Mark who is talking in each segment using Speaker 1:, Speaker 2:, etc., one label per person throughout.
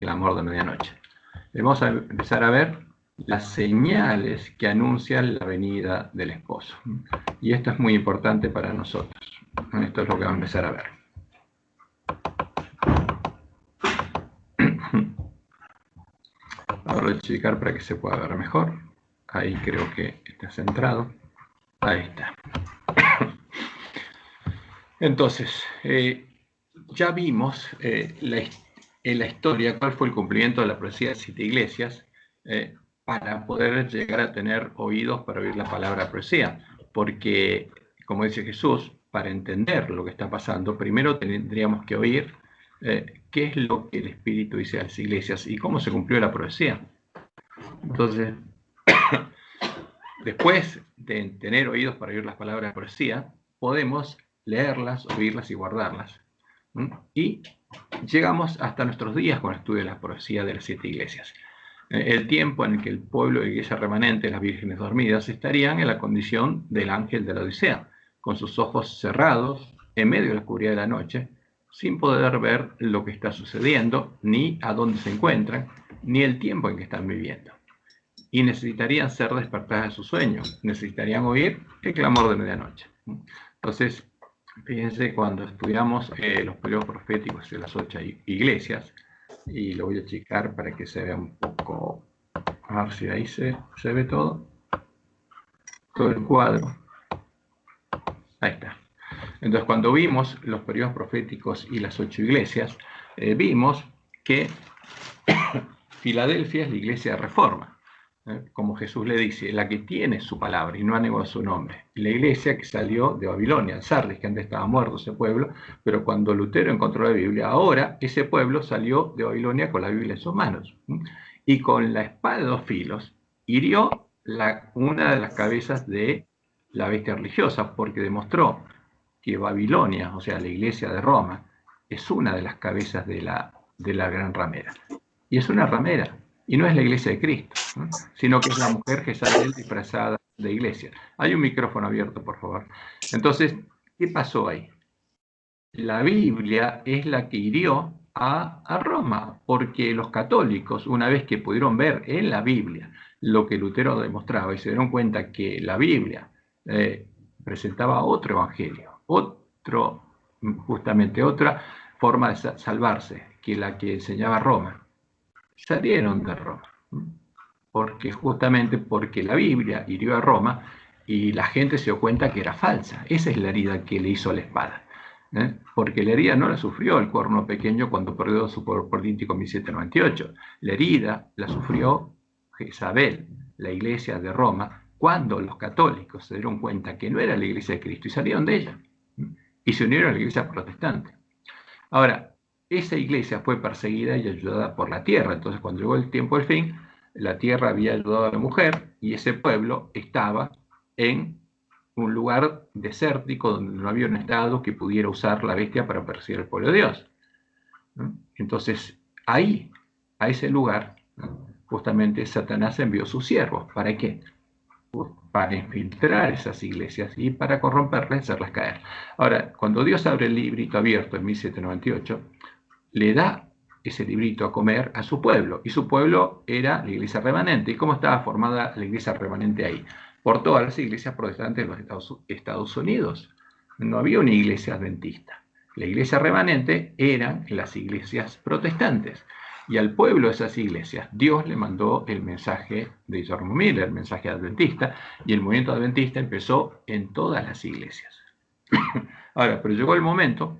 Speaker 1: clamor de medianoche. Vamos a empezar a ver las señales que anuncian la venida del esposo. Y esto es muy importante para nosotros. Esto es lo que vamos a empezar a ver. Ahora voy a checar para que se pueda ver mejor. Ahí creo que está centrado. Ahí está. Entonces, ya vimos en la historia cuál fue el cumplimiento de la profecía de 7 iglesias para poder llegar a tener oídos para oír la palabra profecía. Porque, como dice Jesús, para entender lo que está pasando, primero tendríamos que oír qué es lo que el Espíritu dice a las iglesias y cómo se cumplió la profecía. Entonces, después de tener oídos para oír las palabras de profecía, podemos leerlas, oírlas y guardarlas. Y llegamos hasta nuestros días con el estudio de la profecía de las 7 iglesias. El tiempo en el que el pueblo de la iglesia remanente, las vírgenes dormidas, estarían en la condición del ángel de la Odisea, con sus ojos cerrados, en medio de la oscuridad de la noche, sin poder ver lo que está sucediendo, ni a dónde se encuentran, ni el tiempo en que están viviendo. Y necesitarían ser despertadas de su sueño, necesitarían oír el clamor de medianoche. Entonces, fíjense, cuando estudiamos los periodos proféticos de las 8 iglesias, y lo voy a checar para que se vea un poco, a ver si ahí se ve todo el cuadro. Ahí está. Entonces, cuando vimos los periodos proféticos y las 8 iglesias, vimos que Filadelfia es la iglesia de reforma. Como Jesús le dice, la que tiene su palabra y no ha negado su nombre. La iglesia que salió de Babilonia, el Sardis, que antes estaba muerto ese pueblo, pero cuando Lutero encontró la Biblia, ahora ese pueblo salió de Babilonia con la Biblia en sus manos. Y con la espada de 2 filos hirió una de las cabezas de la bestia religiosa, porque demostró que Babilonia, o sea, la iglesia de Roma, es una de las cabezas de la gran ramera. Y es una ramera. Y no es la iglesia de Cristo, ¿no? Sino que es la mujer que sale disfrazada de iglesia. Hay un micrófono abierto, por favor. Entonces, ¿qué pasó ahí? La Biblia es la que hirió a Roma, porque los católicos, una vez que pudieron ver en la Biblia lo que Lutero demostraba y se dieron cuenta que la Biblia presentaba otro evangelio, justamente otra forma de salvarse que la que enseñaba Roma, salieron de Roma, justamente porque la Biblia hirió a Roma y la gente se dio cuenta que era falsa. Esa es la herida que le hizo la espada, porque la herida no la sufrió el cuerno pequeño cuando perdió su poder político en 1798. La herida la sufrió Jezabel, la iglesia de Roma, cuando los católicos se dieron cuenta que no era la iglesia de Cristo y salieron de ella y se unieron a la iglesia protestante. Ahora, esa iglesia fue perseguida y ayudada por la tierra. Entonces, cuando llegó el tiempo del fin, la tierra había ayudado a la mujer y ese pueblo estaba en un lugar desértico donde no había un estado que pudiera usar la bestia para perseguir al pueblo de Dios. Entonces, ahí, a ese lugar, justamente Satanás envió sus siervos. ¿Para qué? Para infiltrar esas iglesias y para corromperlas y hacerlas caer. Ahora, cuando Dios abre el librito abierto en 1798, le da ese librito a comer a su pueblo, y su pueblo era la iglesia remanente. ¿Y cómo estaba formada la iglesia remanente ahí? Por todas las iglesias protestantes de los Estados Unidos. No había una iglesia adventista. La iglesia remanente eran las iglesias protestantes. Y al pueblo de esas iglesias, Dios le mandó el mensaje de John Miller, el mensaje adventista, y el movimiento adventista empezó en todas las iglesias. Ahora, pero llegó el momento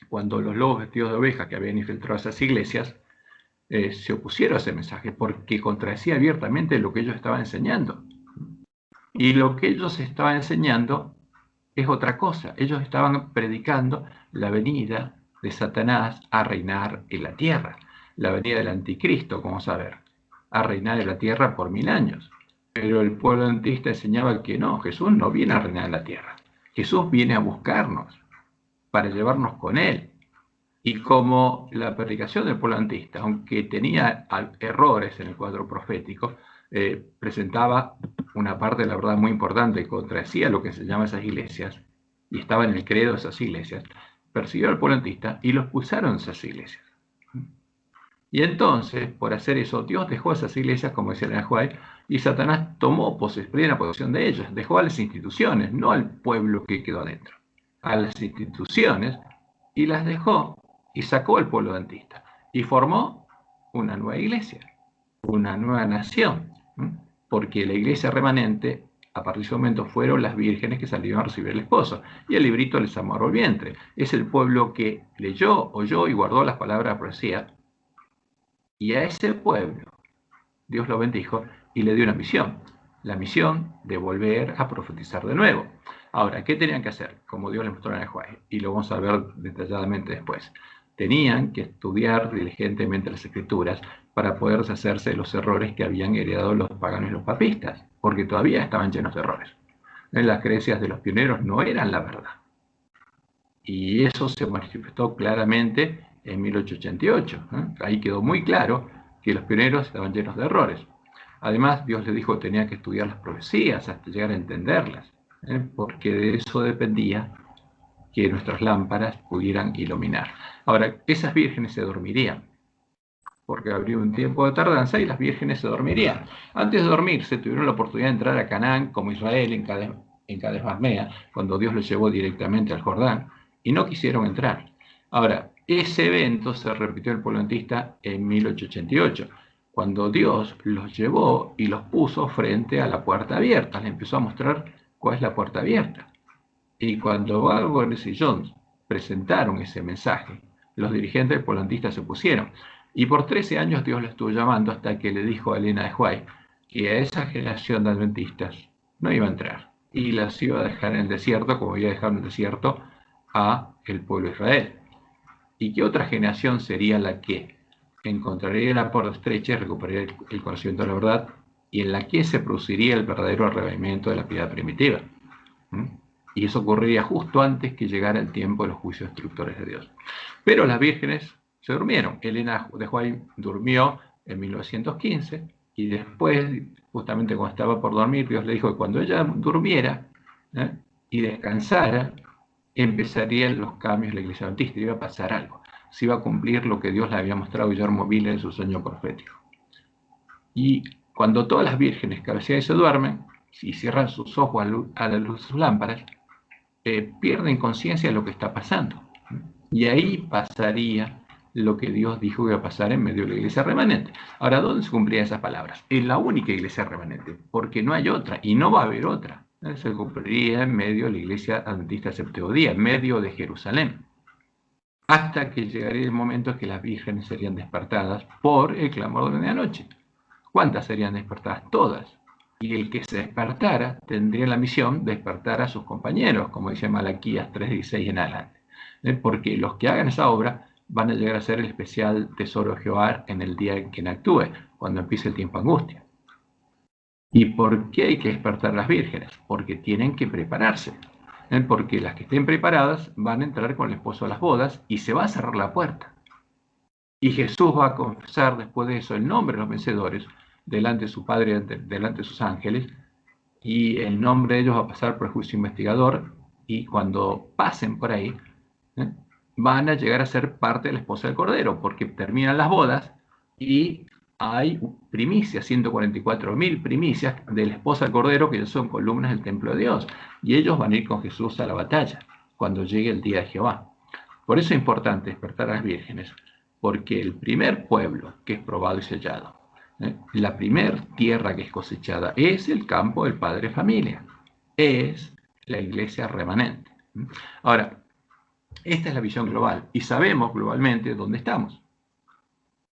Speaker 1: cuando los lobos vestidos de oveja que habían infiltrado esas iglesias se opusieron a ese mensaje porque contradecía abiertamente lo que ellos estaban enseñando. Y lo que ellos estaban enseñando es otra cosa. Ellos estaban predicando la venida de Satanás a reinar en la tierra, la venida del anticristo, como saber, a reinar en la tierra por 1000 años. Pero el pueblo adventista enseñaba que no, Jesús no viene a reinar en la tierra. Jesús viene a buscarnos para llevarnos con él. Y como la predicación del pueblo adventista, aunque tenía errores en el cuadro profético, presentaba una parte de la verdad muy importante, contradecía lo que se llama esas iglesias, y estaba en el credo de esas iglesias, persiguió al pueblo adventista y lo expulsaron de esas iglesias. Y entonces, por hacer eso, Dios dejó esas iglesias, como decía Elena White, y Satanás tomó plena posesión de ellas, dejó a las instituciones, no al pueblo que quedó adentro, a las instituciones, y las dejó, y sacó al pueblo adventista, y formó una nueva iglesia, una nueva nación, porque la iglesia remanente, a partir de ese momento, fueron las vírgenes que salieron a recibir al esposo, y el librito les amarró el vientre. Es el pueblo que leyó, oyó y guardó las palabras de la profecía, y a ese pueblo Dios lo bendijo y le dio una misión, la misión de volver a profetizar de nuevo. Ahora, ¿qué tenían que hacer? Como Dios les mostró en el Juárez, y lo vamos a ver detalladamente después. Tenían que estudiar diligentemente las escrituras para poder deshacerse de los errores que habían heredado los paganos y los papistas, porque todavía estaban llenos de errores. Las creencias de los pioneros no eran la verdad. Y eso se manifestó claramente en 1888. Ahí quedó muy claro que los pioneros estaban llenos de errores. Además, Dios les dijo que tenía que estudiar las profecías hasta llegar a entenderlas, porque de eso dependía que nuestras lámparas pudieran iluminar. Ahora, esas vírgenes se dormirían, porque habría un tiempo de tardanza y las vírgenes se dormirían. Antes de dormirse, tuvieron la oportunidad de entrar a Canaán como Israel en Cades Barnea, cuando Dios los llevó directamente al Jordán, y no quisieron entrar. Ahora, ese evento se repitió en el pueblo adventista en 1888, cuando Dios los llevó y los puso frente a la puerta abierta. Les empezó a mostrar cuál es la puerta abierta. Y cuando Barnes y Jones presentaron ese mensaje, los dirigentes del pueblo adventista se pusieron. Y por 13 años Dios lo estuvo llamando hasta que le dijo a Elena de White que a esa generación de adventistas no iba a entrar. Y las iba a dejar en el desierto, como había dejado en el desierto a el pueblo de Israel. ¿Y qué otra generación sería la que encontraría la puerta estrecha y recuperaría el conocimiento de la verdad, y en la que se produciría el verdadero arrebatamiento de la piedad primitiva? Y eso ocurriría justo antes que llegara el tiempo de los juicios destructores de Dios. Pero las vírgenes se durmieron. Elena de White durmió en 1915 y después, justamente cuando estaba por dormir, Dios le dijo que cuando ella durmiera y descansara, empezarían los cambios en la iglesia adventista, iba a pasar algo. Se iba a cumplir lo que Dios le había mostrado a Guillermo Villa en su sueño profético. Y cuando todas las vírgenes cabecean y se duermen, y cierran sus ojos a la luz de sus lámparas, pierden conciencia de lo que está pasando. Y ahí pasaría lo que Dios dijo que iba a pasar en medio de la iglesia remanente. Ahora, ¿dónde se cumplían esas palabras? En la única iglesia remanente, porque no hay otra, y no va a haber otra. Se cumpliría en medio de la iglesia adventista séptimo día, en medio de Jerusalén, hasta que llegaría el momento en que las vírgenes serían despertadas por el clamor de medianoche. ¿Cuántas serían despertadas? Todas. Y el que se despertara tendría la misión de despertar a sus compañeros, como dice Malaquías 3:16 en adelante. Porque los que hagan esa obra van a llegar a ser el especial tesoro de Jehová en el día en que actúe, cuando empiece el tiempo de angustia. ¿Y por qué hay que despertar a las vírgenes? Porque tienen que prepararse. Porque las que estén preparadas van a entrar con el esposo a las bodas y se va a cerrar la puerta. Y Jesús va a confesar después de eso el nombre de los vencedores delante de su Padre, delante de sus ángeles, y el nombre de ellos va a pasar por el juicio investigador, y cuando pasen por ahí, van a llegar a ser parte de la esposa del Cordero, porque terminan las bodas y hay primicias, 144.000 primicias de la esposa del Cordero, que son columnas del templo de Dios, y ellos van a ir con Jesús a la batalla cuando llegue el día de Jehová. Por eso es importante despertar a las vírgenes, porque el primer pueblo que es probado y sellado, la primer tierra que es cosechada, es el campo del padre familia, es la iglesia remanente. Ahora, esta es la visión global y sabemos globalmente dónde estamos,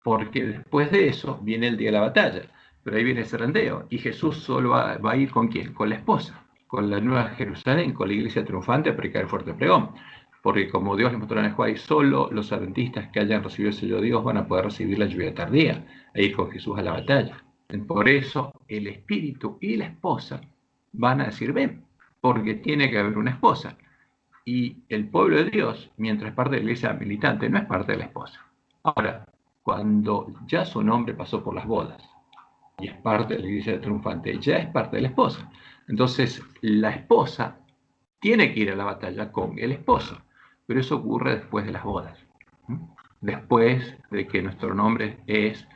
Speaker 1: porque después de eso viene el día de la batalla, pero ahí viene el zarandeo y Jesús solo va a ir ¿con quién? Con la esposa, con la nueva Jerusalén, con la iglesia triunfante a predicar el fuerte pregón. Porque como Dios le mostró en el Juárez, solo los adventistas que hayan recibido el sello de Dios van a poder recibir la lluvia tardía e ir con Jesús a la batalla. Por eso el espíritu y la esposa van a decir ven, porque tiene que haber una esposa. Y el pueblo de Dios, mientras es parte de la iglesia militante, no es parte de la esposa. Ahora, cuando ya su nombre pasó por las bodas y es parte de la iglesia triunfante, ya es parte de la esposa. Entonces, la esposa tiene que ir a la batalla con el esposo. Pero eso ocurre después de las bodas. después de que nuestro nombre es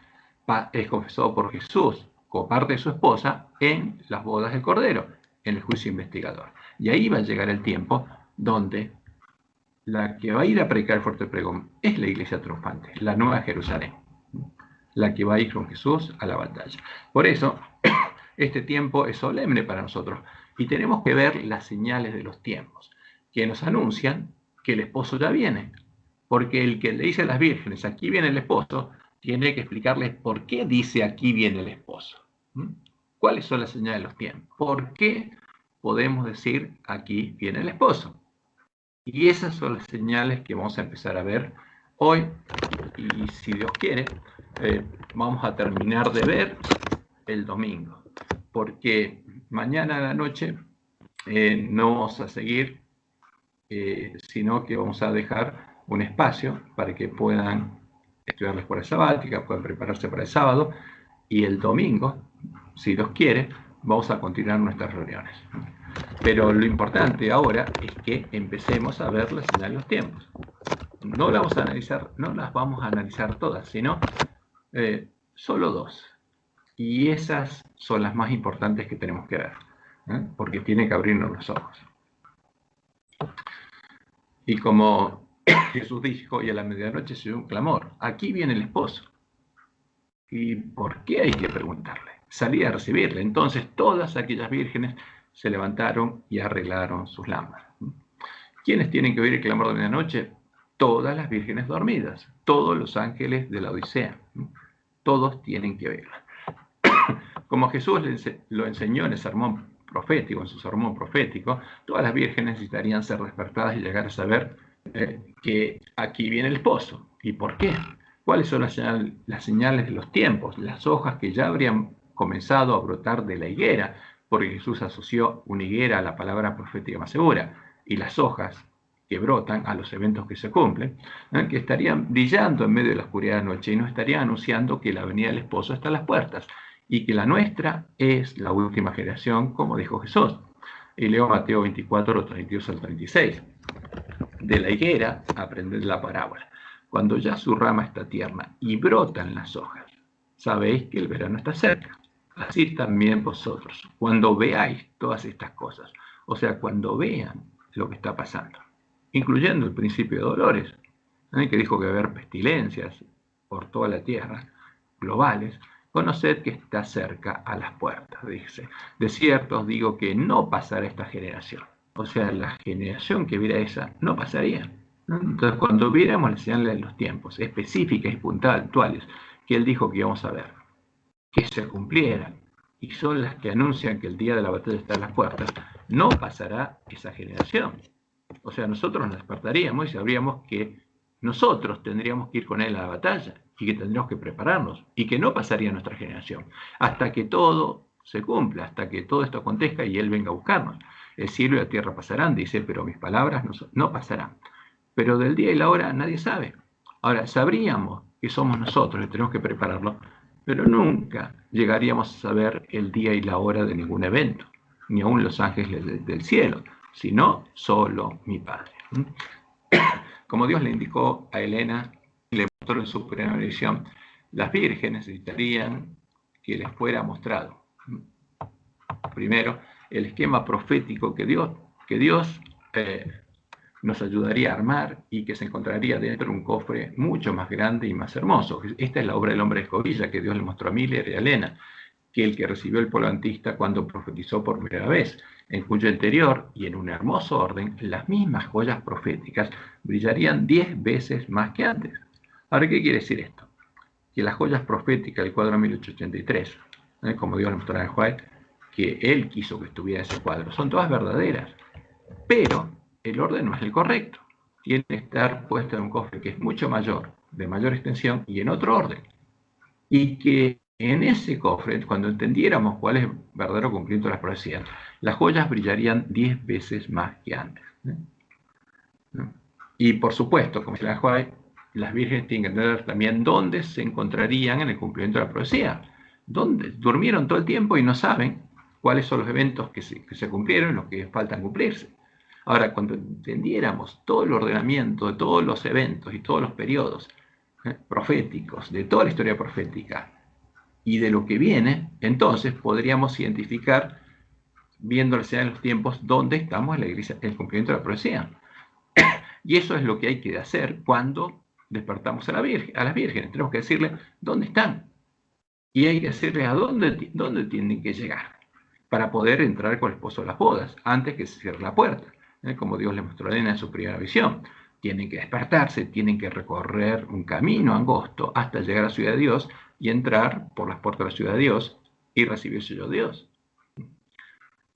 Speaker 1: confesado por Jesús, como parte de su esposa, en las bodas del Cordero, en el juicio investigador. Y ahí va a llegar el tiempo donde la que va a ir a predicar el fuerte pregón es la iglesia triunfante, la nueva Jerusalén, la que va a ir con Jesús a la batalla. Por eso, este tiempo es solemne para nosotros y tenemos que ver las señales de los tiempos, que nos anuncian que el esposo ya viene. Porque el que le dice a las vírgenes, aquí viene el esposo, tiene que explicarles por qué dice aquí viene el esposo. ¿Cuáles son las señales de los tiempos? ¿Por qué podemos decir aquí viene el esposo? Y esas son las señales que vamos a empezar a ver hoy. Y si Dios quiere, vamos a terminar de ver el domingo. Porque mañana a la noche no vamos a seguir, sino que vamos a dejar un espacio para que puedan estudiar la escuela sabática, puedan prepararse para el sábado, y el domingo, si Dios quiere, vamos a continuar nuestras reuniones. Pero lo importante ahora es que empecemos a ver las señales de los tiempos. No las vamos a analizar todas, sino solo dos. Y esas son las más importantes que tenemos que ver, porque tiene que abrirnos los ojos. Y como Jesús dijo, y a la medianoche se oyó un clamor, aquí viene el esposo. ¿Y por qué? Hay que preguntarle. Salí a recibirle. Entonces todas aquellas vírgenes se levantaron y arreglaron sus lámparas. ¿Quiénes tienen que oír el clamor de medianoche? Todas las vírgenes dormidas, todos los ángeles de la Odisea. Todos tienen que oírlo. Como Jesús lo enseñó en el sermón profético, en su sermón profético, todas las vírgenes necesitarían ser despertadas y llegar a saber que aquí viene el esposo. ¿Y por qué? ¿Cuáles son las señales de los tiempos? Las hojas que ya habrían comenzado a brotar de la higuera, porque Jesús asoció una higuera a la palabra profética más segura, y las hojas que brotan a los eventos que se cumplen, que estarían brillando en medio de la oscuridad de la noche y nos estarían anunciando que la venida del esposo está a las puertas y que la nuestra es la última generación, como dijo Jesús. Y leo Mateo 24, 32 al 36. De la higuera aprended la parábola. Cuando ya su rama está tierna y brotan las hojas, sabéis que el verano está cerca. Así también vosotros, cuando veáis todas estas cosas, o sea, cuando vean lo que está pasando, incluyendo el principio de dolores, que dijo que va a haber pestilencias por toda la tierra, globales, conoced que está cerca a las puertas, dice. De cierto os digo que no pasará esta generación. O sea, la generación que viera esa no pasaría. Entonces, cuando viéramos las señales de los tiempos específicas y puntuales que él dijo que íbamos a ver, que se cumplieran, y son las que anuncian que el día de la batalla está a las puertas, no pasará esa generación. O sea, nosotros nos despertaríamos y sabríamos que nosotros tendríamos que ir con él a la batalla y que tendríamos que prepararnos y que no pasaría nuestra generación hasta que todo se cumpla, hasta que todo esto acontezca y él venga a buscarnos. El cielo y la tierra pasarán, dice, pero mis palabras no pasarán. Pero del día y la hora nadie sabe. Ahora, sabríamos que somos nosotros, y tenemos que prepararlo, pero nunca llegaríamos a saber el día y la hora de ningún evento, ni aún los ángeles del cielo, sino solo mi Padre. Como Dios le indicó a Helena y le mostró en su primera visión, las vírgenes necesitarían que les fuera mostrado. Primero, el esquema profético que Dios nos ayudaría a armar y que se encontraría dentro de un cofre mucho más grande y más hermoso. Esta es la obra del hombre de escobilla que Dios le mostró a Miller y a Helena, que el que recibió el polo antista cuando profetizó por primera vez, en cuyo interior y en un hermoso orden las mismas joyas proféticas brillarían 10 veces más que antes. Ahora, ¿qué quiere decir esto? Que las joyas proféticas del cuadro 1883, como Dios le mostró a White, que él quiso que estuviera ese cuadro, son todas verdaderas, pero el orden no es el correcto. Tiene que estar puesto en un cofre que es mucho mayor, de mayor extensión y en otro orden. Y que en ese cofre, cuando entendiéramos cuál es el verdadero cumplimiento de las profecías, las joyas brillarían 10 veces más que antes. Y por supuesto, como dice la White, las vírgenes tienen que entender también dónde se encontrarían en el cumplimiento de la profecía. ¿Dónde? Durmieron todo el tiempo y no saben cuáles son los eventos que se cumplieron y los que faltan cumplirse. Ahora, cuando entendiéramos todo el ordenamiento de todos los eventos y todos los periodos, proféticos, de toda la historia profética y de lo que viene, entonces podríamos identificar, viendo la señal de los tiempos, dónde estamos en la iglesia, en el cumplimiento de la profecía. Y eso es lo que hay que hacer cuando despertamos a las vírgenes. Tenemos que decirle dónde están. Y hay que decirles a dónde tienen que llegar para poder entrar con el esposo a las bodas, antes que se cierre la puerta, como Dios le mostró a Elena en su primera visión. Tienen que despertarse, tienen que recorrer un camino angosto hasta llegar a la ciudad de Dios y entrar por las puertas de la ciudad de Dios y recibir el sello de Dios.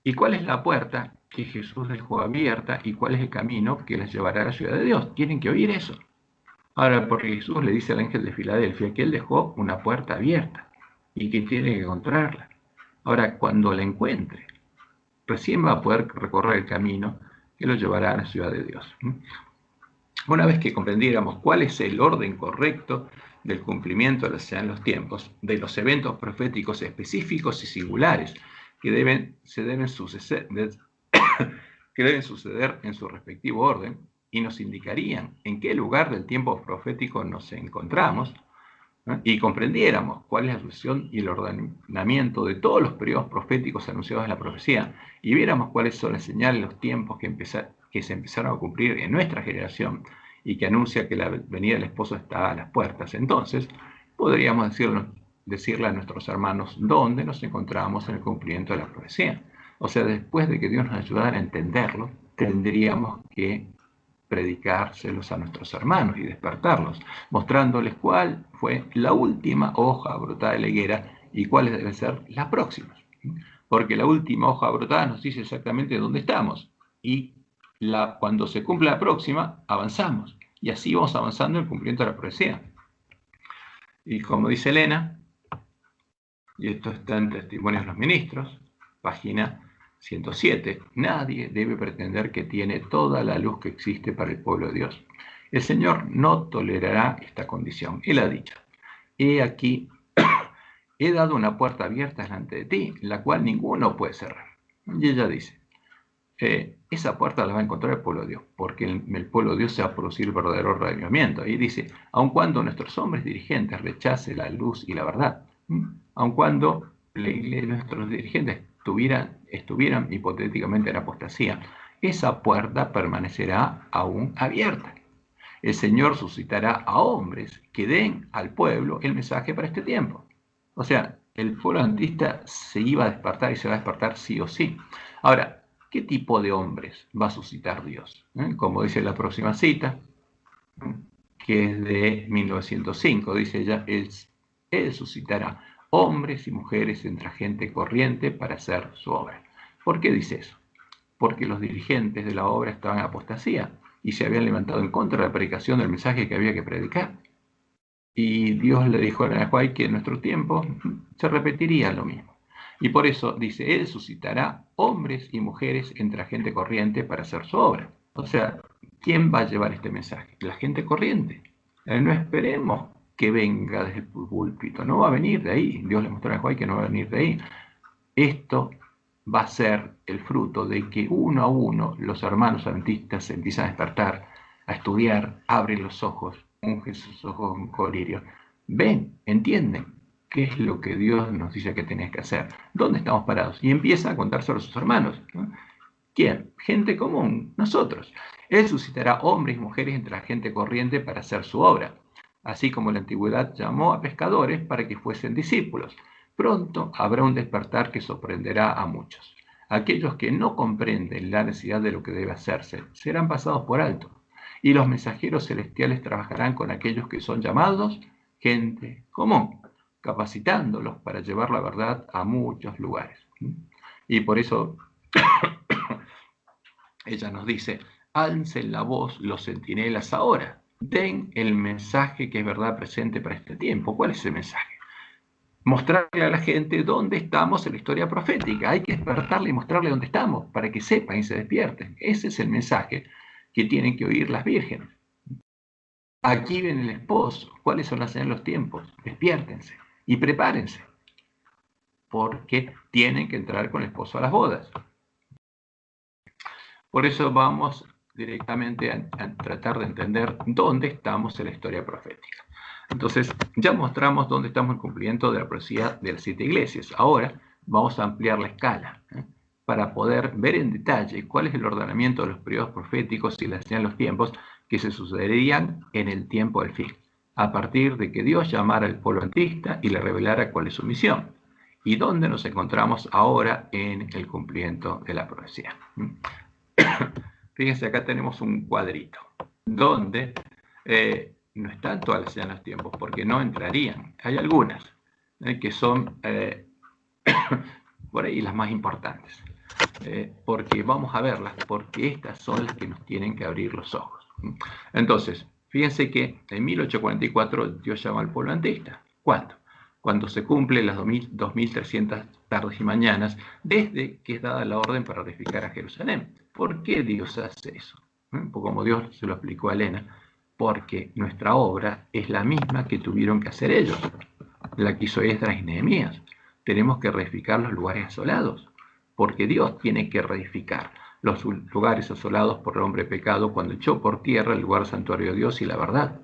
Speaker 1: ¿Y cuál es la puerta que Jesús dejó abierta y cuál es el camino que les llevará a la ciudad de Dios? Tienen que oír eso. Ahora, porque Jesús le dice al ángel de Filadelfia que él dejó una puerta abierta y que tiene que encontrarla. Ahora, cuando la encuentre, recién va a poder recorrer el camino que lo llevará a la ciudad de Dios. Una vez que comprendiéramos cuál es el orden correcto del cumplimiento de la señal de los tiempos, de los eventos proféticos específicos y singulares que deben suceder en su respectivo orden y nos indicarían en qué lugar del tiempo profético nos encontramos, y comprendiéramos cuál es la sucesión y el ordenamiento de todos los periodos proféticos anunciados en la profecía, y viéramos cuáles son las señales de los tiempos que se empezaron a cumplir en nuestra generación y que anuncia que la venida del esposo está a las puertas, entonces podríamos decirle a nuestros hermanos dónde nos encontramos en el cumplimiento de la profecía. O sea, después de que Dios nos ayudara a entenderlo, tendríamos que predicárselos a nuestros hermanos y despertarlos, mostrándoles cuál fue la última hoja brotada de la higuera y cuáles deben ser las próximas. Porque la última hoja brotada nos dice exactamente dónde estamos y cuando se cumple la próxima, avanzamos. Y así vamos avanzando en el cumplimiento de la profecía. Y como dice Elena, y esto está en Testimonios de los Ministros, página 107, nadie debe pretender que tiene toda la luz que existe para el pueblo de Dios. El Señor no tolerará esta condición. Él ha dicho, he aquí, he dado una puerta abierta delante de ti, la cual ninguno puede cerrar. Y ella dice, esa puerta la va a encontrar el pueblo de Dios, porque el pueblo de Dios se va a producir verdadero redimimiento. Y dice, aun cuando nuestros hombres dirigentes rechacen la luz y la verdad, aun cuando nuestros dirigentes estuvieran hipotéticamente en apostasía, esa puerta permanecerá aún abierta. El Señor suscitará a hombres que den al pueblo el mensaje para este tiempo. O sea, el pueblo adventista se iba a despertar y se va a despertar sí o sí. Ahora, ¿qué tipo de hombres va a suscitar Dios? Como dice la próxima cita, que es de 1905, dice ella, él suscitará hombres y mujeres entre gente corriente para hacer su obra. ¿Por qué dice eso? Porque los dirigentes de la obra estaban en apostasía y se habían levantado en contra de la predicación del mensaje que había que predicar. Y Dios le dijo a Elena White que en nuestro tiempo se repetiría lo mismo. Y por eso dice, él suscitará hombres y mujeres entre gente corriente para hacer su obra. O sea, ¿quién va a llevar este mensaje? La gente corriente. No esperemos que venga desde el púlpito, no va a venir de ahí. Dios le mostró a White que no va a venir de ahí. Esto va a ser el fruto de que uno a uno los hermanos adventistas se empiezan a despertar, a estudiar, abren los ojos, ungen sus ojos con colirio, ven, entienden qué es lo que Dios nos dice que tenés que hacer, dónde estamos parados, y empieza a contárselo a sus hermanos. ¿No? ¿Quién? Gente común, nosotros. Él suscitará hombres y mujeres entre la gente corriente para hacer su obra, así como la antigüedad llamó a pescadores para que fuesen discípulos. Pronto habrá un despertar que sorprenderá a muchos. Aquellos que no comprenden la necesidad de lo que debe hacerse serán pasados por alto, y los mensajeros celestiales trabajarán con aquellos que son llamados gente común, capacitándolos para llevar la verdad a muchos lugares. Y por eso ella nos dice, alcen la voz los centinelas ahora, den el mensaje que es verdad presente para este tiempo. ¿Cuál es ese mensaje? Mostrarle a la gente dónde estamos en la historia profética. Hay que despertarle y mostrarle dónde estamos para que sepan y se despierten. Ese es el mensaje que tienen que oír las vírgenes. Aquí viene el esposo. ¿Cuáles son las señales de los tiempos? Despiértense y prepárense, porque tienen que entrar con el esposo a las bodas. Por eso vamos directamente a tratar de entender dónde estamos en la historia profética. Entonces, ya mostramos dónde estamos en el cumplimiento de la profecía de las 7 iglesias. Ahora vamos a ampliar la escala para poder ver en detalle cuál es el ordenamiento de los periodos proféticos y las señales de los tiempos que se sucederían en el tiempo del fin, a partir de que Dios llamara al pueblo antista y le revelara cuál es su misión, y dónde nos encontramos ahora en el cumplimiento de la profecía. Fíjense, acá tenemos un cuadrito, donde no están todas las señales de los tiempos, porque no entrarían. Hay algunas que son por ahí las más importantes, porque vamos a verlas, porque estas son las que nos tienen que abrir los ojos. Entonces, fíjense que en 1844 Dios llama al pueblo antista. ¿Cuándo? Cuando se cumplen las 2300 tardes y mañanas desde que es dada la orden para reedificar a Jerusalén. ¿Por qué Dios hace eso? Pues como Dios se lo explicó a Elena, porque nuestra obra es la misma que tuvieron que hacer ellos, la que hizo Esdras y Nehemías. Tenemos que reedificar los lugares asolados, porque Dios tiene que reedificar los lugares asolados por el hombre pecado cuando echó por tierra el lugar santuario de Dios y la verdad.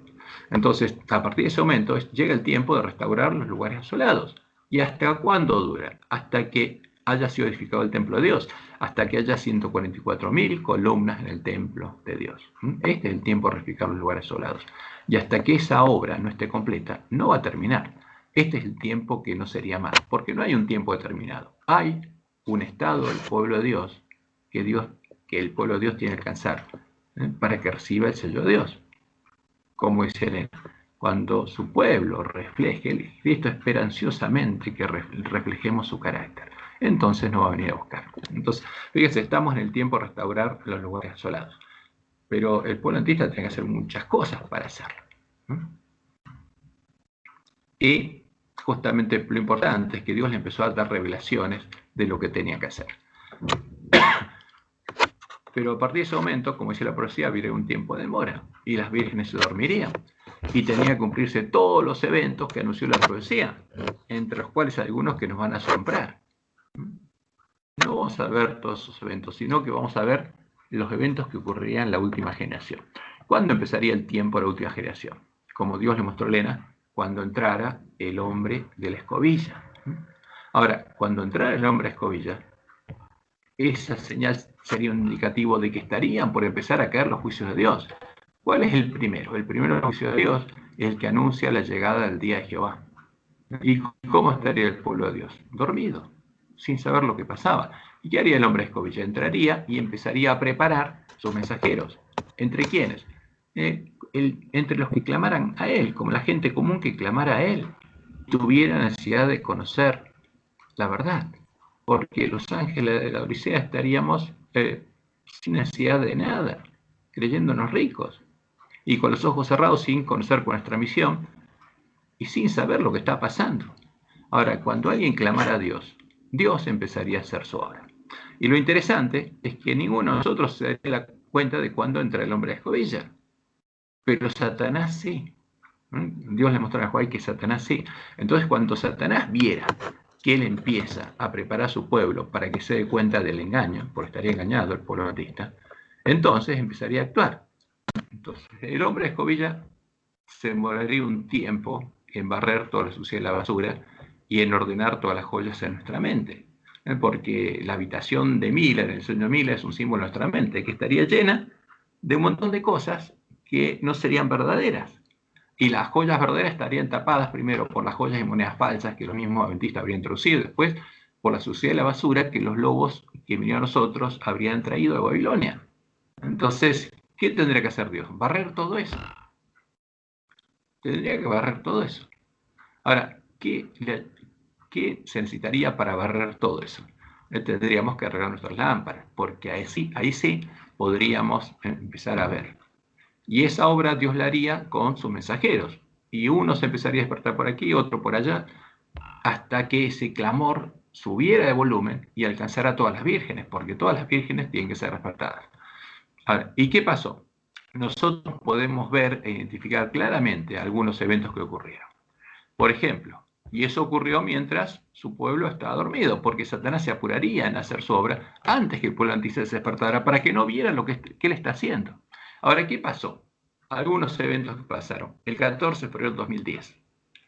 Speaker 1: Entonces, a partir de ese momento, llega el tiempo de restaurar los lugares asolados. ¿Y hasta cuándo dura? Hasta que haya sido edificado el templo de Dios, hasta que haya 144.000 columnas en el templo de Dios. Este es el tiempo de reedificar los lugares asolados. Y hasta que esa obra no esté completa, no va a terminar. Este es el tiempo que no sería más, porque no hay un tiempo determinado. Hay un estado del pueblo de Dios que el pueblo de Dios tiene que alcanzar para que reciba el sello de Dios. Como dice Elena, cuando su pueblo refleje, Cristo espera ansiosamente que reflejemos su carácter. Entonces nos va a venir a buscar. Entonces, fíjense, estamos en el tiempo de restaurar los lugares asolados. Pero el pueblo antista tiene que hacer muchas cosas para hacerlo. Y justamente lo importante es que Dios le empezó a dar revelaciones de lo que tenía que hacer. Pero a partir de ese momento, como dice la profecía, viene un tiempo de demora y las vírgenes se dormirían. Y tenía que cumplirse todos los eventos que anunció la profecía, entre los cuales algunos que nos van a asombrar. No vamos a ver todos esos eventos, sino que vamos a ver los eventos que ocurrirían en la última generación. ¿Cuándo empezaría el tiempo de la última generación? Como Dios le mostró a Elena, cuando entrara el hombre de la escobilla. Ahora, cuando entrara el hombre de la escobilla, esa señal sería un indicativo de que estarían por empezar a caer los juicios de Dios. ¿Cuál es el primero? El primero juicio de Dios es el que anuncia la llegada del día de Jehová. ¿Y cómo estaría el pueblo de Dios? Dormido, sin saber lo que pasaba. ¿Y qué haría el hombre de escobilla? Entraría y empezaría a preparar sus mensajeros. ¿Entre quiénes? Entre los que clamaran a él, como la gente común que clamara a él, tuviera necesidad de conocer la verdad. Porque los ángeles de la Odisea estaríamos sin necesidad de nada, creyéndonos ricos, y con los ojos cerrados sin conocer nuestra misión y sin saber lo que está pasando. Ahora, cuando alguien clamara a Dios, Dios empezaría a hacer su obra. Y lo interesante es que ninguno de nosotros se da cuenta de cuándo entra el hombre a escobilla, pero Satanás sí. Dios le mostró a Juan que Satanás sí. Entonces, cuando Satanás viera que él empieza a preparar a su pueblo para que se dé cuenta del engaño, porque estaría engañado el pueblo batista, entonces empezaría a actuar. Entonces, el hombre de escobilla se demoraría un tiempo en barrer toda la suciedad de la basura y en ordenar todas las joyas en nuestra mente. Porque la habitación de Mila, el sueño de Mila, es un símbolo de nuestra mente, que estaría llena de un montón de cosas que no serían verdaderas. Y las joyas verdaderas estarían tapadas primero por las joyas y monedas falsas que los mismos adventistas habrían introducido, después por la suciedad de la basura que los lobos que vinieron a nosotros habrían traído de Babilonia. Entonces, ¿qué tendría que hacer Dios? Barrer todo eso. Tendría que barrer todo eso. Ahora, ¿qué se necesitaría para barrer todo eso? Tendríamos que arreglar nuestras lámparas, porque ahí sí podríamos empezar a ver. Y esa obra Dios la haría con sus mensajeros. Y uno se empezaría a despertar por aquí, otro por allá, hasta que ese clamor subiera de volumen y alcanzara a todas las vírgenes, porque todas las vírgenes tienen que ser despertadas. Ahora, ¿y qué pasó? Nosotros podemos ver e identificar claramente algunos eventos que ocurrieron. Por ejemplo, y eso ocurrió mientras su pueblo estaba dormido, porque Satanás se apuraría en hacer su obra antes que el pueblo antista se despertara para que no vieran lo que él está haciendo. Ahora, ¿qué pasó? algunos eventos que pasaron. El 14 de febrero del 2010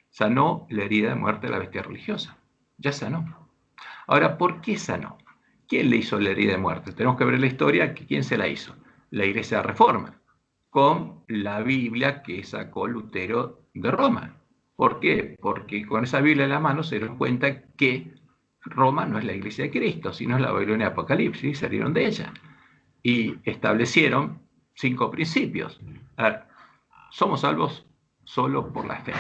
Speaker 1: sanó la herida de muerte de la bestia religiosa. Ya sanó. Ahora, ¿por qué sanó? ¿Quién le hizo la herida de muerte? Tenemos que ver la historia, ¿quién se la hizo? La Iglesia de Reforma, con la Biblia que sacó Lutero de Roma. ¿Por qué? Porque con esa Biblia en la mano se dieron cuenta que Roma no es la Iglesia de Cristo, sino es la Babilonia de Apocalipsis, y salieron de ella. Y establecieron 5 principios. A ver, somos salvos solo por la fe.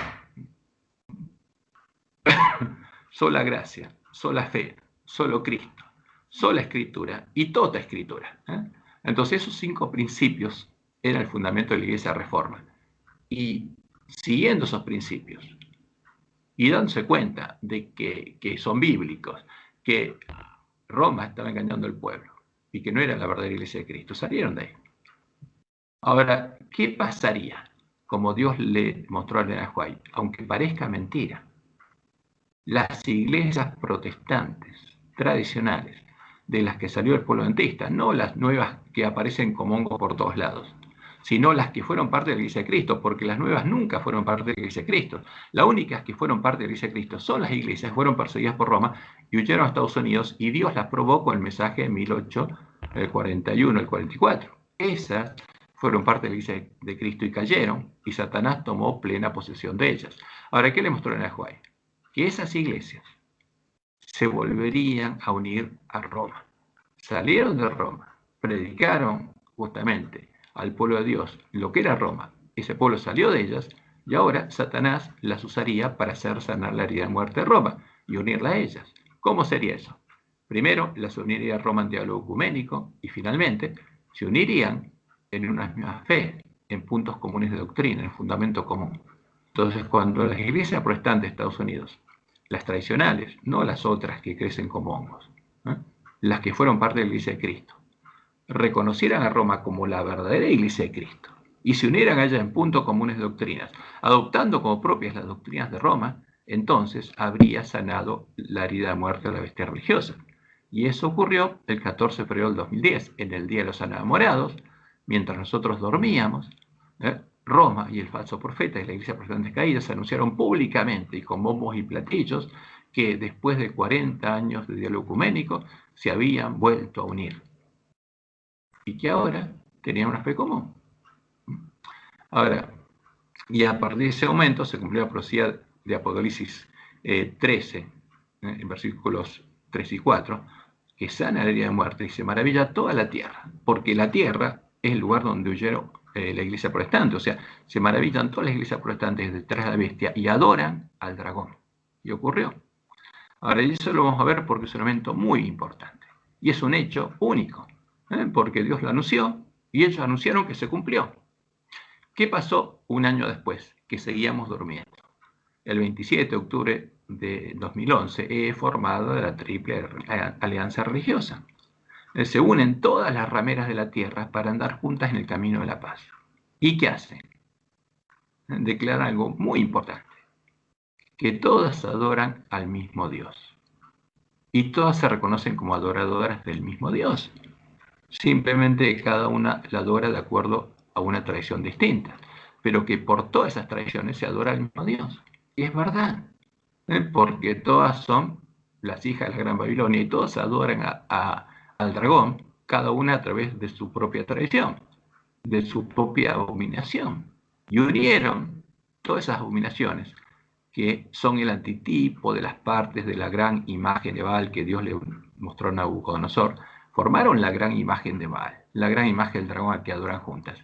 Speaker 1: Sola gracia, sola fe, solo Cristo, sola escritura y toda escritura. Entonces esos 5 principios eran el fundamento de la Iglesia Reforma. Y siguiendo esos principios y dándose cuenta de que son bíblicos, que Roma estaba engañando al pueblo y que no era la verdadera Iglesia de Cristo, salieron de ahí. Ahora, ¿qué pasaría? Como Dios le mostró a Elena White, aunque parezca mentira, las iglesias protestantes tradicionales, de las que salió el pueblo adventista, no las nuevas que aparecen como hongos por todos lados, sino las que fueron parte de la Iglesia de Cristo, porque las nuevas nunca fueron parte de la Iglesia de Cristo. Las únicas que fueron parte de la Iglesia de Cristo son las iglesias que fueron perseguidas por Roma y huyeron a Estados Unidos, y Dios las probó con el mensaje de 1841, el 44. Esas fueron parte de la Iglesia de Cristo y cayeron, y Satanás tomó plena posesión de ellas. Ahora, ¿qué le mostró en el White? Que esas iglesias se volverían a unir a Roma. Salieron de Roma, predicaron justamente al pueblo de Dios lo que era Roma. Ese pueblo salió de ellas y ahora Satanás las usaría para hacer sanar la herida de muerte de Roma y unirla a ellas. ¿Cómo sería eso? Primero las uniría a Roma en diálogo ecuménico y finalmente se unirían en una misma fe, en puntos comunes de doctrina, en fundamento común. Entonces, cuando las iglesias protestantes de Estados Unidos, las tradicionales, no las otras que crecen como hongos, las que fueron parte de la Iglesia de Cristo, reconocieran a Roma como la verdadera Iglesia de Cristo y se unieran a ella en puntos comunes de doctrinas, adoptando como propias las doctrinas de Roma, entonces habría sanado la herida de muerte de la bestia religiosa. Y eso ocurrió el 14 de febrero del 2010, en el Día de los Enamorados, mientras nosotros dormíamos. Roma y el falso profeta y la iglesia protestante caída se anunciaron públicamente y con bombos y platillos que después de 40 años de diálogo ecuménico se habían vuelto a unir y que ahora tenían una fe común. Ahora, y a partir de ese momento se cumplió la profecía de Apocalipsis 13, en versículos 3 y 4, que sana la herida de muerte y se maravilla toda la tierra, porque la tierra es el lugar donde huyeron la iglesia protestante, o sea, se maravillan todas las iglesias protestantes detrás de la bestia y adoran al dragón. Y ocurrió. Ahora, eso lo vamos a ver porque es un evento muy importante. Y es un hecho único, porque Dios lo anunció y ellos anunciaron que se cumplió. ¿Qué pasó un año después? Que seguíamos durmiendo. El 27 de octubre de 2011 he formado la Triple Alianza Religiosa. Se unen todas las rameras de la tierra para andar juntas en el camino de la paz. ¿Y qué hacen? Declaran algo muy importante, que todas adoran al mismo Dios. Y todas se reconocen como adoradoras del mismo Dios. Simplemente cada una la adora de acuerdo a una tradición distinta, pero que por todas esas tradiciones se adora al mismo Dios. Y es verdad, porque todas son las hijas de la Gran Babilonia y todas adoran al dragón, cada una a través de su propia tradición, de su propia abominación. Y unieron todas esas abominaciones, que son el antitipo de las partes de la gran imagen de Baal que Dios le mostró a Nabucodonosor, formaron la gran imagen de Baal, la gran imagen del dragón al que adoran juntas.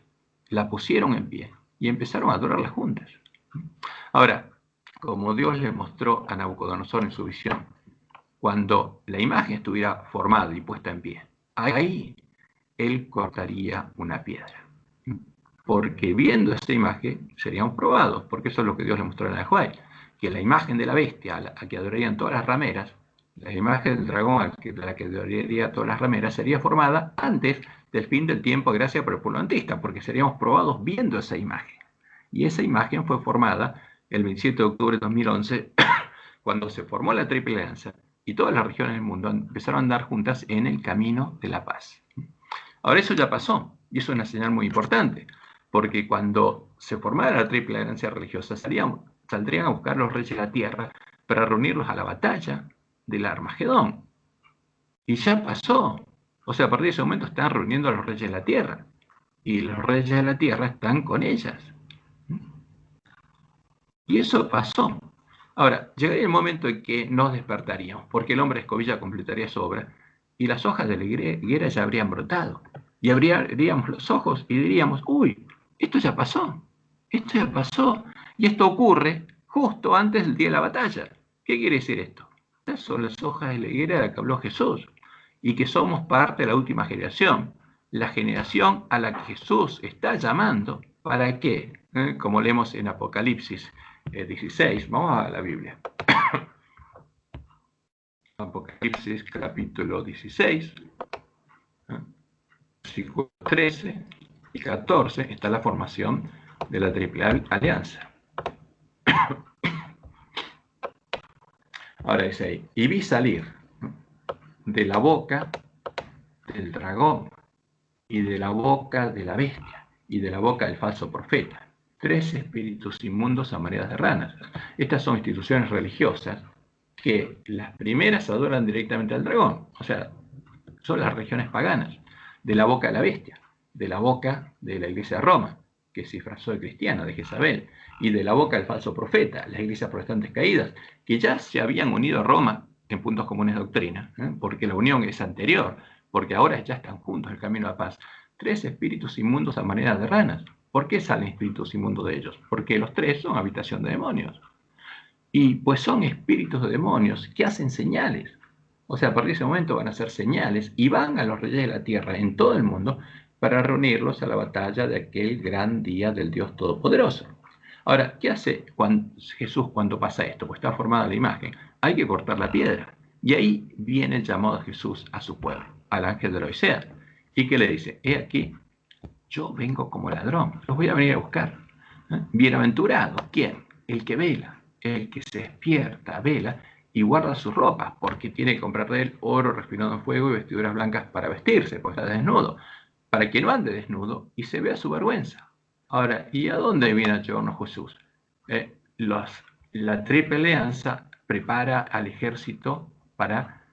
Speaker 1: La pusieron en pie y empezaron a adorarla juntas. Ahora, como Dios le mostró a Nabucodonosor en su visión, cuando la imagen estuviera formada y puesta en pie, ahí él cortaría una piedra. Porque viendo esta imagen seríamos probados, porque eso es lo que Dios le mostró a Nahuay, que la imagen de la bestia a que adorarían todas las rameras, la imagen del dragón a la que adoraría todas las rameras, sería formada antes del fin del tiempo, gracias por el pueblo adventista, porque seríamos probados viendo esa imagen. Y esa imagen fue formada el 27 de octubre de 2011, cuando se formó la Triple Alianza y todas las regiones del mundo empezaron a andar juntas en el camino de la paz. Ahora eso ya pasó, y eso es una señal muy importante, porque cuando se formara la triple alianza religiosa, saldrían a buscar los reyes de la tierra para reunirlos a la batalla del Armagedón. Y ya pasó. O sea, a partir de ese momento están reuniendo a los reyes de la tierra. Y los reyes de la tierra están con ellas. Y eso pasó. Ahora, llegaría el momento en que nos despertaríamos, porque el hombre escobilla completaría su obra, y las hojas de la higuera ya habrían brotado. Y abriríamos los ojos y diríamos, uy, esto ya pasó. Esto ya pasó. Y esto ocurre justo antes del día de la batalla. ¿Qué quiere decir esto? Estas son las hojas de la higuera de la que habló Jesús. Y que somos parte de la última generación. La generación a la que Jesús está llamando. ¿Para qué? Como leemos en Apocalipsis 16. Vamos a la Biblia. Apocalipsis capítulo 16. Versículos 13 y 14 está la formación de la triple alianza. Ahora dice ahí, y vi salir de la boca del dragón y de la boca de la bestia y de la boca del falso profeta 3 espíritus inmundos a maneras de ranas. Estas son instituciones religiosas que las primeras adoran directamente al dragón, o sea, son las religiones paganas, de la boca de la bestia, de la boca de la iglesia de Roma, que se disfrazó de cristiana, de Jezabel, y de la boca del falso profeta, las iglesias protestantes caídas, que ya se habían unido a Roma en puntos comunes de doctrina, porque la unión es anterior, porque ahora ya están juntos en el camino a la paz. 3 espíritus inmundos a manera de ranas. ¿Por qué salen espíritus inmundos de ellos? Porque los 3 son habitación de demonios. Y pues son espíritus de demonios que hacen señales. O sea, a partir de ese momento van a hacer señales y van a los reyes de la tierra en todo el mundo para reunirlos a la batalla de aquel gran día del Dios Todopoderoso. Ahora, ¿qué hace Jesús cuando pasa esto? Pues está formada la imagen. Hay que cortar la piedra. Y ahí viene el llamado de Jesús a su pueblo, al ángel de la Odisea. ¿Y qué le dice? He aquí, yo vengo como ladrón, los voy a venir a buscar. Bienaventurado, ¿quién? El que vela, el que se despierta, vela y guarda sus ropas, porque tiene que comprar de él oro refinado en fuego y vestiduras blancas para vestirse, pues está desnudo, para que no ande desnudo y se vea su vergüenza. Ahora, ¿y a dónde viene a llevarnos Jesús? La triple alianza prepara al ejército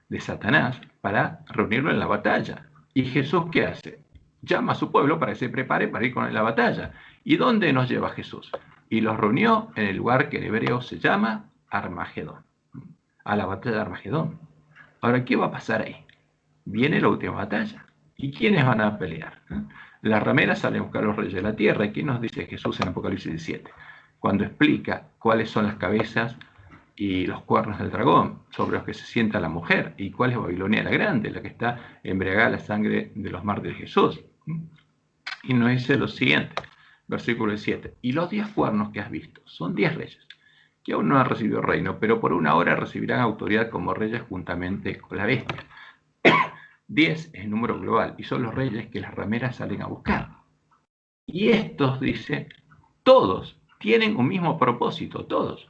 Speaker 1: de Satanás para reunirlo en la batalla. ¿Y Jesús qué hace? Llama a su pueblo para que se prepare para ir con la batalla. ¿Y dónde nos lleva Jesús? Y los reunió en el lugar que en hebreo se llama Armagedón, a la batalla de Armagedón. Ahora, ¿qué va a pasar ahí? Viene la última batalla. ¿Y quiénes van a pelear? Las rameras salen a buscar a los reyes de la tierra. ¿Y qué nos dice Jesús en Apocalipsis 17? Cuando explica cuáles son las cabezas y los cuernos del dragón, sobre los que se sienta la mujer, y cuál es Babilonia la Grande, la que está embriagada la sangre de los mártires de Jesús. Y nos dice lo siguiente, versículo 7, y los 10 cuernos que has visto son 10 reyes, que aún no han recibido reino, pero por una hora recibirán autoridad como reyes juntamente con la bestia. 10 es el número global, y son los reyes que las rameras salen a buscar. Y estos, dice, todos tienen un mismo propósito, todos.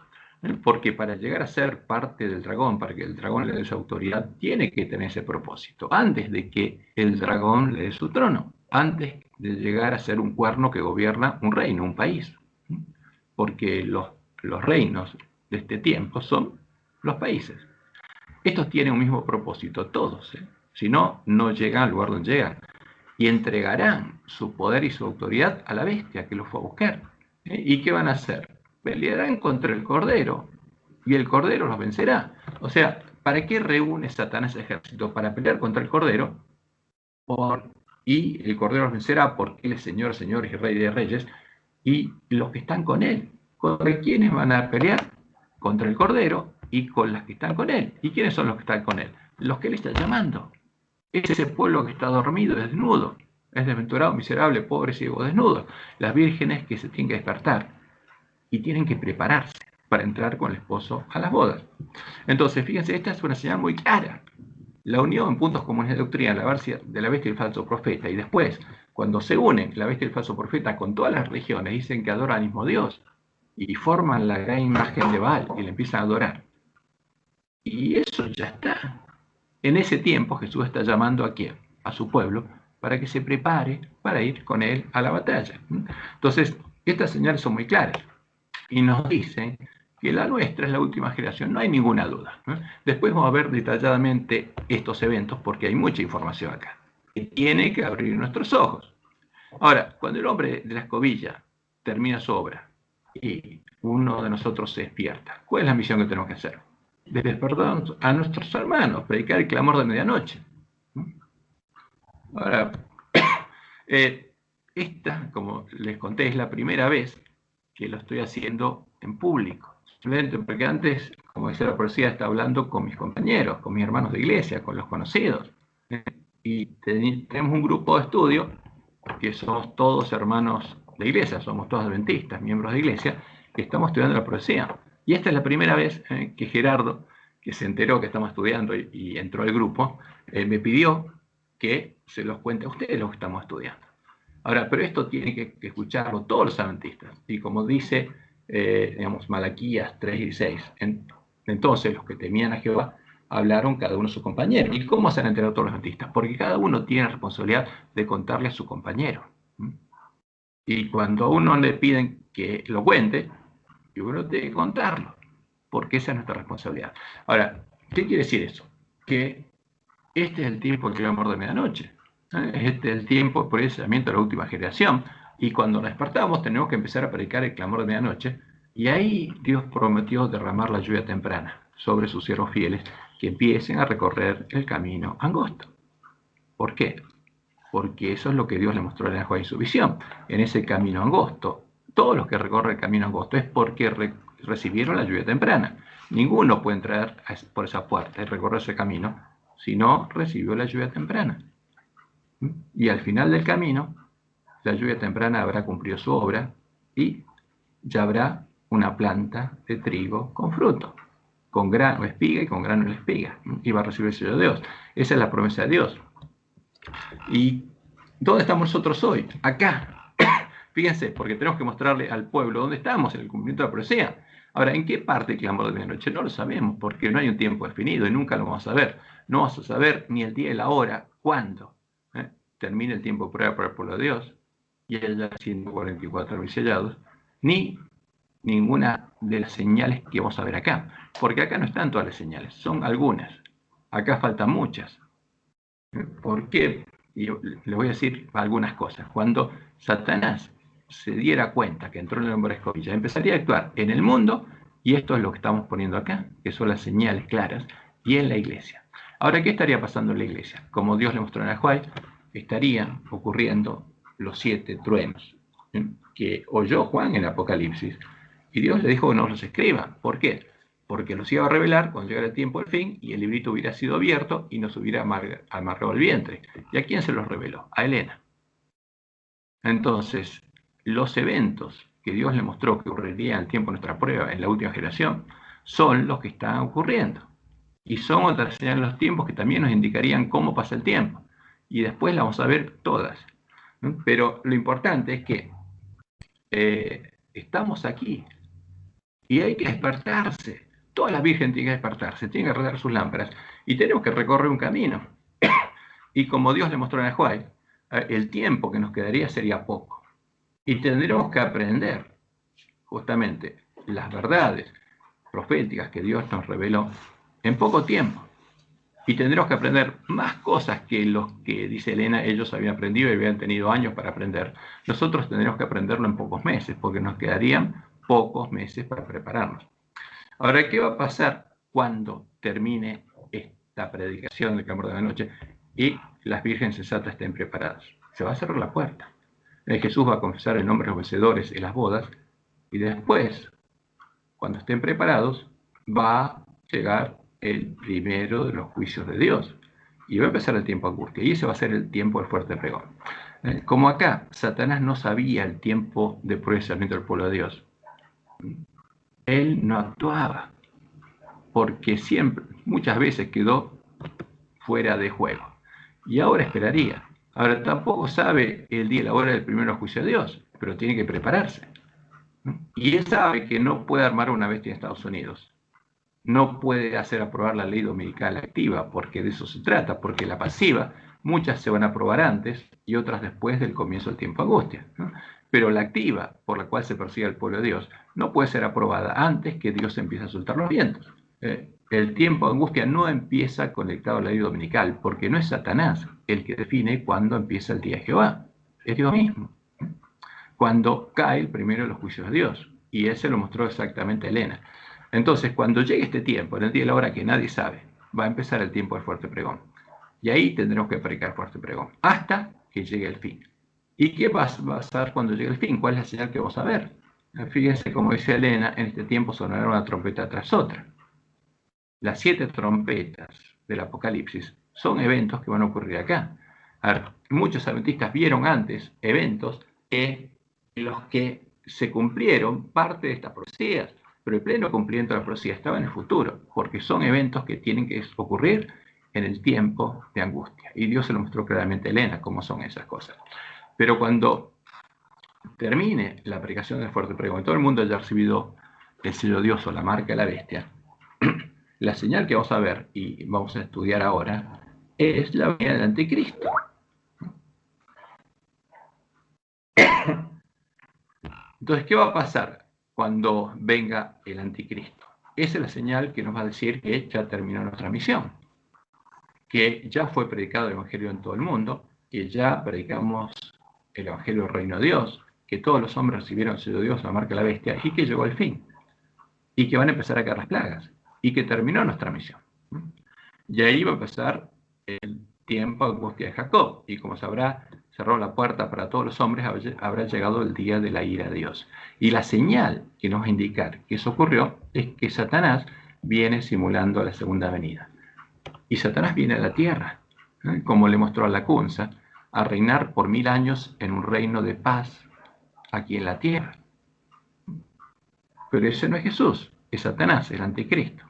Speaker 1: Porque para llegar a ser parte del dragón, para que el dragón le dé su autoridad, tiene que tener ese propósito, antes de que el dragón le dé su trono, antes de llegar a ser un cuerno que gobierna un reino, un país. Porque los reinos de este tiempo son los países. Estos tienen un mismo propósito, todos. Si no, no llegan al lugar donde llegan. Y entregarán su poder y su autoridad a la bestia que los fue a buscar. ¿Y qué van a hacer? Pelearán contra el Cordero y el Cordero los vencerá. O sea, ¿para qué reúne Satanás ejército? Para pelear contra el Cordero y el Cordero los vencerá porque Él es Señor, señores y Rey de reyes, y los que están con Él. ¿Contra quiénes van a pelear? Contra el Cordero y con las que están con Él. ¿Y quiénes son los que están con Él? Los que Él está llamando. Ese pueblo que está dormido, es desnudo, es desventurado, miserable, pobre, ciego, desnudo. Las vírgenes que se tienen que despertar y tienen que prepararse para entrar con el esposo a las bodas. Entonces, fíjense, esta es una señal muy clara. La unión en puntos comunes de doctrina de la bestia y el falso profeta, y después, cuando se unen la bestia y el falso profeta con todas las religiones, dicen que adoran al mismo Dios, y forman la gran imagen de Baal y le empiezan a adorar. Y eso ya está. En ese tiempo Jesús está llamando ¿a quién? A su pueblo, para que se prepare para ir con él a la batalla. Entonces, estas señales son muy claras y nos dicen que la nuestra es la última generación, no hay ninguna duda. Después vamos a ver detalladamente estos eventos porque hay mucha información acá, que tiene que abrir nuestros ojos. Ahora, cuando el hombre de la escobilla termina su obra y uno de nosotros se despierta, ¿cuál es la misión que tenemos que hacer? De despertar a nuestros hermanos, predicar el clamor de medianoche. Ahora, esta, como les conté, es la primera vez que lo estoy haciendo en público. Simplemente porque antes, como dice la poesía, estaba hablando con mis compañeros, con mis hermanos de iglesia, con los conocidos. Y tenemos un grupo de estudio que somos todos hermanos de iglesia, somos todos adventistas, miembros de iglesia, que estamos estudiando la poesía. Y esta es la primera vez que Gerardo, que se enteró que estamos estudiando y entró al grupo, me pidió que se los cuente a ustedes lo que estamos estudiando. Ahora, pero esto tiene que escucharlo todos los adventistas. Y como dice, digamos, Malaquías 3 y 6, entonces los que temían a Jehová hablaron cada uno a su compañero. ¿Y cómo se han enterado todos los adventistas? Porque cada uno tiene la responsabilidad de contarle a su compañero. Y cuando a uno le piden que lo cuente, uno tiene que contarlo, porque esa es nuestra responsabilidad. Ahora, ¿qué quiere decir eso? Que este es el tiempo del clamor de medianoche. Este es el tiempo por el llamamiento de la última generación. Y cuando nos despertamos tenemos que empezar a predicar el clamor de medianoche. Y ahí Dios prometió derramar la lluvia temprana sobre sus siervos fieles que empiecen a recorrer el camino angosto. ¿Por qué? Porque eso es lo que Dios le mostró a Elena White en su visión. En ese camino angosto, todos los que recorren el camino angosto es porque recibieron la lluvia temprana. Ninguno puede entrar por esa puerta y recorrer ese camino si no recibió la lluvia temprana. Y al final del camino, la lluvia temprana habrá cumplido su obra y ya habrá una planta de trigo con fruto, con grano espiga y con grano de espiga, y va a recibir el sello de Dios. Esa es la promesa de Dios. ¿Y dónde estamos nosotros hoy? Acá. Fíjense, porque tenemos que mostrarle al pueblo dónde estamos en el cumplimiento de la profecía. Ahora, ¿en qué parte del clamor de medianoche? No lo sabemos, porque no hay un tiempo definido y nunca lo vamos a saber. No vamos a saber ni el día y la hora, cuándo termine el tiempo de prueba para el pueblo de Dios, y haya 144.000 sellados, ni ninguna de las señales que vamos a ver acá. Porque acá no están todas las señales, son algunas. Acá faltan muchas. ¿Por qué? Y les voy a decir algunas cosas. Cuando Satanás se diera cuenta que entró en el hombre de escobilla, empezaría a actuar en el mundo, y esto es lo que estamos poniendo acá, que son las señales claras, y en la iglesia. Ahora, ¿qué estaría pasando en la iglesia? Como Dios le mostró en el White, estarían ocurriendo los 7 truenos que oyó Juan en el Apocalipsis, y Dios le dijo que no los escriba. ¿Por qué? Porque los iba a revelar cuando llegara el tiempo del fin y el librito hubiera sido abierto y nos hubiera amarrado el vientre. ¿Y a quién se los reveló? A Helena. Entonces, los eventos que Dios le mostró que ocurrirían al tiempo de nuestra prueba en la última generación son los que están ocurriendo. Y son otras señales de los tiempos que también nos indicarían cómo pasa el tiempo. Y después las vamos a ver todas. Pero lo importante es que estamos aquí y hay que despertarse. Todas las vírgenes tienen que despertarse, tienen que arreglar sus lámparas y tenemos que recorrer un camino. Y como Dios le mostró a White, el tiempo que nos quedaría sería poco. Y tendremos que aprender justamente las verdades proféticas que Dios nos reveló en poco tiempo. Y tendremos que aprender más cosas que los que, dice Elena, ellos habían aprendido y habían tenido años para aprender. Nosotros tendremos que aprenderlo en pocos meses, porque nos quedarían pocos meses para prepararnos. Ahora, ¿qué va a pasar cuando termine esta predicación del clamor de la noche y las vírgenes sensatas estén preparadas? Se va a cerrar la puerta. Jesús va a confesar el nombre de los vencedores en las bodas y después, cuando estén preparados, va a llegar el primero de los juicios de Dios y va a empezar el tiempo de angustia y ese va a ser el tiempo del fuerte pregón. Como acá Satanás no sabía el tiempo de procesamiento del pueblo de Dios, él no actuaba porque siempre, muchas veces quedó fuera de juego y ahora esperaría. Ahora tampoco sabe el día y la hora del primer juicio de Dios, pero tiene que prepararse. Y él sabe que no puede armar una bestia en Estados Unidos, no puede hacer aprobar la ley dominical activa, porque de eso se trata, porque la pasiva, muchas se van a aprobar antes y otras después del comienzo del tiempo de angustia, ¿no? Pero la activa, por la cual se persigue al pueblo de Dios, no puede ser aprobada antes que Dios empiece a soltar los vientos. El tiempo de angustia no empieza conectado a la ley dominical, porque no es Satanás el que define cuándo empieza el día de Jehová, es Dios mismo. Cuando cae el primero de los juicios de Dios, y ese lo mostró exactamente Elena. Entonces, cuando llegue este tiempo, en el día y la hora que nadie sabe, va a empezar el tiempo del fuerte pregón. Y ahí tendremos que predicar fuerte pregón, hasta que llegue el fin. ¿Y qué va a pasar cuando llegue el fin? ¿Cuál es la señal que vamos a ver? Fíjense, como dice Elena, en este tiempo sonará una trompeta tras otra. Las 7 trompetas del Apocalipsis son eventos que van a ocurrir acá. A ver, muchos adventistas vieron antes eventos en los que se cumplieron parte de estas profecías, pero el pleno cumplimiento de la profecía estaba en el futuro, porque son eventos que tienen que ocurrir en el tiempo de angustia. Y Dios se lo mostró claramente a Elena cómo son esas cosas. Pero cuando termine la predicación del fuerte pregón, todo el mundo haya recibido el sello de Dios o la marca de la bestia, la señal que vamos a ver y vamos a estudiar ahora es la venida del anticristo. Entonces, ¿qué va a pasar cuando venga el anticristo? Esa es la señal que nos va a decir que ya terminó nuestra misión, que ya fue predicado el Evangelio en todo el mundo, que ya predicamos el Evangelio del Reino de Dios, que todos los hombres recibieron el sello de Dios, la marca de la bestia, y que llegó el fin, y que van a empezar a caer las plagas, y que terminó nuestra misión. Y ahí va a empezar el tiempo de angustia de Jacob, y como sabrá, cerró la puerta para todos los hombres, habrá llegado el día de la ira de Dios. Y la señal que nos va a indicar que eso ocurrió es que Satanás viene simulando la segunda venida. Y Satanás viene a la tierra, como le mostró a Lacunza, a reinar por 1000 años en un reino de paz aquí en la tierra. Pero ese no es Jesús, es Satanás, el anticristo.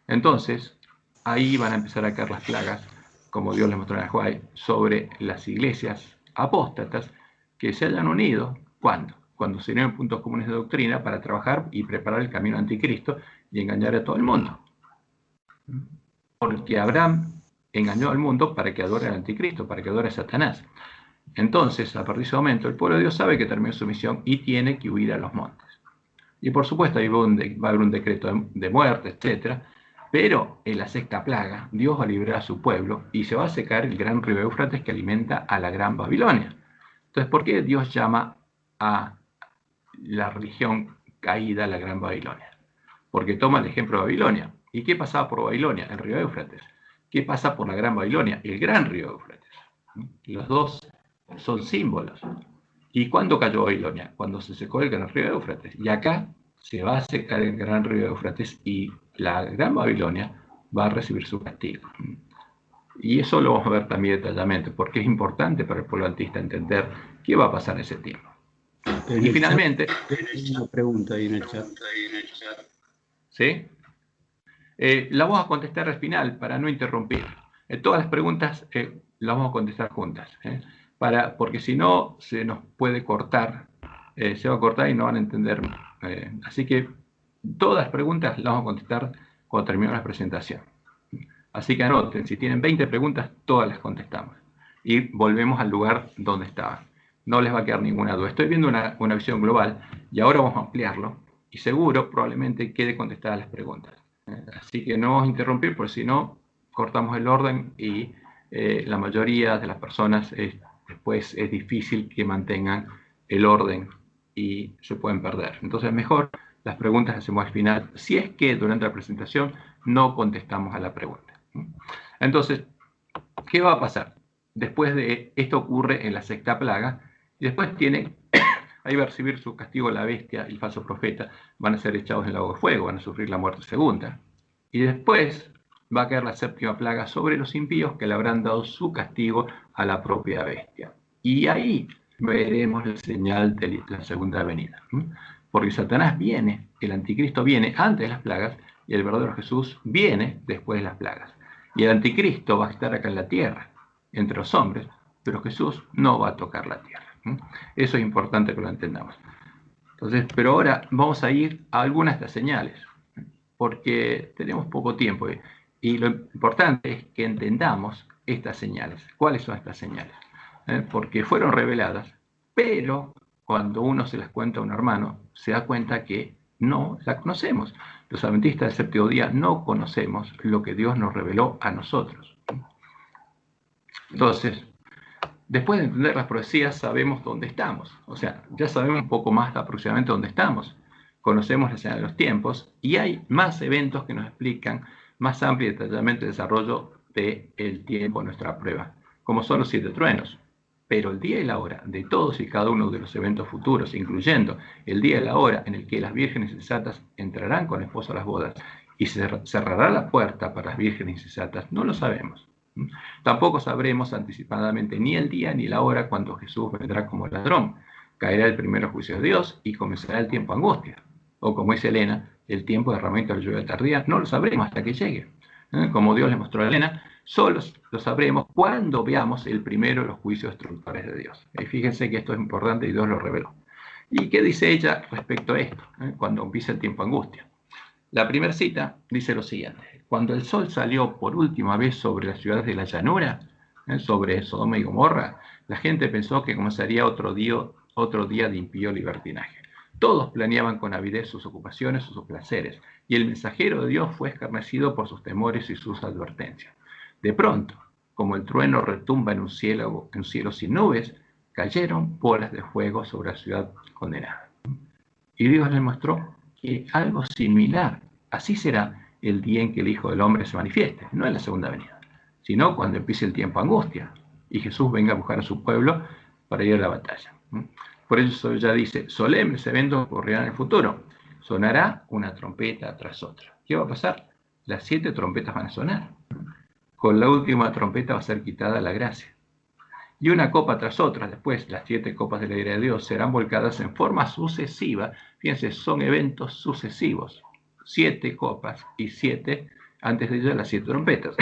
Speaker 1: Entonces, ahí van a empezar a caer las plagas, como Dios les mostró en Ajuay, sobre las iglesias apóstatas que se hayan unido. ¿Cuándo? Cuando se unieron puntos comunes de doctrina para trabajar y preparar el camino anticristo y engañar a todo el mundo. Porque Abraham engañó al mundo para que adore al anticristo, para que adore a Satanás. Entonces, a partir de ese momento, el pueblo de Dios sabe que terminó su misión y tiene que huir a los montes. Y por supuesto, ahí va a haber un decreto de muerte, etc. Pero en la sexta plaga, Dios va a librar a su pueblo y se va a secar el gran río Éufrates que alimenta a la gran Babilonia. Entonces, ¿por qué Dios llama a la religión caída la gran Babilonia? Porque toma el ejemplo de Babilonia. ¿Y qué pasaba por Babilonia? El río Éufrates. ¿Qué pasa por la gran Babilonia? El gran río Éufrates. Los dos son símbolos. ¿Y cuándo cayó Babilonia? Cuando se secó el gran río Éufrates. Y acá se va a secar el gran río Éufrates y la gran Babilonia va a recibir su castigo. Y eso lo vamos a ver también detalladamente, porque es importante para el pueblo adventista entender qué va a pasar en ese tiempo. Y finalmente...
Speaker 2: Hay una pregunta ahí en el chat.
Speaker 1: ¿Sí? La vamos a contestar al final para no interrumpir. Todas las preguntas las vamos a contestar juntas, porque si no se nos puede cortar, se va a cortar y no van a entender. Así que todas las preguntas las vamos a contestar cuando termine la presentación. Así que anoten, si tienen 20 preguntas, todas las contestamos. Y volvemos al lugar donde estaban. No les va a quedar ninguna duda. Estoy viendo una visión global y ahora vamos a ampliarlo y seguro, probablemente quede contestadas las preguntas. Así que no vamos a interrumpir, porque si no, cortamos el orden y la mayoría de las personas después es difícil que mantengan el orden y se pueden perder. Entonces, mejor las preguntas las hacemos al final, si es que durante la presentación no contestamos a la pregunta. Entonces, ¿qué va a pasar? Después de esto ocurre en la sexta plaga, y después ahí va a recibir su castigo la bestia y el falso profeta, van a ser echados en el lago de fuego, van a sufrir la muerte segunda. Y después va a caer la séptima plaga sobre los impíos que le habrán dado su castigo a la propia bestia. Y ahí veremos la señal de la segunda venida. Porque Satanás viene, el anticristo viene antes de las plagas, y el verdadero Jesús viene después de las plagas. Y el anticristo va a estar acá en la tierra, entre los hombres, pero Jesús no va a tocar la tierra. Eso es importante que lo entendamos. Entonces, pero ahora vamos a ir a algunas de estas señales. porque tenemos poco tiempo y lo importante es que entendamos estas señales. ¿Cuáles son estas señales? Porque fueron reveladas, pero cuando uno se las cuenta a un hermano, se da cuenta que no la conocemos. Los adventistas del séptimo día no conocemos lo que Dios nos reveló a nosotros. Entonces, después de entender las profecías, sabemos dónde estamos. O sea, ya sabemos un poco más aproximadamente dónde estamos. Conocemos la señal de los tiempos y hay más eventos que nos explican más amplio y detalladamente el desarrollo del tiempo de nuestra prueba, como son los 7 truenos. Pero el día y la hora de todos y cada uno de los eventos futuros, incluyendo el día y la hora en el que las vírgenes insensatas entrarán con el esposo a las bodas y se cerrará la puerta para las vírgenes insensatas, no lo sabemos. Tampoco sabremos anticipadamente ni el día ni la hora cuando Jesús vendrá como ladrón. Caerá el primero juicio de Dios y comenzará el tiempo de angustia. O como dice Elena, el tiempo de derramamiento de la lluvia tardía, no lo sabremos hasta que llegue. Como Dios le mostró a Elena, solo lo sabremos cuando veamos el primero de los juicios destructores de Dios. Y fíjense que esto es importante y Dios lo reveló. ¿Y qué dice ella respecto a esto? Cuando empieza el tiempo de angustia. La primera cita dice lo siguiente: cuando el sol salió por última vez sobre las ciudades de la llanura, sobre Sodoma y Gomorra, la gente pensó que comenzaría otro día de impío libertinaje. Todos planeaban con avidez sus ocupaciones o sus placeres, y el mensajero de Dios fue escarnecido por sus temores y sus advertencias. De pronto, como el trueno retumba en un cielo sin nubes, cayeron bolas de fuego sobre la ciudad condenada. Y Dios les mostró que algo similar, así será el día en que el Hijo del Hombre se manifieste, no en la segunda venida, sino cuando empiece el tiempo de angustia y Jesús venga a buscar a su pueblo para ir a la batalla. Por eso ya dice, solemnes eventos ocurrirán en el futuro. Sonará una trompeta tras otra. ¿Qué va a pasar? Las 7 trompetas van a sonar. Con la última trompeta va a ser quitada la gracia. Y una copa tras otra, después las 7 copas de la ira de Dios serán volcadas en forma sucesiva. Fíjense, son eventos sucesivos. 7 copas y 7, antes de ellas las 7 trompetas.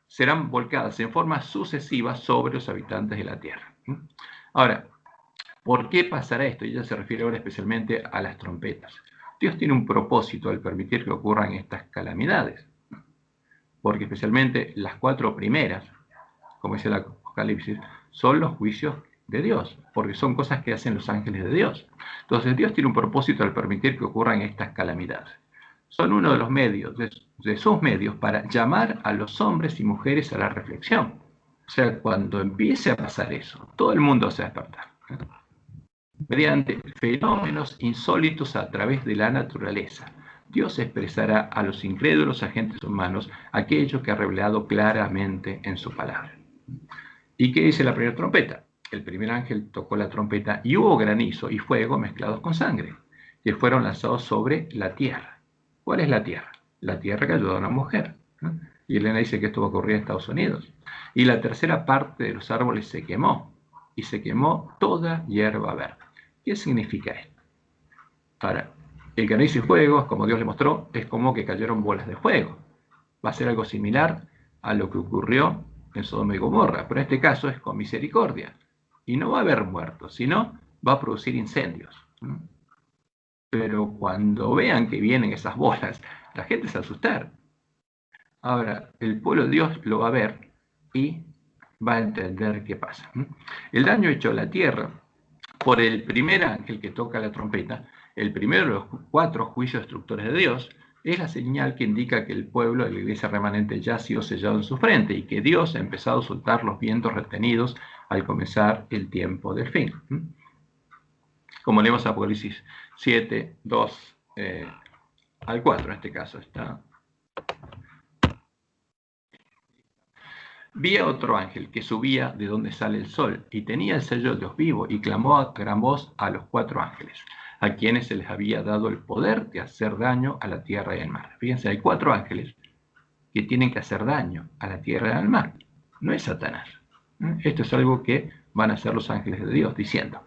Speaker 1: Serán volcadas en forma sucesiva sobre los habitantes de la tierra. Ahora, ¿por qué pasará esto? Y ella se refiere ahora especialmente a las trompetas. Dios tiene un propósito al permitir que ocurran estas calamidades, porque especialmente las 4 primeras, como dice el Apocalipsis, son los juicios de Dios, porque son cosas que hacen los ángeles de Dios. Entonces Dios tiene un propósito al permitir que ocurran estas calamidades. Son uno de los medios, de sus medios, para llamar a los hombres y mujeres a la reflexión. O sea, cuando empiece a pasar eso, todo el mundo se va a despertar. Mediante fenómenos insólitos a través de la naturaleza, Dios expresará a los incrédulos agentes humanos aquello que ha revelado claramente en su palabra. ¿Y qué dice la primera trompeta? El primer ángel tocó la trompeta y hubo granizo y fuego mezclados con sangre, que fueron lanzados sobre la tierra. ¿Cuál es la tierra? La tierra que ayudó a una mujer. Y Elena dice que esto va a ocurrir en Estados Unidos. Y la tercera parte de los árboles se quemó, y se quemó toda hierba verde. ¿Qué significa esto? Ahora, el granizo y fuego, como Dios le mostró, es como que cayeron bolas de fuego. Va a ser algo similar a lo que ocurrió en Sodoma y Gomorra, pero en este caso es con misericordia. Y no va a haber muertos, sino va a producir incendios. Pero cuando vean que vienen esas bolas, la gente se va a asustar. Ahora, el pueblo de Dios lo va a ver y va a entender qué pasa. El daño hecho a la tierra por el primer ángel que toca la trompeta, el primero de los 4 juicios destructores de Dios, es la señal que indica que el pueblo de la iglesia remanente ya ha sido sellado en su frente y que Dios ha empezado a soltar los vientos retenidos al comenzar el tiempo del fin. Como leemos Apocalipsis 7, 2 al 4, en este caso está. Vi a otro ángel que subía de donde sale el sol y tenía el sello de Dios vivo y clamó a gran voz a los 4 ángeles, a quienes se les había dado el poder de hacer daño a la tierra y al mar. Fíjense, hay 4 ángeles que tienen que hacer daño a la tierra y al mar. No es Satanás. Esto es algo que van a hacer los ángeles de Dios, diciendo: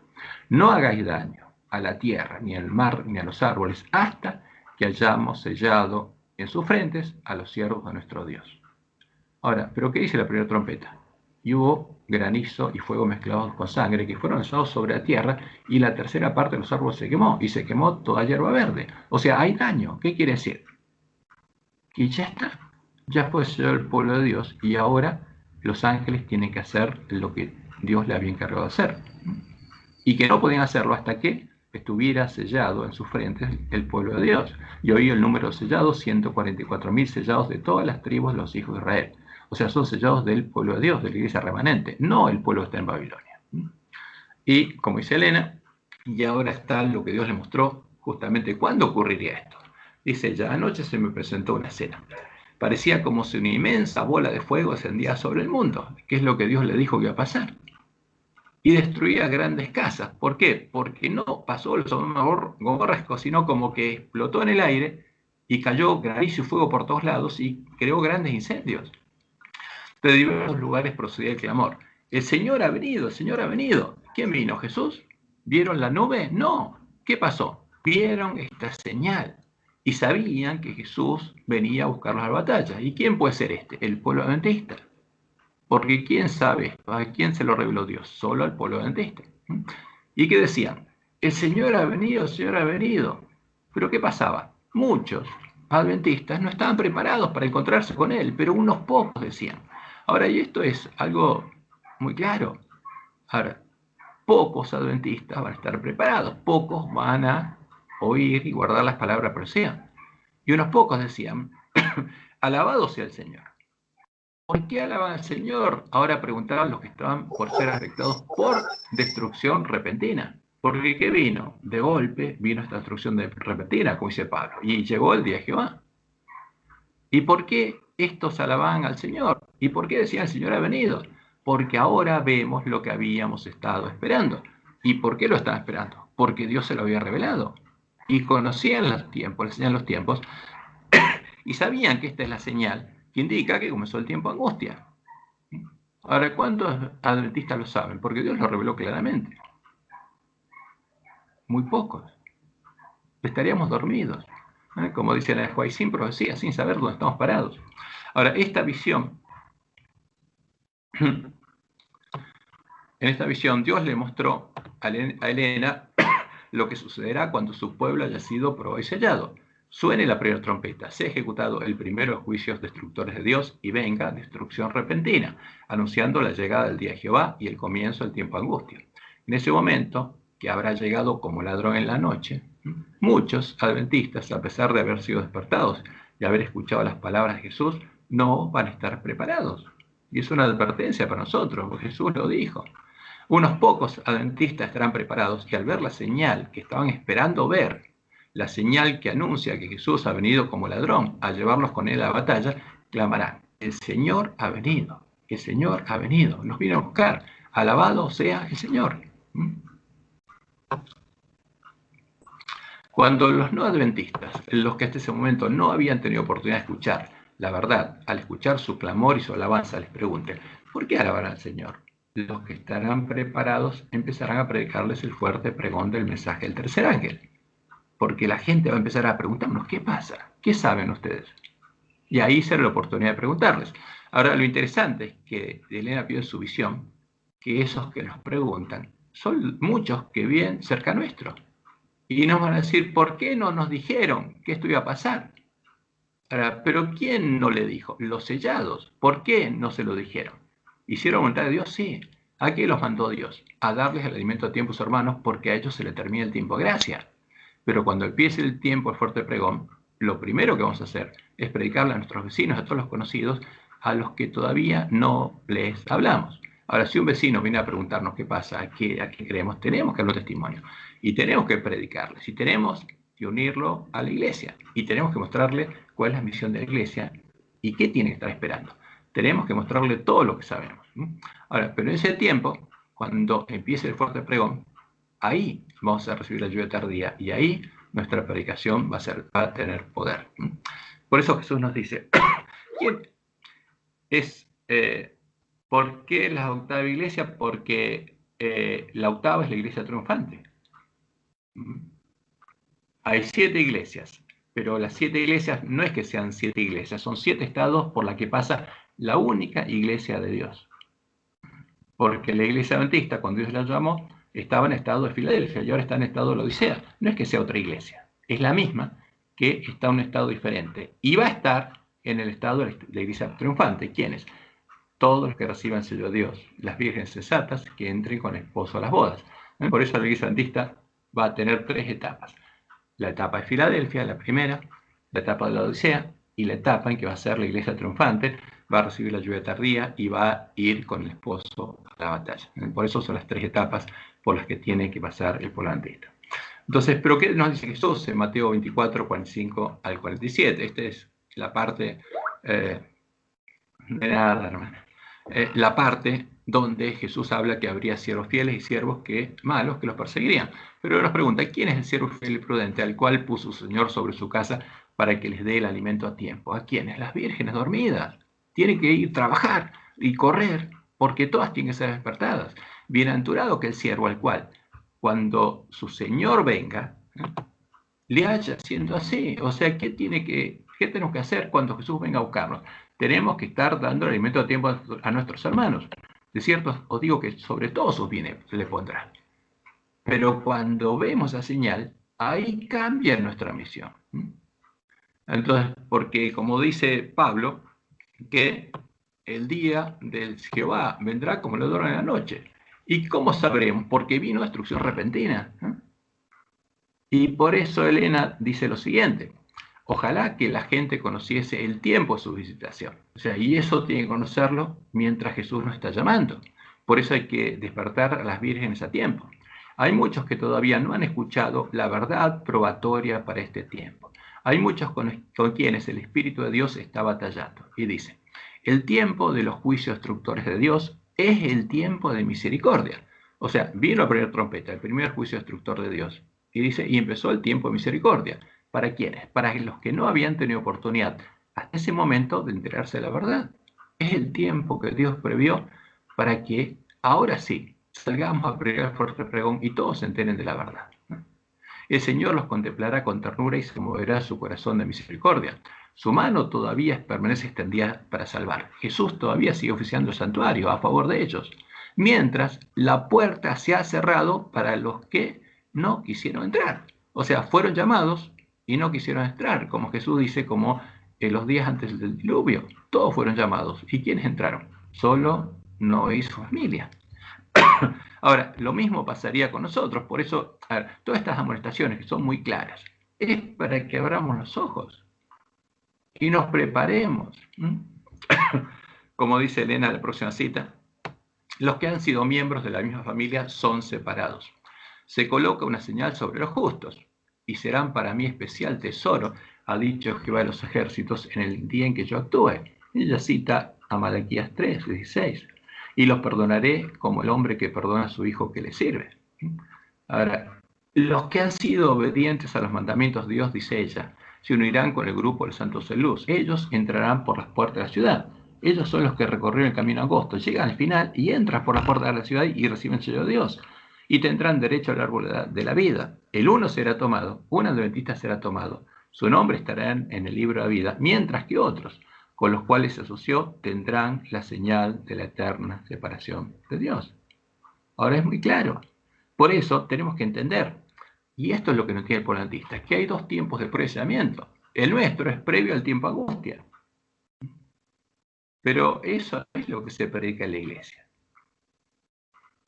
Speaker 1: no hagáis daño a la tierra, ni al mar, ni a los árboles, hasta que hayamos sellado en sus frentes a los siervos de nuestro Dios. Ahora, ¿pero qué dice la primera trompeta? y hubo granizo y fuego mezclados con sangre que fueron lanzados sobre la tierra y la tercera parte de los árboles se quemó y se quemó toda hierba verde. O sea, hay daño. ¿Qué quiere decir? Y ya está. Ya fue sellado el pueblo de Dios y ahora los ángeles tienen que hacer lo que Dios le había encargado de hacer. Y que no podían hacerlo hasta que estuviera sellado en sus frentes el pueblo de Dios. Y hoy el número de sellados, 144.000 sellados de todas las tribus de los hijos de Israel. O sea, son sellados del pueblo de Dios, de la iglesia remanente, no el pueblo que está en Babilonia. Y como dice Elena, y ahora está lo que Dios le mostró justamente cuándo ocurriría esto. Dice, ya anoche se me presentó una escena. Parecía como si una inmensa bola de fuego ascendía sobre el mundo, que es lo que Dios le dijo que iba a pasar. Y destruía grandes casas. ¿Por qué? Porque no pasó el Gomorra, sino como que explotó en el aire y cayó granizo y fuego por todos lados y creó grandes incendios. De diversos lugares procedía el clamor. El Señor ha venido, el Señor ha venido. ¿Quién vino? ¿Jesús? ¿Vieron la nube? No. ¿Qué pasó? Vieron esta señal y sabían que Jesús venía a buscarlos a la batalla. ¿Y quién puede ser este? El pueblo adventista. Porque ¿quién sabe? ¿A quién se lo reveló Dios? Solo al pueblo adventista. ¿Y qué decían? El Señor ha venido, el Señor ha venido. ¿Pero qué pasaba? Muchos adventistas no estaban preparados para encontrarse con Él, pero unos pocos decían. Ahora, y esto es algo muy claro. Ahora, pocos adventistas van a estar preparados, pocos van a oír y guardar las palabras por sean. Y unos pocos decían, alabado sea el Señor. ¿Por qué alaban al Señor? Ahora preguntaban los que estaban por ser afectados por destrucción repentina. Porque ¿qué vino? De golpe vino esta destrucción repentina, como dice Pablo, y llegó el día de Jehová. ¿Y por qué estos alababan al Señor? ¿Y por qué decían el Señor ha venido? Porque ahora vemos lo que habíamos estado esperando. ¿Y por qué lo estaban esperando? Porque Dios se lo había revelado. Y conocían los tiempos, les enseñan los tiempos, y sabían que esta es la señal que indica que comenzó el tiempo de angustia. Ahora, ¿cuántos adventistas lo saben? Porque Dios lo reveló claramente. Muy pocos. Estaríamos dormidos. Como dice la Juárez, sin profecía, sin saber dónde estamos parados. Ahora, esta visión, en esta visión, Dios le mostró a Elena lo que sucederá cuando su pueblo haya sido probado y sellado. Suene la primera trompeta, sea ejecutado el primero de los juicios destructores de Dios y venga destrucción repentina, anunciando la llegada del día de Jehová y el comienzo del tiempo de angustia. En ese momento, que habrá llegado como ladrón en la noche, muchos adventistas, a pesar de haber sido despertados y haber escuchado las palabras de Jesús, no van a estar preparados. Y es una advertencia para nosotros, porque Jesús lo dijo. Unos pocos adventistas estarán preparados y al ver la señal que estaban esperando ver, la señal que anuncia que Jesús ha venido como ladrón a llevarlos con él a la batalla, clamarán, el Señor ha venido, el Señor ha venido, nos vino a buscar, alabado sea el Señor. Cuando los no adventistas, los que hasta ese momento no habían tenido oportunidad de escuchar la verdad, al escuchar su clamor y su alabanza, les pregunten, ¿por qué alabarán al Señor? Los que estarán preparados empezarán a predicarles el fuerte pregón del mensaje del tercer ángel. Porque la gente va a empezar a preguntarnos, ¿qué pasa? ¿Qué saben ustedes? Y ahí será la oportunidad de preguntarles. Ahora, lo interesante es que Elena pide su visión, que esos que nos preguntan son muchos que viven cerca nuestro. Y nos van a decir, ¿por qué no nos dijeron que esto iba a pasar? Ahora, ¿pero quién no le dijo? Los sellados. ¿Por qué no se lo dijeron? ¿Hicieron voluntad de Dios? Sí. ¿A qué los mandó Dios? A darles el alimento a tiempo a sus hermanos, porque a ellos se les termina el tiempo de gracia. Pero cuando empiece el tiempo de fuerte pregón, lo primero que vamos a hacer es predicarle a nuestros vecinos, a todos los conocidos, a los que todavía no les hablamos. Ahora, si un vecino viene a preguntarnos qué pasa, a qué creemos, tenemos que dar un testimonio y tenemos que predicarles y tenemos que unirlo a la iglesia y tenemos que mostrarle cuál es la misión de la iglesia y qué tiene que estar esperando. Tenemos que mostrarle todo lo que sabemos. Ahora, pero en ese tiempo, cuando empiece el fuerte pregón, ahí vamos a recibir la lluvia tardía y ahí nuestra predicación va a tener poder. Por eso Jesús nos dice, ¿quién es? ¿Por qué la octava iglesia? Porque la octava es la iglesia triunfante. Hay 7 iglesias, pero las 7 iglesias no es que sean 7 iglesias, son 7 estados por la que pasa la única iglesia de Dios. Porque la iglesia adventista, cuando Dios la llamó, estaba en estado de Filadelfia y ahora está en estado de la Odisea. No es que sea otra iglesia, es la misma, que está en un estado diferente. Y va a estar en el estado de la iglesia triunfante. ¿Quiénes? Todos los que reciban sello de Dios, las vírgenes sensatas que entren con el esposo a las bodas. Por eso la iglesia adventista va a tener 3 etapas. La etapa de Filadelfia, la primera, la etapa de la Odisea, y la etapa en que va a ser la iglesia triunfante, va a recibir la lluvia tardía y va a ir con el esposo a la batalla. Por eso son las 3 etapas por las que tiene que pasar el pueblo adventista. Entonces, ¿pero qué nos dice Jesús en Mateo 24, 45 al 47? Esta es la parte de nada, hermano. La parte donde Jesús habla que habría siervos fieles y siervos malos que los perseguirían. Pero nos pregunta, ¿quién es el siervo fiel y prudente al cual puso su Señor sobre su casa para que les dé el alimento a tiempo? ¿A quiénes? Las vírgenes dormidas. Tienen que ir a trabajar y correr, porque todas tienen que ser despertadas. Bienaventurado que el siervo al cual, cuando su Señor venga, le haya siendo así. O sea, ¿qué tenemos que hacer cuando Jesús venga a buscarnos? Tenemos que estar dando el alimento a tiempo a nuestros hermanos. De cierto, os digo que sobre todo sus bienes le pondrá. Pero cuando vemos la señal, ahí cambia nuestra misión. Entonces, porque como dice Pablo, que el día del Jehová vendrá como el ladrón en la noche. ¿Y cómo sabremos? Porque vino destrucción repentina. Y por eso Elena dice lo siguiente: ojalá que la gente conociese el tiempo de su visitación. O sea, y eso tiene que conocerlo mientras Jesús nos está llamando. Por eso hay que despertar a las vírgenes a tiempo. Hay muchos que todavía no han escuchado la verdad probatoria para este tiempo. Hay muchos con quienes el Espíritu de Dios está batallando. Y dice, el tiempo de los juicios destructores de Dios es el tiempo de misericordia. O sea, vino la primera trompeta, el primer juicio destructor de Dios. Y dice, y empezó el tiempo de misericordia. ¿Para quiénes? Para los que no habían tenido oportunidad hasta ese momento de enterarse de la verdad. Es el tiempo que Dios previó para que ahora sí salgamos a pregar fuerte pregón y todos se enteren de la verdad. El Señor los contemplará con ternura y se moverá su corazón de misericordia. Su mano todavía permanece extendida para salvar. Jesús todavía sigue oficiando el santuario a favor de ellos, mientras la puerta se ha cerrado para los que no quisieron entrar. O sea, fueron llamados y no quisieron entrar, como Jesús dice, como en los días antes del diluvio. Todos fueron llamados. ¿Y quiénes entraron? Solo Noé y su familia. Ahora, lo mismo pasaría con nosotros. Por eso, todas estas amonestaciones que son muy claras, es para que abramos los ojos y nos preparemos. Como dice Elena en la próxima cita, los que han sido miembros de la misma familia son separados. Se coloca una señal sobre los justos y serán para mí especial tesoro, ha dicho Jehová de los ejércitos, en el día en que yo actúe. Ella cita a Malaquías 3, 16. Y los perdonaré como el hombre que perdona a su hijo que le sirve. Ahora, los que han sido obedientes a los mandamientos de Dios, dice ella, se unirán con el grupo de los santos de luz. Ellos entrarán por las puertas de la ciudad. Ellos son los que recorrieron el camino angosto, llegan al final y entran por las puertas de la ciudad y reciben el sello de Dios. Y tendrán derecho al árbol de la vida. El uno será tomado, un adventista será tomado. Su nombre estará en el libro de la vida, mientras que otros, con los cuales se asoció, tendrán la señal de la eterna separación de Dios. Ahora es muy claro. Por eso tenemos que entender, y esto es lo que nos tiene el pueblo adventista, que hay 2 tiempos de procesamiento. El nuestro es previo al tiempo angustia. Pero eso es lo que se predica en la iglesia.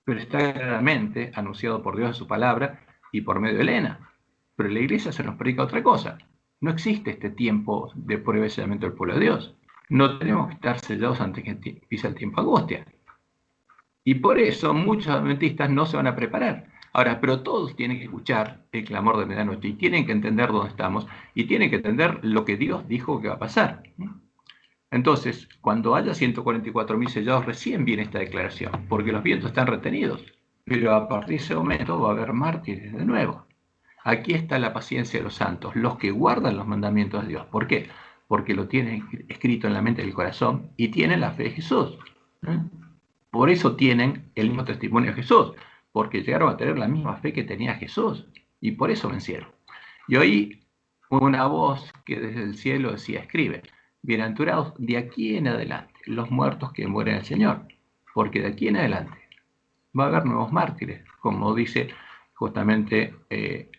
Speaker 1: Pero está claramente anunciado por Dios en su palabra y por medio de Elena. Pero en la iglesia se nos predica otra cosa. No existe este tiempo de prueba y sellamiento del pueblo de Dios. No tenemos que estar sellados antes que pise el tiempo angustia. Y por eso muchos adventistas no se van a preparar. Ahora, pero todos tienen que escuchar el clamor de medianoche y tienen que entender dónde estamos y tienen que entender lo que Dios dijo que va a pasar. Entonces, cuando haya 144.000 sellados, recién viene esta declaración, porque los vientos están retenidos. Pero a partir de ese momento va a haber mártires de nuevo. Aquí está la paciencia de los santos, los que guardan los mandamientos de Dios. ¿Por qué? Porque lo tienen escrito en la mente y el corazón y tienen la fe de Jesús. Por eso tienen el mismo testimonio de Jesús, porque llegaron a tener la misma fe que tenía Jesús y por eso vencieron. Y oí una voz que desde el cielo decía, escribe, bienaventurados de aquí en adelante, los muertos que mueren al Señor. porque de aquí en adelante va a haber nuevos mártires, como dice justamente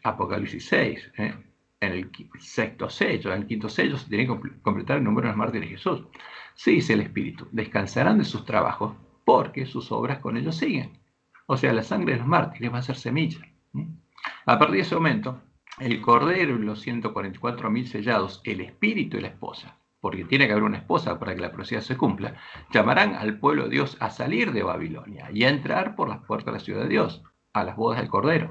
Speaker 1: Apocalipsis 6, en el sexto sello, en el quinto sello se tiene que completar el número de los mártires de Jesús. Sí, dice el Espíritu, descansarán de sus trabajos porque sus obras con ellos siguen. O sea, la sangre de los mártires va a ser semilla. A partir de ese momento, el Cordero y los 144.000 sellados, el Espíritu y la esposa, porque tiene que haber una esposa para que la profecía se cumpla, llamarán al pueblo de Dios a salir de Babilonia y a entrar por las puertas de la ciudad de Dios, a las bodas del Cordero.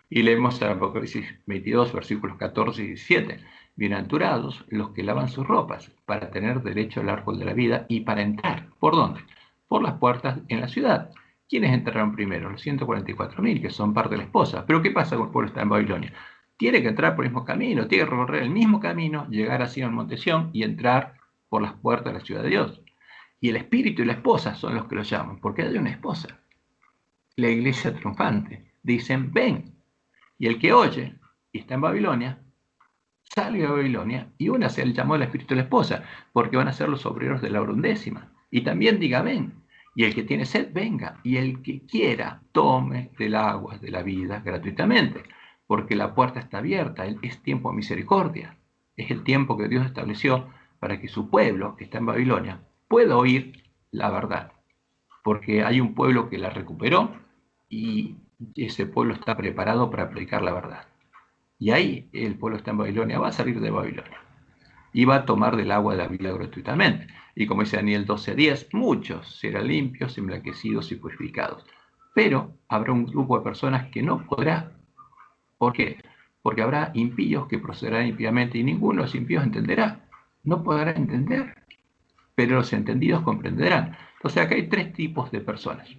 Speaker 1: Y leemos en Apocalipsis 22, versículos 14 y 17. Bienaventurados los que lavan sus ropas para tener derecho al árbol de la vida y para entrar. ¿Por dónde? Por las puertas en la ciudad. ¿Quiénes entraron primero? Los 144.000, que son parte de la esposa. Pero ¿qué pasa con el pueblo que está en Babilonia? Tiene que entrar por el mismo camino, tiene que recorrer el mismo camino, llegar así al monte Sión y entrar por las puertas de la ciudad de Dios. Y el espíritu y la esposa son los que lo llaman, porque hay una esposa. La iglesia triunfante. Dicen, ven. Y el que oye y está en Babilonia, sale de Babilonia y únase al llamado del espíritu y la esposa, porque van a ser los obreros de la hora undécima. Y también diga, ven. Y el que tiene sed, venga. Y el que quiera, tome del agua de la vida gratuitamente. Porque la puerta está abierta, es tiempo de misericordia. Es el tiempo que Dios estableció para que su pueblo, que está en Babilonia, pueda oír la verdad. Porque hay un pueblo que la recuperó y ese pueblo está preparado para predicar la verdad. Y ahí el pueblo está en Babilonia, va a salir de Babilonia y va a tomar del agua de la vida gratuitamente. Y como dice Daniel 12:10, muchos serán limpios, emblanquecidos y purificados. Pero habrá un grupo de personas que no podrá. ¿Por qué? Porque habrá impíos que procederán impíamente y ninguno de los impíos entenderá. No podrá entender, pero los entendidos comprenderán. Entonces acá hay tres tipos de personas.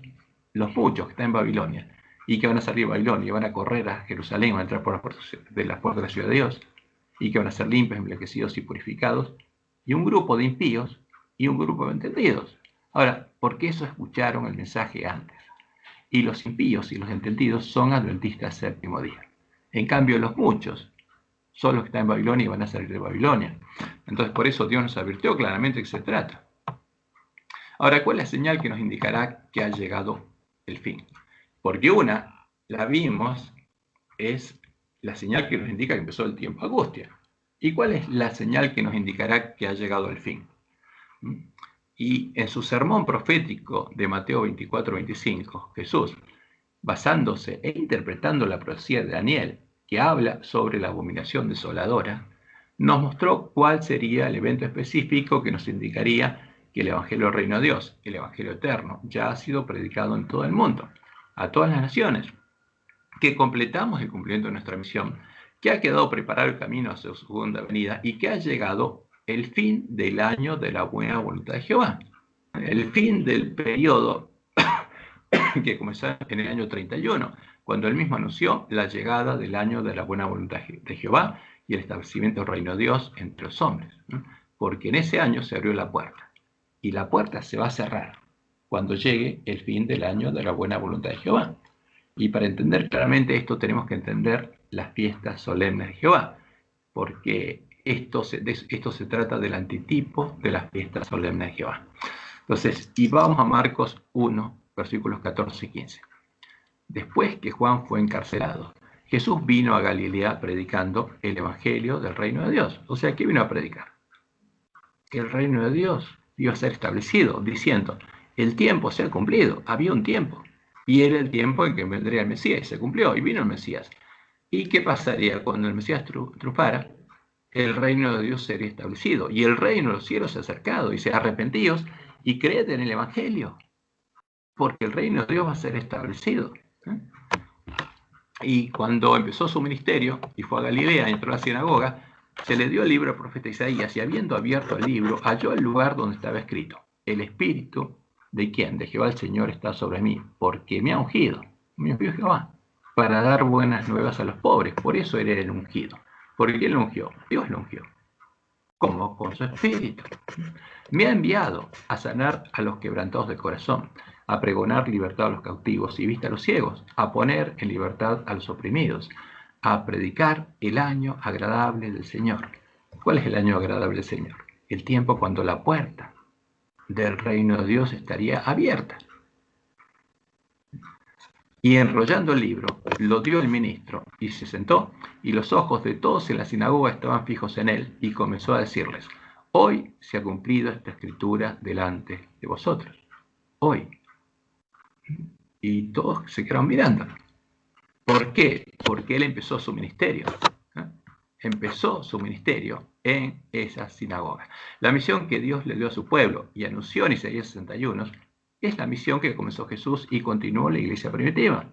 Speaker 1: Los muchos que están en Babilonia y que van a salir de Babilonia y van a correr a Jerusalén, van a entrar por las puertas de la ciudad de Dios y que van a ser limpios, emblanquecidos y purificados, y un grupo de impíos y un grupo de entendidos. Ahora, ¿por qué eso escucharon el mensaje antes? Y los impíos y los entendidos son adventistas del séptimo día. En cambio, los muchos son los que están en Babilonia y van a salir de Babilonia. Entonces, por eso Dios nos advirtió claramente de qué se trata. Ahora, ¿cuál es la señal que nos indicará que ha llegado el fin? Porque una, la vimos, es la señal que nos indica que empezó el tiempo de angustia. ¿Y cuál es la señal que nos indicará que ha llegado el fin? Y en su sermón profético de Mateo 24-25, Jesús, basándose e interpretando la profecía de Daniel, que habla sobre la abominación desoladora, nos mostró cuál sería el evento específico que nos indicaría que el Evangelio del Reino de Dios, el Evangelio eterno, ya ha sido predicado en todo el mundo, a todas las naciones, que completamos el cumplimiento de nuestra misión, que ha quedado preparado el camino hacia su segunda venida y que ha llegado el fin del año de la buena voluntad de Jehová, el fin del periodo que comenzó en el año 31, cuando él mismo anunció la llegada del año de la buena voluntad de Jehová y el establecimiento del reino de Dios entre los hombres, porque en ese año se abrió la puerta y la puerta se va a cerrar cuando llegue el fin del año de la buena voluntad de Jehová. Y para entender claramente esto tenemos que entender las fiestas solemnes de Jehová, porque esto se trata del antitipo de las fiestas solemnes de Jehová. Entonces, y vamos a Marcos 1, versículos 14 y 15. Después que Juan fue encarcelado, Jesús vino a Galilea predicando el evangelio del reino de Dios. O sea, ¿qué vino a predicar? El reino de Dios iba a ser establecido, diciendo, el tiempo se ha cumplido, había un tiempo. Y era el tiempo en que vendría el Mesías, y se cumplió, y vino el Mesías. ¿Y qué pasaría cuando el Mesías triunfara? El reino de Dios sería establecido, y el reino de los cielos se ha acercado, y se arrepentidos, y creed en el Evangelio, porque el reino de Dios va a ser establecido. Y cuando empezó su ministerio, y fue a Galilea, entró a la sinagoga, se le dio el libro al profeta Isaías, y habiendo abierto el libro, halló el lugar donde estaba escrito, el Espíritu ¿de quién? De Jehová el Señor está sobre mí, porque me ha ungido Jehová, para dar buenas nuevas a los pobres. Por eso era el ungido. ¿Por qué lo ungió? Dios lo ungió. ¿Cómo? Con su Espíritu. Me ha enviado a sanar a los quebrantados de corazón, a pregonar libertad a los cautivos y vista a los ciegos, a poner en libertad a los oprimidos, a predicar el año agradable del Señor. ¿Cuál es el año agradable del Señor? El tiempo cuando la puerta del reino de Dios estaría abierta. Y enrollando el libro, lo dio el ministro, y se sentó, y los ojos de todos en la sinagoga estaban fijos en él, y comenzó a decirles: hoy se ha cumplido esta escritura delante de vosotros. Hoy. Y todos se quedaron mirando. ¿Por qué? Porque él empezó su ministerio. Empezó su ministerio en esa sinagoga. La misión que Dios le dio a su pueblo y anunció en Isaías 61 es la misión que comenzó Jesús y continuó la iglesia primitiva.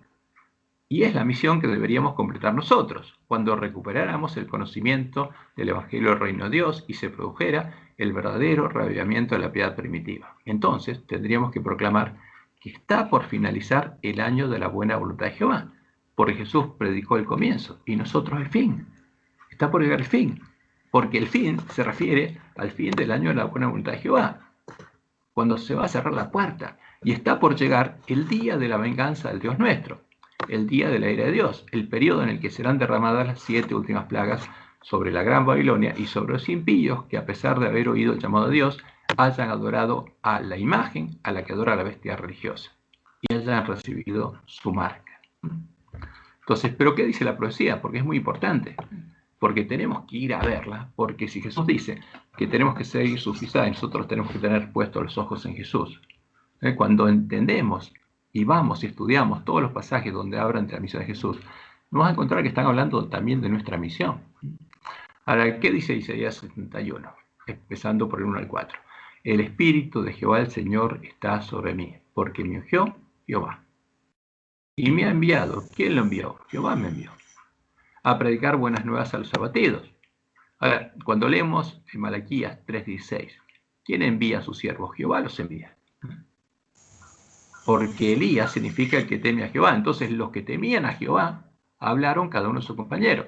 Speaker 1: Y es la misión que deberíamos completar nosotros, cuando recuperáramos el conocimiento del Evangelio del Reino de Dios y se produjera el verdadero reavivamiento de la piedad primitiva. Entonces tendríamos que proclamar que está por finalizar el año de la buena voluntad de Jehová, porque Jesús predicó el comienzo y nosotros el fin. Está por llegar el fin, porque el fin se refiere al fin del año de la buena voluntad de Jehová, cuando se va a cerrar la puerta, y está por llegar el día de la venganza del Dios nuestro, el día de la ira de Dios, el periodo en el que serán derramadas las 7 últimas plagas sobre la gran Babilonia y sobre los impíos que, a pesar de haber oído el llamado de Dios, hayan adorado a la imagen a la que adora la bestia religiosa y hayan recibido su marca. Entonces, ¿pero qué dice la profecía? Porque es muy importante, porque tenemos que ir a verla, porque si Jesús dice que tenemos que seguir sus pisadas, nosotros tenemos que tener puestos los ojos en Jesús. Cuando entendemos y vamos y estudiamos todos los pasajes donde hablan de la misión de Jesús, vamos a encontrar que están hablando también de nuestra misión. Ahora, ¿qué dice Isaías 71? Empezando por el 1 al 4. El Espíritu de Jehová el Señor está sobre mí, porque me ungió Jehová. Y me ha enviado. ¿Quién lo envió? Jehová me envió. A predicar buenas nuevas a los abatidos. Ahora, cuando leemos en Malaquías 3:16, ¿quién envía a sus siervos? Jehová los envía. Porque Elías significa el que teme a Jehová. Entonces los que temían a Jehová hablaron cada uno de sus compañeros.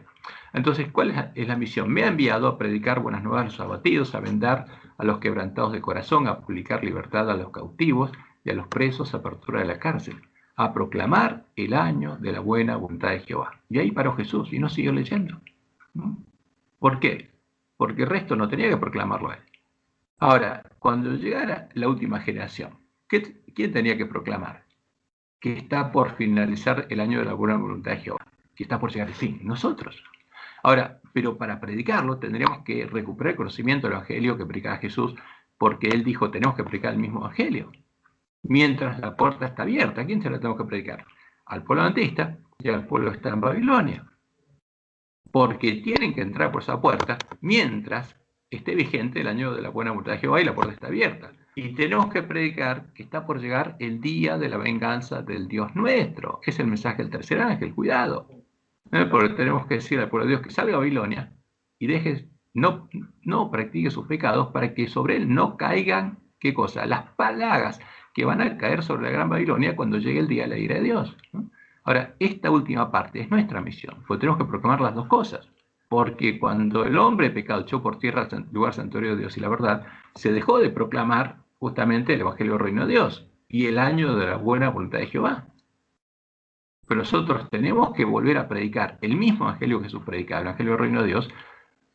Speaker 1: Entonces, ¿cuál es la misión? Me ha enviado a predicar buenas nuevas a los abatidos, a vendar a los quebrantados de corazón, a publicar libertad a los cautivos y a los presos, apertura de la cárcel, a proclamar el año de la buena voluntad de Jehová. Y ahí paró Jesús y no siguió leyendo. ¿Por qué? Porque el resto no tenía que proclamarlo a él. Ahora, cuando llegara la última generación, ¿quién tenía que proclamar? Que está por finalizar el año de la buena voluntad de Jehová, que está por llegar el fin, nosotros. Ahora, pero para predicarlo tendríamos que recuperar el conocimiento del Evangelio que predicaba Jesús, porque él dijo, tenemos que predicar el mismo Evangelio. Mientras la puerta está abierta, ¿a quién se la tenemos que predicar? Al pueblo adventista y al pueblo que está en Babilonia. Porque tienen que entrar por esa puerta mientras esté vigente el año de la buena voluntad de Jehová y la puerta está abierta. Y tenemos que predicar que está por llegar el día de la venganza del Dios nuestro. Es el mensaje del tercer ángel, cuidado. Porque tenemos que decir al pueblo de Dios que salga a Babilonia y no practique sus pecados para que sobre él no caigan, ¿qué cosa? Las plagas que van a caer sobre la gran Babilonia cuando llegue el día de la ira de Dios. Ahora, esta última parte es nuestra misión, porque tenemos que proclamar las dos cosas. Porque cuando el hombre pecado echó por tierra el lugar santuario de Dios y la verdad, se dejó de proclamar justamente el Evangelio del Reino de Dios y el año de la buena voluntad de Jehová. Pero nosotros tenemos que volver a predicar el mismo Evangelio que Jesús predicaba, el Evangelio del Reino de Dios,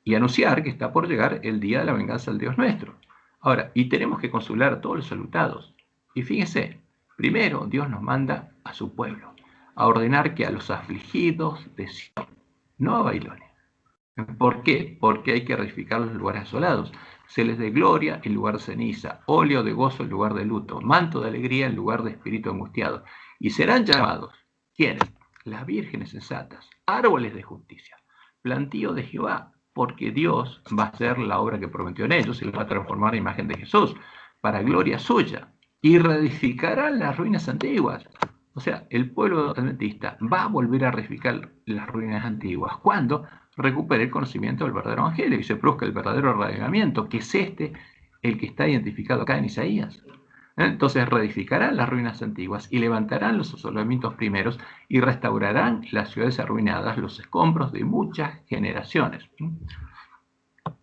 Speaker 1: y anunciar que está por llegar el día de la venganza del Dios nuestro. Ahora, y tenemos que consolar a todos los enlutados. Y fíjense, primero Dios nos manda a su pueblo, a ordenar que a los afligidos de Sion, no a Babilonia. ¿Por qué? Porque hay que reedificar los lugares asolados. Se les dé gloria en lugar de ceniza, óleo de gozo en lugar de luto, manto de alegría en lugar de espíritu angustiado. Y serán llamados, ¿quiénes? Las vírgenes sensatas, árboles de justicia, plantío de Jehová, porque Dios va a hacer la obra que prometió en ellos y los va a transformar en imagen de Jesús, para gloria suya, y reedificarán las ruinas antiguas. O sea, el pueblo adventista va a volver a reedificar las ruinas antiguas. ¿Cuándo? Recupere el conocimiento del verdadero evangelio y se produzca el verdadero reavivamiento, que es el que está identificado acá en Isaías. Entonces reedificarán las ruinas antiguas y levantarán los asolamientos primeros y restaurarán las ciudades arruinadas, los escombros de muchas generaciones.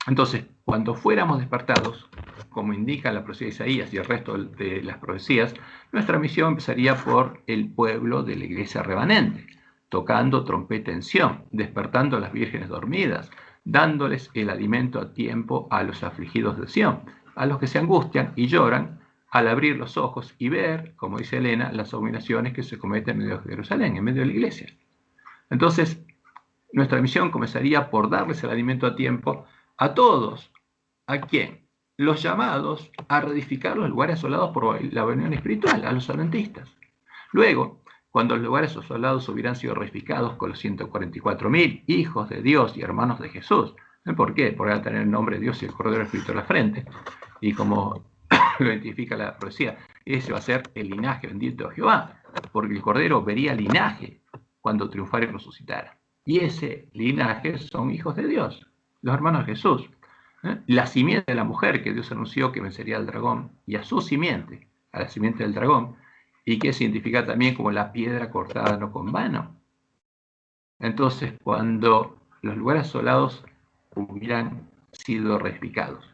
Speaker 1: Entonces, cuando fuéramos despertados, como indica la profecía de Isaías y el resto de las profecías, nuestra misión empezaría por el pueblo de la iglesia remanente, tocando trompeta en Sión, despertando a las vírgenes dormidas, dándoles el alimento a tiempo a los afligidos de Sión, a los que se angustian y lloran, al abrir los ojos y ver, como dice Elena, las abominaciones que se cometen en medio de Jerusalén, en medio de la iglesia. Entonces, nuestra misión comenzaría por darles el alimento a tiempo a todos. ¿A quién? Los llamados a reedificar los lugares asolados por la unión espiritual, a los adventistas. Luego, cuando los lugares asolados hubieran sido reedificados con los 144.000 hijos de Dios y hermanos de Jesús. ¿Por qué? Porque van a tener el nombre de Dios y el Cordero Espíritu en la frente. Y como lo identifica la profecía, ese va a ser el linaje bendito de Jehová, porque el Cordero vería linaje cuando triunfara y resucitara. Y ese linaje son hijos de Dios, los hermanos de Jesús. La simiente de la mujer que Dios anunció que vencería al dragón, y a su simiente, a la simiente del dragón, y que se identifica también como la piedra cortada no con mano. Entonces, cuando los lugares asolados hubieran sido reedificados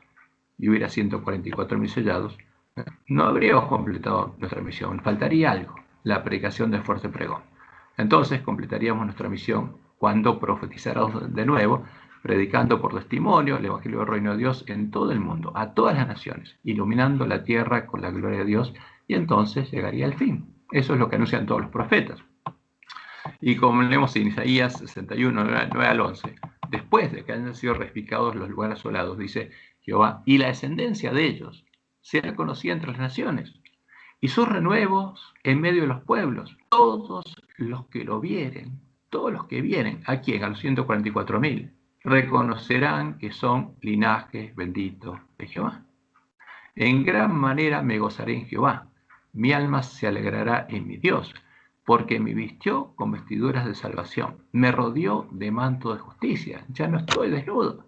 Speaker 1: y hubiera 144.000 sellados, no habríamos completado nuestra misión, faltaría algo, la predicación del fuerte pregón. Entonces completaríamos nuestra misión cuando profetizáramos de nuevo, predicando por testimonio el Evangelio del Reino de Dios en todo el mundo, a todas las naciones, iluminando la tierra con la gloria de Dios, y entonces llegaría el fin. Eso es lo que anuncian todos los profetas. Y como leemos en Isaías 61, 9 al 11, después de que hayan sido reedificados los lugares asolados, dice Jehová, y la descendencia de ellos será conocida entre las naciones, y sus renuevos en medio de los pueblos. Todos los que lo vieren, todos los que vienen, ¿a quién? A los 144.000, reconocerán que son linajes benditos de Jehová. En gran manera me gozaré en Jehová, mi alma se alegrará en mi Dios, porque me vistió con vestiduras de salvación, me rodeó de manto de justicia, ya no estoy desnudo.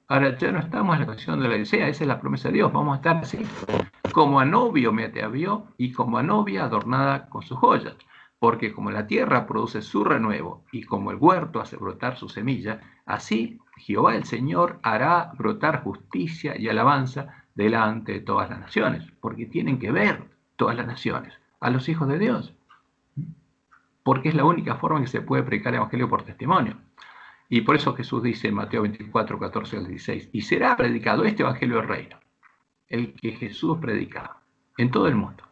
Speaker 1: Ahora ya no estamos en la condición de la Odisea, esa es la promesa de Dios, vamos a estar así. Como a novio me atavió y como a novia adornada con sus joyas, porque como la tierra produce su renuevo y como el huerto hace brotar su semilla, así Jehová el Señor hará brotar justicia y alabanza delante de todas las naciones, porque tienen que ver todas las naciones a los hijos de Dios, porque es la única forma en que se puede predicar el Evangelio por testimonio. Y por eso Jesús dice en Mateo 24, 14 al 16, y será predicado este Evangelio del Reino, el que Jesús predicaba, en todo el mundo,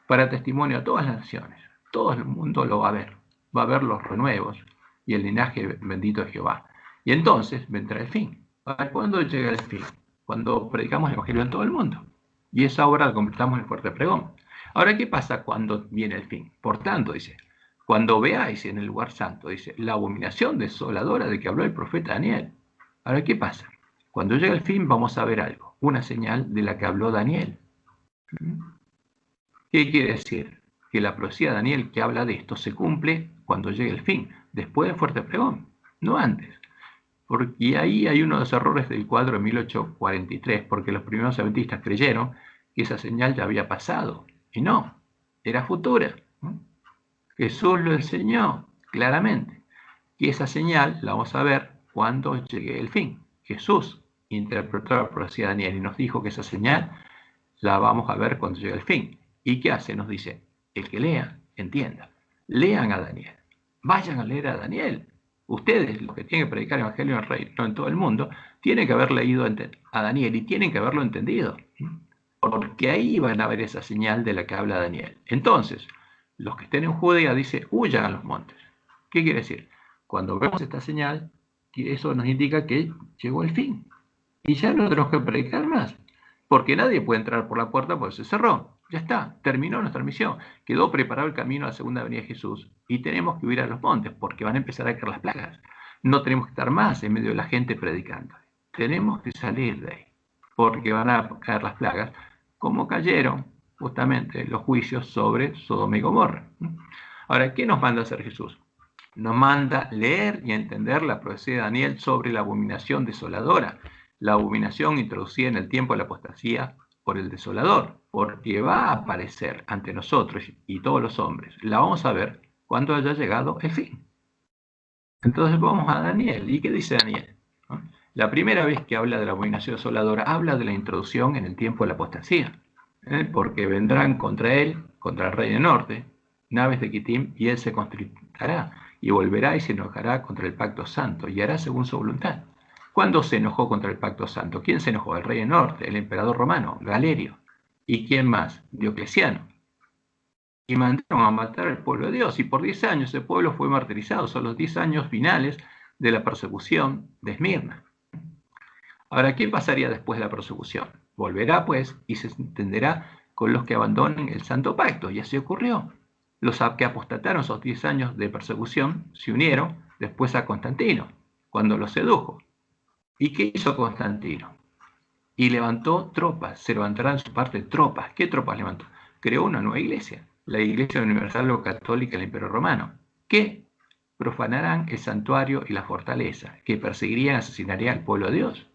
Speaker 1: para testimonio a todas las naciones. Todo el mundo lo va a ver los renuevos y el linaje bendito de Jehová. Y entonces vendrá el fin. ¿Cuándo llega el fin? Cuando predicamos el Evangelio en todo el mundo. Y esa obra la completamos en el fuerte pregón. Ahora, ¿qué pasa cuando viene el fin? Por tanto, dice, cuando veáis en el lugar santo, dice, la abominación desoladora de que habló el profeta Daniel. Ahora, ¿qué pasa? Cuando llega el fin vamos a ver algo, una señal de la que habló Daniel. ¿Qué quiere decir? Que la profecía de Daniel que habla de esto se cumple cuando llegue el fin, después del fuerte pregón, no antes. Porque ahí hay uno de los errores del cuadro de 1843, porque los primeros adventistas creyeron que esa señal ya había pasado, y no, era futura. Jesús lo enseñó claramente, que esa señal la vamos a ver cuando llegue el fin. Jesús interpretó la profecía de Daniel y nos dijo que esa señal la vamos a ver cuando llegue el fin. ¿Y qué hace? Nos dice, el que lea, entienda. Lean a Daniel. Vayan a leer a Daniel. Ustedes, los que tienen que predicar el Evangelio en el Reino, en todo el mundo, tienen que haber leído a Daniel y tienen que haberlo entendido. Porque ahí van a ver esa señal de la que habla Daniel. Entonces, los que estén en Judea, dice, huyan a los montes. ¿Qué quiere decir? Cuando vemos esta señal, eso nos indica que llegó el fin. Y ya no tenemos que predicar más. Porque nadie puede entrar por la puerta porque se cerró. Ya está, terminó nuestra misión. Quedó preparado el camino a la segunda venida de Jesús. Y tenemos que huir a los montes porque van a empezar a caer las plagas. No tenemos que estar más en medio de la gente predicando. Tenemos que salir de ahí. Porque van a caer las plagas, como cayeron justamente los juicios sobre Sodoma y Gomorra. Ahora, ¿qué nos manda a hacer Jesús? Nos manda leer y entender la profecía de Daniel sobre la abominación desoladora, la abominación introducida en el tiempo de la apostasía por el desolador, porque va a aparecer ante nosotros y todos los hombres. La vamos a ver cuando haya llegado el fin. Entonces vamos a Daniel. ¿Y qué dice Daniel? La primera vez que habla de la abominación desoladora, habla de la introducción en el tiempo de la apostasía. Porque vendrán contra él, contra el rey del norte, naves de Quitim, y él se constritará, y volverá y se enojará contra el pacto santo, y hará según su voluntad. ¿Cuándo se enojó contra el pacto santo? ¿Quién se enojó? El rey del norte, el emperador romano, Galerio. ¿Y quién más? Diocleciano. Y mandaron a matar al pueblo de Dios, y por 10 años el pueblo fue martirizado. Son los 10 años finales de la persecución de Esmirna. Ahora, ¿qué pasaría después de la persecución? Volverá, pues, y se entenderá con los que abandonen el santo pacto, y así ocurrió. Los que apostataron esos 10 años de persecución se unieron después a Constantino, cuando los sedujo. ¿Y qué hizo Constantino? Y levantó tropas, se levantarán en su parte tropas. ¿Qué tropas levantó? Creó una nueva iglesia, la Iglesia Universal o Católica del Imperio Romano, que profanarán el santuario y la fortaleza, que perseguirían y asesinarían al pueblo de Dios,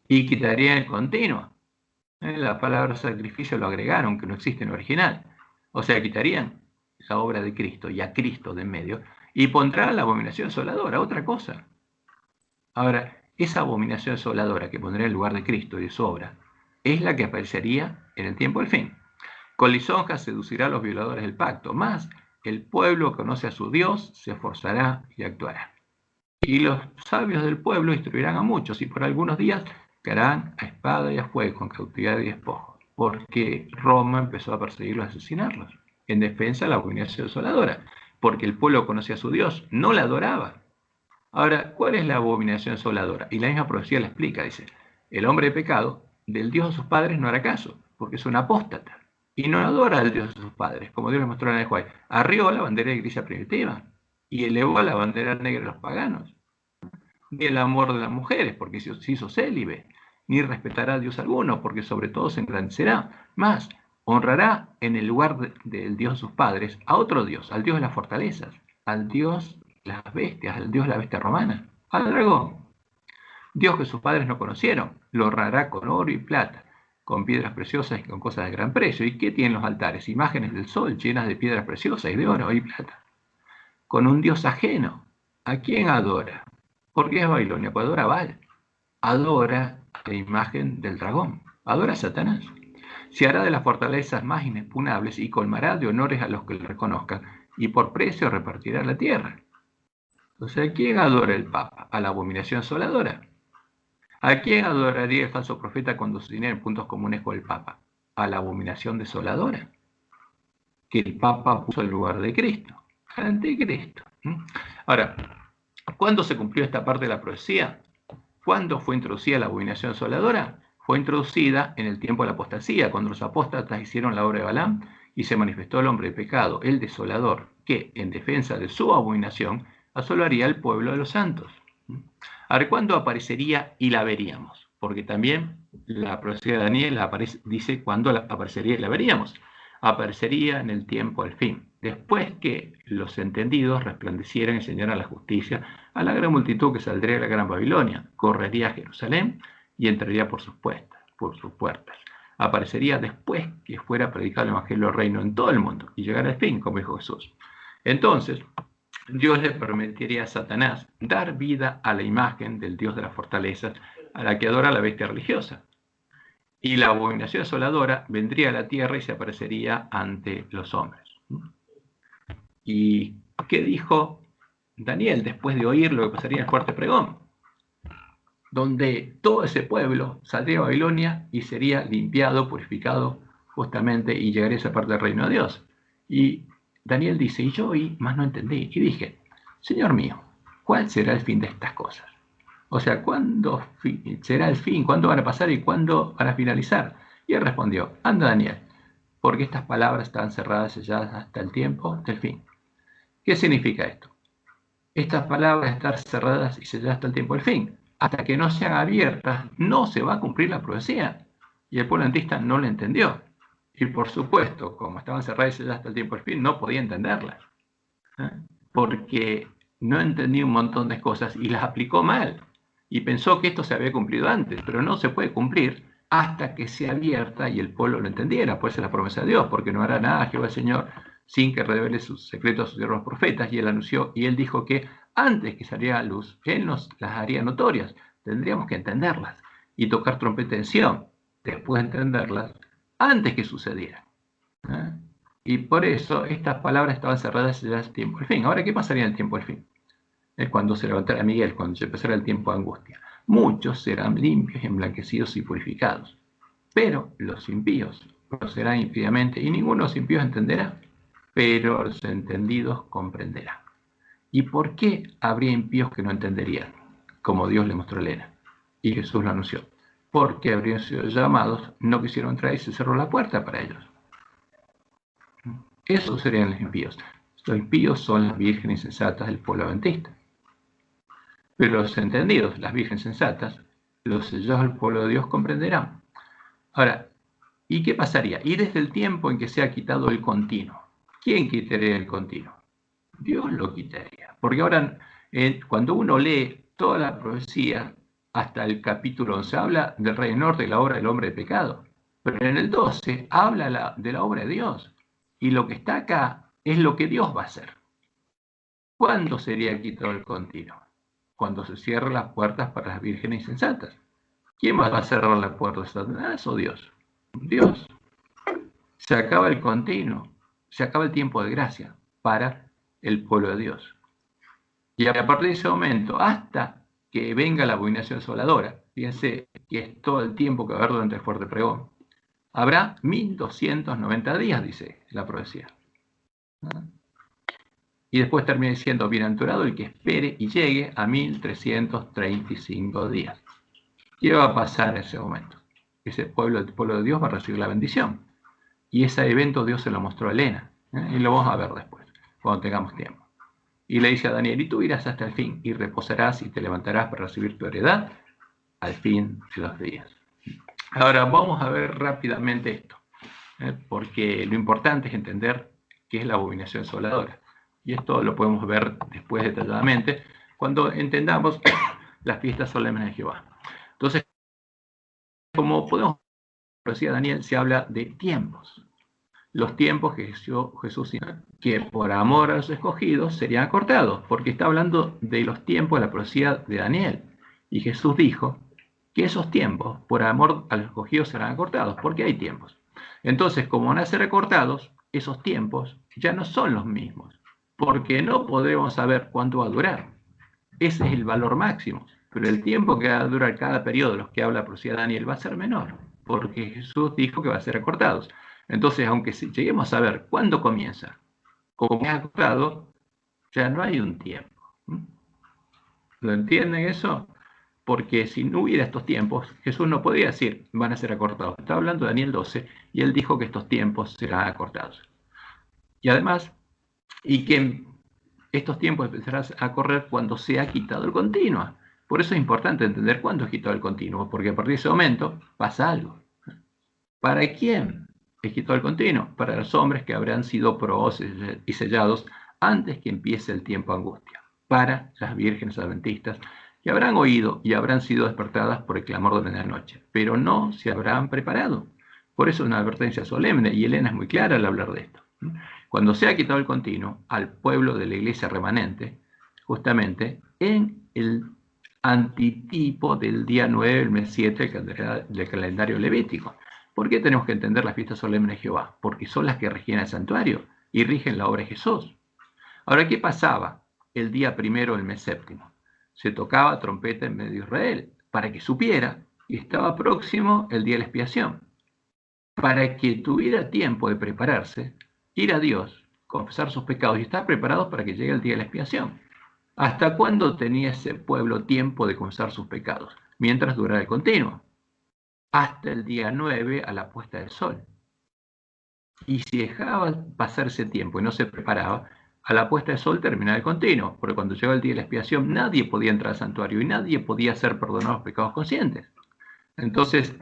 Speaker 1: y quitarían el continuo. La palabra sacrificio lo agregaron, que no existe en el original. O sea, quitarían la obra de Cristo y a Cristo de en medio, y pondrán la abominación asoladora, otra cosa. Ahora, esa abominación asoladora que pondrá en lugar de Cristo y de su obra, es la que aparecería en el tiempo del fin. Con lisonjas seducirá a los violadores del pacto, más el pueblo que conoce a su Dios se esforzará y actuará. Y los sabios del pueblo instruirán a muchos, y por algunos días caerán a espada y a fuego, con cautividad y despojo, porque Roma empezó a perseguirlos y asesinarlos, en defensa de la abominación asoladora, porque el pueblo conocía a su Dios, no la adoraba. Ahora, ¿cuál es la abominación asoladora? Y la misma profecía la explica, dice, el hombre de pecado, del Dios de sus padres no hará caso, porque es un apóstata, y no adora al Dios de sus padres, como Dios le mostró en el Juárez. Arrió la bandera de la iglesia primitiva, y elevó la bandera negra de los paganos. Ni el amor de las mujeres, porque se hizo célibe, ni respetará a Dios alguno, porque sobre todo se engrandecerá. Más, honrará en el lugar del Dios de sus padres a otro Dios, al Dios de las fortalezas, al Dios de las bestias, al Dios de la bestia romana, al dragón. Dios que sus padres no conocieron, lo honrará con oro y plata, con piedras preciosas y con cosas de gran precio. ¿Y qué tienen los altares? Imágenes del sol llenas de piedras preciosas y de oro y plata. Con un Dios ajeno. ¿A quién adora? Porque es Babilonia, pues adora a Baal. Adora la imagen del dragón. Adora a Satanás. Se hará de las fortalezas más inexpugnables y colmará de honores a los que le reconozcan, y por precio repartirá la tierra. O sea, ¿quién adora el Papa? A la abominación asoladora. ¿A quién adoraría el falso profeta cuando se tienen puntos comunes con el Papa? A la abominación desoladora, que el Papa puso en lugar de Cristo, al anticristo. Ahora, ¿cuándo se cumplió esta parte de la profecía? ¿Cuándo fue introducida la abominación asoladora? Fue introducida en el tiempo de la apostasía, cuando los apóstatas hicieron la obra de Balaam y se manifestó el hombre de pecado, el desolador, que, en defensa de su abominación, asolaría al pueblo de los santos. A ver, ¿cuándo aparecería y la veríamos? Porque también la profecía de Daniel dice cuándo aparecería y la veríamos. Aparecería en el tiempo del fin, después que los entendidos resplandecieran y enseñaran la justicia a la gran multitud que saldría de la gran Babilonia, correría a Jerusalén y entraría por sus puertas. Aparecería después que fuera predicado el evangelio del reino en todo el mundo y llegar al fin, como dijo Jesús. Entonces, Dios le permitiría a Satanás dar vida a la imagen del Dios de las fortalezas, a la que adora la bestia religiosa. Y la abominación asoladora vendría a la tierra y se aparecería ante los hombres. ¿Y qué dijo Daniel después de oír lo que pasaría en el fuerte pregón? Donde todo ese pueblo saldría a Babilonia y sería limpiado, purificado justamente, y llegaría a esa parte del reino de Dios. Y Daniel dice, y yo oí, más no entendí, y dije, Señor mío, ¿cuál será el fin de estas cosas? O sea, ¿cuándo será el fin? ¿Cuándo van a pasar y cuándo van a finalizar? Y él respondió, anda Daniel, porque estas palabras están cerradas y selladas hasta el tiempo del fin. ¿Qué significa esto? Estas palabras están cerradas y selladas hasta el tiempo del fin. Hasta que no sean abiertas, no se va a cumplir la profecía. Y el pueblo antista no lo entendió. Y por supuesto, como estaban cerradas y selladas hasta el tiempo del fin, no podía entenderlas. Porque no entendía un montón de cosas y las aplicó mal. Y pensó que esto se había cumplido antes, pero no se puede cumplir hasta que sea abierta y el pueblo lo entendiera. Pues es la promesa de Dios, porque no hará nada Jehová el Señor sin que revele sus secretos a sus siervos profetas. Y él anunció, y él dijo que antes que saliera a luz, él nos las haría notorias. Tendríamos que entenderlas y tocar trompeta en Sion, después de entenderlas, antes que sucediera. Y por eso estas palabras estaban cerradas ya el tiempo del fin. Ahora, ¿qué pasaría en el tiempo del fin? Es cuando se levantara Miguel, cuando se empezara el tiempo de angustia. Muchos serán limpios, emblanquecidos y purificados, pero los impíos procederán impíamente, y ninguno de los impíos entenderá, pero los entendidos comprenderán. ¿Y por qué habría impíos que no entenderían? Como Dios le mostró a Elena, y Jesús lo anunció. Porque habrían sido llamados, no quisieron entrar y se cerró la puerta para ellos. Esos serían los impíos. Los impíos son las vírgenes sensatas del pueblo adventista. Pero los entendidos, las vírgenes sensatas, los sellados del pueblo de Dios comprenderán. Ahora, ¿y qué pasaría? Y desde el tiempo en que se ha quitado el continuo. ¿Quién quitaría el continuo? Dios lo quitaría. Porque ahora, cuando uno lee toda la profecía, hasta el capítulo 11, habla del Rey del Norte y la obra del hombre de pecado. Pero en el 12 habla de la obra de Dios. Y lo que está acá es lo que Dios va a hacer. ¿Cuándo sería quitado el continuo? Cuando se cierran las puertas para las vírgenes insensatas. ¿Quién va a cerrar las puertas? ¿Satanás o Dios? Dios. Se acaba el continuo. Se acaba el tiempo de gracia para el pueblo de Dios. Y a partir de ese momento, hasta que venga la abominación asoladora, fíjense que es todo el tiempo que va a haber durante el fuerte pregón, habrá 1290 días, dice la profecía. Y después termina diciendo, bienaventurado el que espere y llegue a 1335 días. ¿Qué va a pasar en ese momento? El pueblo de Dios va a recibir la bendición. Y ese evento Dios se lo mostró a Elena. Y lo vamos a ver después, cuando tengamos tiempo. Y le dice a Daniel, y tú irás hasta el fin, y reposarás y te levantarás para recibir tu heredad al fin de los días. Ahora vamos a ver rápidamente esto, porque lo importante es entender qué es la abominación asoladora. Y esto lo podemos ver después detalladamente cuando entendamos las fiestas solemnes de Jehová. Entonces, como podemos decir, Daniel se habla de tiempos. Los tiempos que Jesús, que por amor a los escogidos serían acortados, porque está hablando de los tiempos de la profecía de Daniel. Y Jesús dijo que esos tiempos, por amor a los escogidos, serán acortados, porque hay tiempos. Entonces, como van a ser acortados, esos tiempos ya no son los mismos, porque no podremos saber cuánto va a durar. Ese es el valor máximo, pero el tiempo que va a durar cada periodo de los que habla la profecía de Daniel va a ser menor, porque Jesús dijo que va a ser acortados. Entonces, aunque lleguemos a ver cuándo comienza, como es acortado, ya no hay un tiempo. ¿Lo entienden eso? Porque si no hubiera estos tiempos, Jesús no podría decir, van a ser acortados. Está hablando de Daniel 12, y él dijo que estos tiempos serán acortados. Y además, y que estos tiempos empezarán a correr cuando se ha quitado el continuo. Por eso es importante entender cuándo es quitado el continuo, porque a partir de ese momento pasa algo. ¿Para quién es quitado el continuo? Para los hombres que habrán sido probados y sellados antes que empiece el tiempo de angustia. Para las vírgenes adventistas que habrán oído y habrán sido despertadas por el clamor de la noche, pero no se habrán preparado. Por eso es una advertencia solemne, y Elena es muy clara al hablar de esto. Cuando se ha quitado el continuo al pueblo de la iglesia remanente, justamente en el antitipo del día 9 del mes 7 del calendario levítico. ¿Por qué tenemos que entender las fiestas solemnes de Jehová? Porque son las que rigen el santuario y rigen la obra de Jesús. Ahora, ¿qué pasaba el día primero del mes séptimo? Se tocaba trompeta en medio de Israel para que supiera que estaba próximo el día de la expiación. Para que tuviera tiempo de prepararse, ir a Dios, confesar sus pecados y estar preparados para que llegue el día de la expiación. ¿Hasta cuándo tenía ese pueblo tiempo de confesar sus pecados? Mientras durara el continuo. Hasta el día 9 a la puesta del sol. Y si dejaba pasar ese tiempo y no se preparaba, a la puesta del sol terminaba el continuo, porque cuando llegó el día de la expiación nadie podía entrar al santuario y nadie podía ser perdonado los pecados conscientes. Entonces,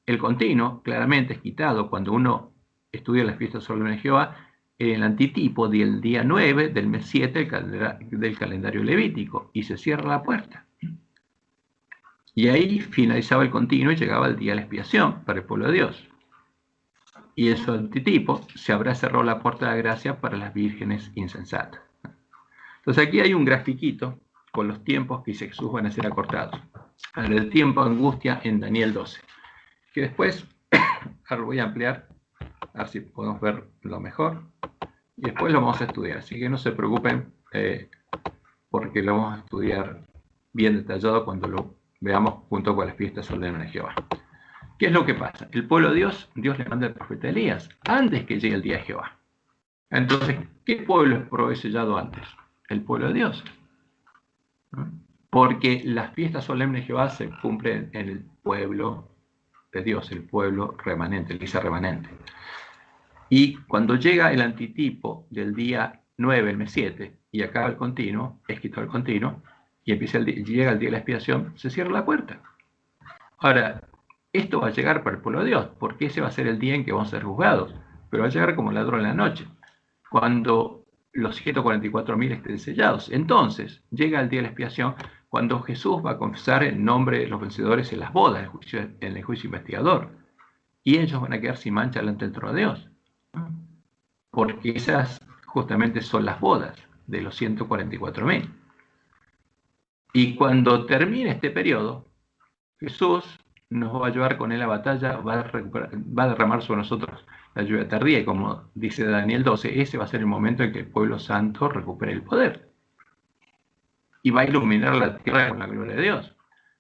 Speaker 1: el continuo claramente es quitado cuando uno estudia las fiestas solemnes de Jehová en el antitipo del día 9 del mes 7 del calendario levítico, y se cierra la puerta. Y ahí finalizaba el continuo y llegaba el día de la expiación para el pueblo de Dios. Y en su antitipo se habrá cerrado la puerta de la gracia para las vírgenes insensatas. Entonces aquí hay un grafiquito con los tiempos que dice Jesús van a ser acortados. El tiempo de angustia en Daniel 12. Que después, ahora lo voy a ampliar, a ver si podemos verlo mejor. Y después lo vamos a estudiar. Así que no se preocupen, porque lo vamos a estudiar bien detallado cuando lo veamos junto con las fiestas solemnes de Jehová. ¿Qué es lo que pasa? El pueblo de Dios, Dios le manda al profeta Elías antes que llegue el día de Jehová. Entonces, ¿qué pueblo fue sellado antes? El pueblo de Dios. Porque las fiestas solemnes de Jehová se cumplen en el pueblo de Dios, el pueblo remanente, el que dice remanente. Y cuando llega el antitipo del día 9, el mes 7, y acaba el continuo, es quitado el continuo, y llega el día de la expiación, se cierra la puerta. Ahora, esto va a llegar para el pueblo de Dios, porque ese va a ser el día en que vamos a ser juzgados, pero va a llegar como ladrón en la noche, cuando los 144.000 estén sellados. Entonces, llega el día de la expiación, cuando Jesús va a confesar el nombre de los vencedores en las bodas, en el juicio investigador, y ellos van a quedar sin mancha delante del trono de Dios, porque esas justamente son las bodas de los 144.000. Y cuando termine este periodo, Jesús nos va a llevar con él a batalla, va a derramar sobre nosotros la lluvia tardía, y como dice Daniel 12, ese va a ser el momento en que el pueblo santo recupere el poder. Y va a iluminar la tierra con la gloria de Dios.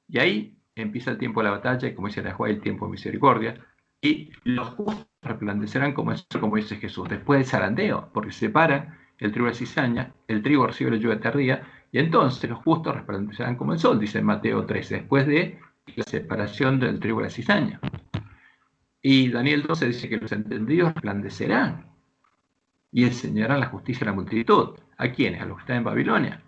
Speaker 1: Y ahí empieza el tiempo de la batalla, y como dice la Juárez, el tiempo de misericordia, y los justos resplandecerán como dice Jesús, después del zarandeo, porque se separa el trigo de la cizaña, el trigo recibe la lluvia tardía, y entonces los justos resplandecerán como el sol, dice Mateo 13, después de la separación del trigo de la cizaña. Y Daniel 12 dice que los entendidos resplandecerán y enseñarán la justicia a la multitud. ¿A quiénes? A los que están en Babilonia.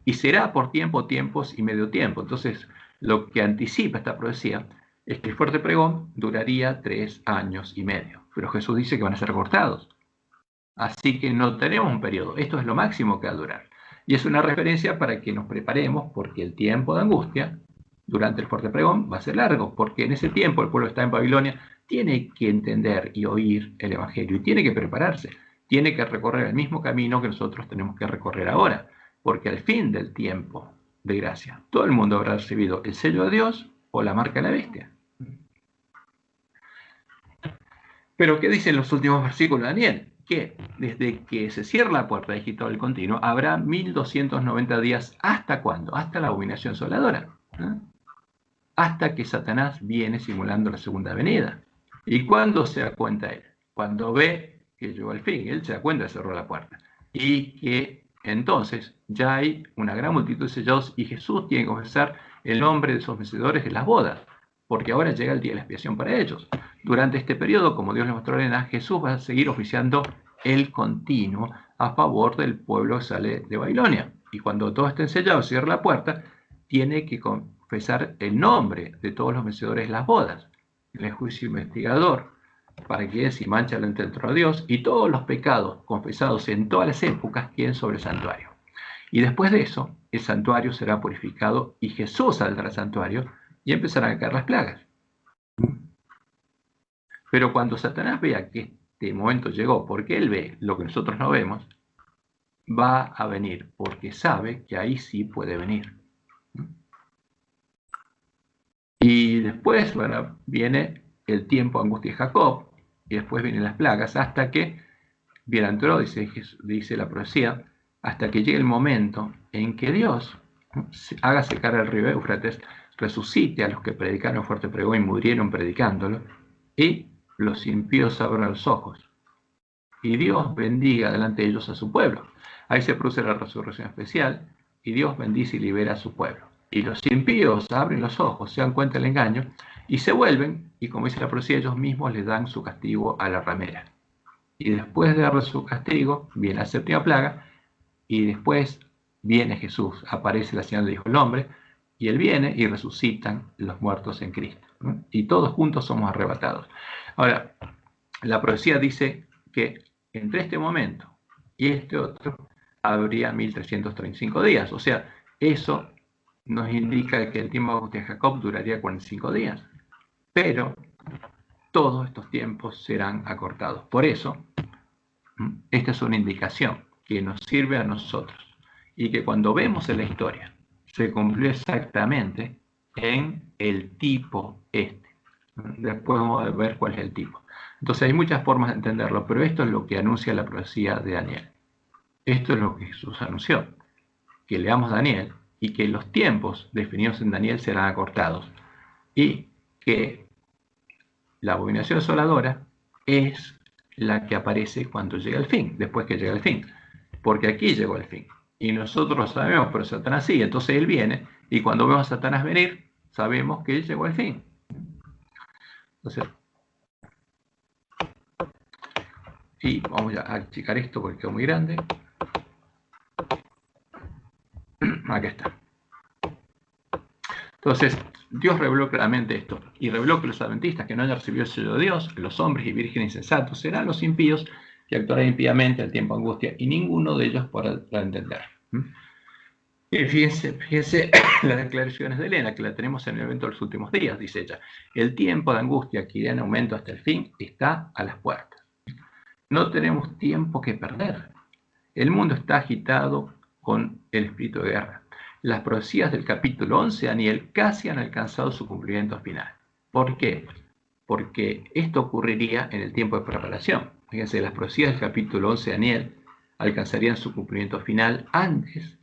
Speaker 1: Y será por tiempo, tiempos y medio tiempo. Entonces, lo que anticipa esta profecía es que el fuerte pregón duraría 3 años y medio. Pero Jesús dice que van a ser cortados. Así que no tenemos un periodo. Esto es lo máximo que va a durar. Y es una referencia para que nos preparemos, porque el tiempo de angustia durante el fuerte pregón va a ser largo, porque en ese tiempo el pueblo está en Babilonia, tiene que entender y oír el Evangelio, y tiene que prepararse, tiene que recorrer el mismo camino que nosotros tenemos que recorrer ahora, porque al fin del tiempo de gracia, todo el mundo habrá recibido el sello de Dios o la marca de la bestia. Pero ¿qué dicen los últimos versículos de Daniel? Que desde que se cierra la puerta de Egipto del continuo, habrá 1290 días. ¿Hasta cuándo? Hasta la abominación asoladora. Hasta que Satanás viene simulando la segunda venida. ¿Y cuándo se da cuenta él? Cuando ve que llegó el fin. Él se da cuenta de cerrar la puerta. Y que entonces ya hay una gran multitud de sellados, y Jesús tiene que confesar el nombre de esos vencedores de las bodas, porque ahora llega el día de la expiación para ellos. Durante este periodo, como Dios le mostró a Elena, Jesús va a seguir oficiando el continuo a favor del pueblo que sale de Babilonia. Y cuando todo esté sellado, cierra la puerta, tiene que confesar el nombre de todos los vencedores de las bodas, en el juicio investigador, para que si mancha delante del trono de Dios, y todos los pecados confesados en todas las épocas queden sobre el santuario. Y después de eso, el santuario será purificado, y Jesús saldrá al santuario, y empezarán a caer las plagas. Pero cuando Satanás vea que este momento llegó, porque él ve lo que nosotros no vemos, va a venir, porque sabe que ahí sí puede venir. Y después, bueno, viene el tiempo de angustia de Jacob, y después vienen las plagas, hasta que bienaventurado, dice la profecía, hasta que llegue el momento en que Dios haga secar el río Éufrates, resucite a los que predicaron fuerte pregón y murieron predicándolo, y los impíos abran los ojos, y Dios bendiga delante de ellos a su pueblo. Ahí se produce la resurrección especial, y Dios bendice y libera a su pueblo. Y los impíos abren los ojos, se dan cuenta del engaño, y se vuelven, y como dice la profecía, ellos mismos les dan su castigo a la ramera. Y después de darle su castigo, viene la séptima plaga, y después viene Jesús, aparece la señal del Hijo del Hombre, y Él viene y resucitan los muertos en Cristo, ¿no? Y todos juntos somos arrebatados. Ahora, la profecía dice que entre este momento y este otro habría 1335 días. O sea, eso nos indica que el tiempo de Jacob duraría 45 días. Pero todos estos tiempos serán acortados. Por eso, esta es una indicación que nos sirve a nosotros, y que cuando vemos en la historia se cumplió exactamente en el tipo este. Después vamos a ver cuál es el tipo. Entonces hay muchas formas de entenderlo, pero esto es lo que anuncia la profecía de Daniel. Esto es lo que Jesús anunció, que leamos Daniel, y que los tiempos definidos en Daniel serán acortados, y que la abominación asoladora es la que aparece cuando llega el fin, después que llega el fin. Porque aquí llegó el fin. Y nosotros lo sabemos, pero Satanás sí. Entonces él viene, y cuando vemos a Satanás venir, sabemos que él llegó el fin. Entonces, y vamos a achicar esto porque quedó muy grande. Acá está. Entonces, Dios reveló claramente esto, y reveló que los adventistas que no hayan recibido el sello de Dios, los hombres y vírgenes insensatos, serán los impíos que actuarán impíamente al tiempo de angustia, y ninguno de ellos podrá entender. Y fíjense las declaraciones de Elena, que la tenemos en el evento de los últimos días, dice ella. El tiempo de angustia que irá en aumento hasta el fin está a las puertas. No tenemos tiempo que perder. El mundo está agitado con el espíritu de guerra. Las profecías del capítulo 11 de Daniel casi han alcanzado su cumplimiento final. ¿Por qué? Porque esto ocurriría en el tiempo de preparación. Fíjense, las profecías del capítulo 11 de Daniel alcanzarían su cumplimiento final antes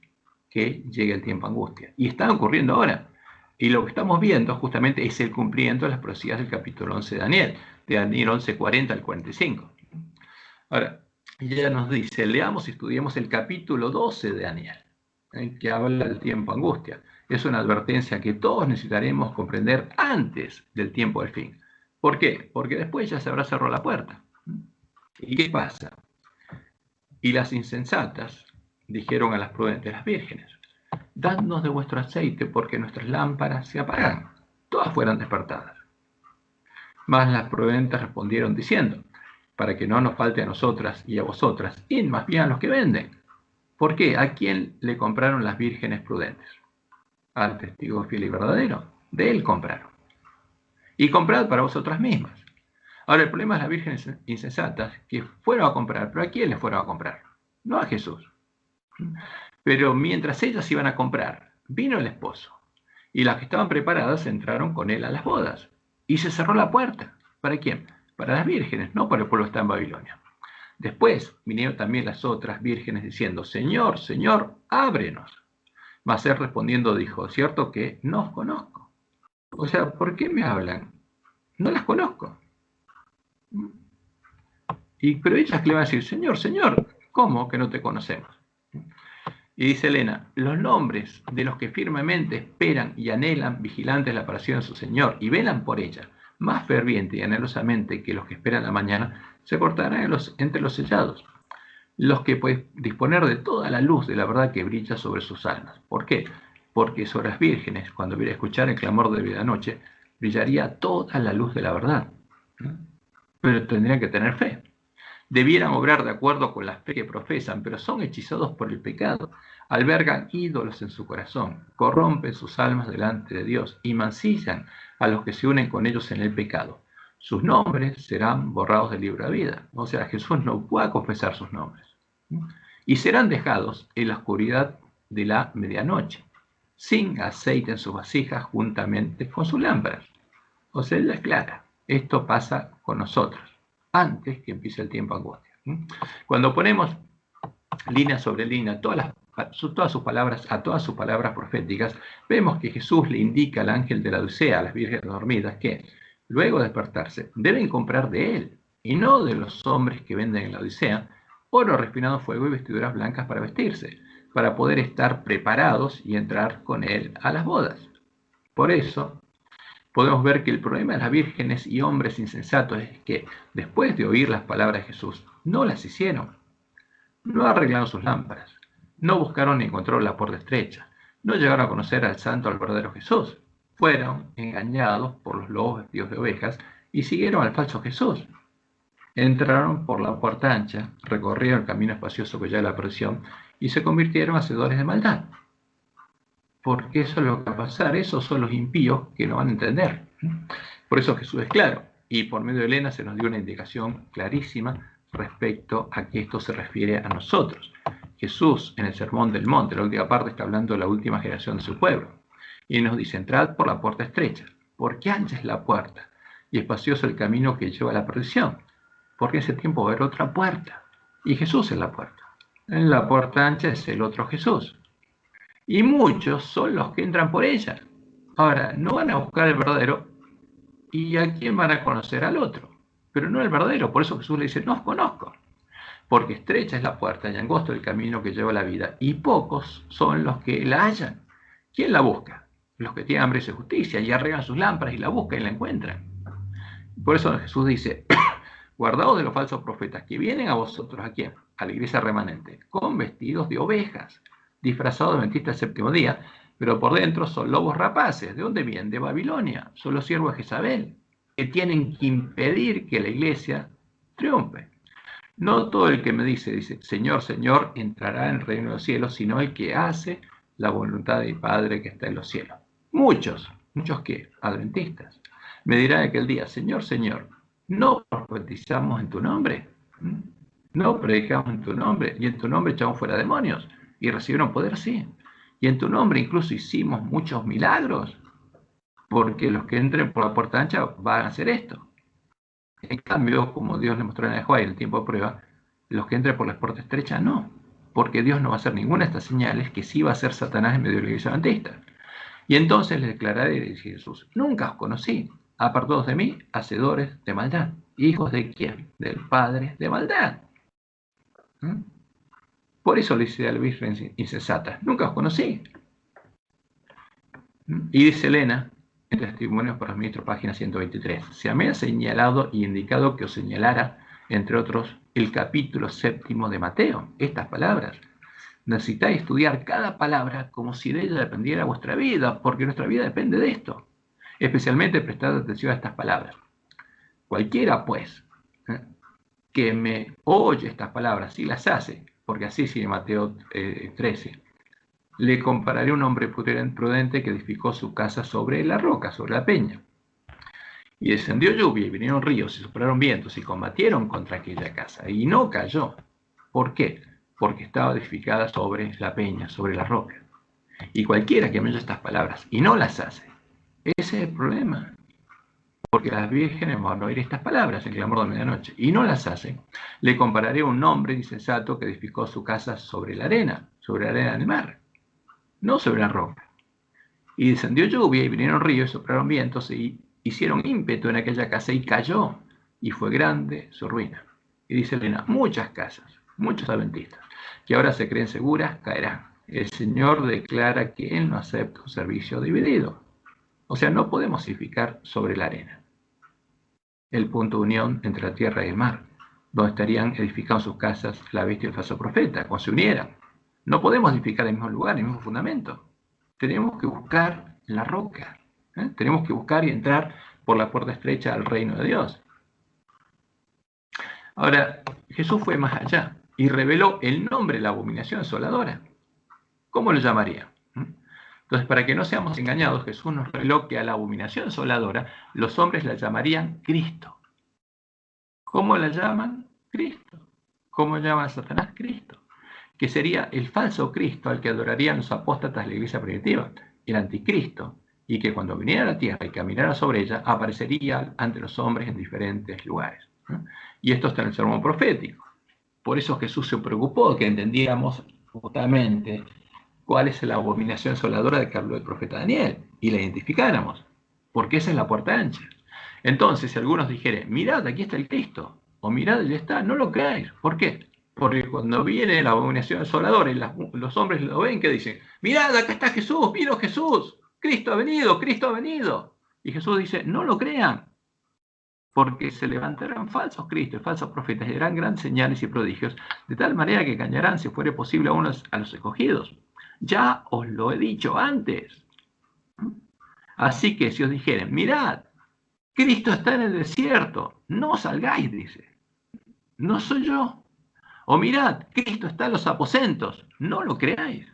Speaker 1: que llegue el tiempo de angustia. Y están ocurriendo ahora. Y lo que estamos viendo justamente es el cumplimiento de las profecías del capítulo 11 de Daniel 11:40 al 45. Ahora, ella nos dice, leamos y estudiemos el capítulo 12 de Daniel, que habla del tiempo de angustia. Es una advertencia que todos necesitaremos comprender antes del tiempo del fin. ¿Por qué? Porque después ya se habrá cerrado la puerta. ¿Y qué pasa? Y las insensatas dijeron a las prudentes, las vírgenes, dadnos de vuestro aceite porque nuestras lámparas se apagan. Todas fueron despertadas. Mas las prudentes respondieron diciendo, para que no nos falte a nosotras y a vosotras, id más bien a los que venden. ¿Por qué? ¿A quién le compraron las vírgenes prudentes? Al testigo fiel y verdadero. De él compraron. Y comprad para vosotras mismas. Ahora, el problema es las vírgenes insensatas que fueron a comprar. ¿Pero a quién les fueron a comprar? No a Jesús. Pero mientras ellas iban a comprar, vino el esposo. Y las que estaban preparadas entraron con él a las bodas. Y se cerró la puerta. ¿Para quién? Para las vírgenes, no para el pueblo que está en Babilonia. Después vinieron también las otras vírgenes diciendo, Señor, Señor, ábrenos. Mas él respondiendo dijo, cierto que no os conozco. O sea, ¿por qué me hablan? No las conozco. Pero ellas le van a decir, Señor, Señor, ¿cómo que no te conocemos? Y dice Elena, los nombres de los que firmemente esperan y anhelan vigilantes la aparición de su Señor y velan por ella, más ferviente y anhelosamente que los que esperan la mañana, se cortarán entre los sellados. Los que pueden disponer de toda la luz de la verdad que brilla sobre sus almas. ¿Por qué? Porque sobre las vírgenes, cuando viera escuchar el clamor de medianoche, brillaría toda la luz de la verdad. Pero tendrían que tener fe. Debieran obrar de acuerdo con la fe que profesan, pero son hechizados por el pecado, albergan ídolos en su corazón, corrompen sus almas delante de Dios y mancillan a los que se unen con ellos en el pecado. Sus nombres serán borrados del libro de vida. O sea, Jesús no puede confesar sus nombres. Y serán dejados en la oscuridad de la medianoche, sin aceite en sus vasijas juntamente con sus lámparas. O sea, ella es clara. Esto pasa con nosotros antes que empiece el tiempo de angustia. Cuando ponemos línea sobre línea todas sus palabras proféticas, vemos que Jesús le indica al ángel de la Odisea, a las vírgenes dormidas, que luego de despertarse deben comprar de él y no de los hombres que venden en la Odisea oro refinado en fuego y vestiduras blancas para vestirse, para poder estar preparados y entrar con él a las bodas. Por eso podemos ver que el problema de las vírgenes y hombres insensatos es que, después de oír las palabras de Jesús, no las hicieron. No arreglaron sus lámparas, no buscaron ni encontraron la puerta estrecha, no llegaron a conocer al santo, al verdadero Jesús. Fueron engañados por los lobos vestidos de ovejas y siguieron al falso Jesús. Entraron por la puerta ancha, recorrieron el camino espacioso que lleva a la perdición y se convirtieron en hacedores de maldad. Porque eso es lo que va a pasar, esos son los impíos que no van a entender. Por eso Jesús es claro, y por medio de Elena se nos dio una indicación clarísima respecto a que esto se refiere a nosotros. Jesús, en el Sermón del Monte, la última parte, está hablando de la última generación de su pueblo, y nos dice, entrad por la puerta estrecha, porque ancha es la puerta, y espacioso el camino que lleva a la perdición, porque en ese tiempo va a haber otra puerta, y Jesús es la puerta. En la puerta ancha es el otro Jesús. Y muchos son los que entran por ella. Ahora, no van a buscar el verdadero, ¿Y a quién van a conocer? Al otro, pero no el verdadero. Por eso Jesús le dice, no os conozco, porque estrecha es la puerta y angosto el camino que lleva a la vida, y pocos son los que la hallan. ¿Quién la busca? Los que tienen hambre de justicia, y arreglan sus lámparas y la buscan y la encuentran. Por eso Jesús dice, guardaos de los falsos profetas que vienen a vosotros, ¿a quién? A la iglesia remanente, con vestidos de ovejas, disfrazados de adventistas del séptimo día, pero por dentro son lobos rapaces. ¿De dónde vienen? De Babilonia. Son los siervos de Jezabel, que tienen que impedir que la iglesia triunfe. No todo el que me dice, Señor, Señor, entrará en el reino de los cielos, sino el que hace la voluntad del Padre que está en los cielos. Muchos que, adventistas, me dirán aquel día, Señor, Señor, ¿no profetizamos en tu nombre? ¿No predicamos en tu nombre? ¿Y en tu nombre echamos fuera demonios? ¿Y recibieron poder? Sí. ¿Y en tu nombre incluso hicimos muchos milagros? Porque los que entren por la puerta ancha van a hacer esto. En cambio, como Dios le mostró en el Juárez en el tiempo de prueba, los que entren por la puerta estrecha no, porque Dios no va a hacer ninguna de estas señales que sí va a hacer Satanás en medio de la iglesia adventista. Y entonces les declararé, dice Jesús, nunca os conocí, apartados de mí, hacedores de maldad. ¿Hijos de quién? Del Padre de maldad. Por eso le dice a la Virgen insensata, nunca os conocí. Y dice Elena, en Testimonios para los Ministros, página 123, se me ha señalado y indicado que os señalara, entre otros, el capítulo 7 de Mateo, estas palabras. Necesitáis estudiar cada palabra como si de ella dependiera vuestra vida, porque nuestra vida depende de esto. Especialmente prestad atención a estas palabras. Cualquiera, pues, que me oye estas palabras y las hace, porque así sigue Mateo 13, le compararé a un hombre prudente que edificó su casa sobre la roca, sobre la peña. Y descendió lluvia, y vinieron ríos, y soplaron vientos, y combatieron contra aquella casa, y no cayó. ¿Por qué? Porque estaba edificada sobre la peña, sobre la roca. Y cualquiera que me oye estas palabras y no las hace, ese es el problema. Porque las vírgenes van a oír estas palabras, el clamor de medianoche, y no las hace. Le compararé a un hombre insensato que edificó su casa sobre la arena del mar, no sobre la roca. Y descendió lluvia, y vinieron ríos, y soplaron vientos, y hicieron ímpetu en aquella casa, y cayó, y fue grande su ruina. Y dice Elena, muchas casas, muchos adventistas, que ahora se creen seguras, caerán. El Señor declara que Él no acepta un servicio dividido. O sea, no podemos edificar sobre la arena, el punto de unión entre la tierra y el mar, donde estarían edificando sus casas la bestia y el falso profeta, cuando se unieran. No podemos edificar en el mismo lugar, en el mismo fundamento. Tenemos que buscar la roca. Tenemos que buscar y entrar por la puerta estrecha al reino de Dios. Ahora, Jesús fue más allá y reveló el nombre de la abominación asoladora. ¿Cómo lo llamaría? Entonces, para que no seamos engañados, Jesús nos reveló que a la abominación asoladora los hombres la llamarían Cristo. ¿Cómo la llaman? Cristo. ¿Cómo llama a Satanás? Cristo. Que sería el falso Cristo al que adorarían los apóstatas de la iglesia primitiva, el anticristo, y que cuando viniera a la tierra y caminara sobre ella, aparecería ante los hombres en diferentes lugares. Y esto está en el sermón profético. Por eso Jesús se preocupó de que entendiéramos justamente cuál es la abominación asoladora de que habló el profeta Daniel, y la identificáramos, porque esa es la puerta ancha. Entonces, si algunos dijeren, mirad, aquí está el Cristo, o mirad, ya está, no lo creáis. ¿Por qué? Porque cuando viene la abominación asoladora y los hombres lo ven, que dicen, mirad, acá está Jesús, vino Jesús, Cristo ha venido, Cristo ha venido. Y Jesús dice, no lo crean, porque se levantarán falsos cristos, falsos profetas, y harán grandes señales y prodigios, de tal manera que engañarán, si fuere posible, a los escogidos. Ya os lo he dicho antes. Así que si os dijeren, mirad, Cristo está en el desierto, no salgáis, dice, no soy yo. O mirad, Cristo está en los aposentos, no lo creáis.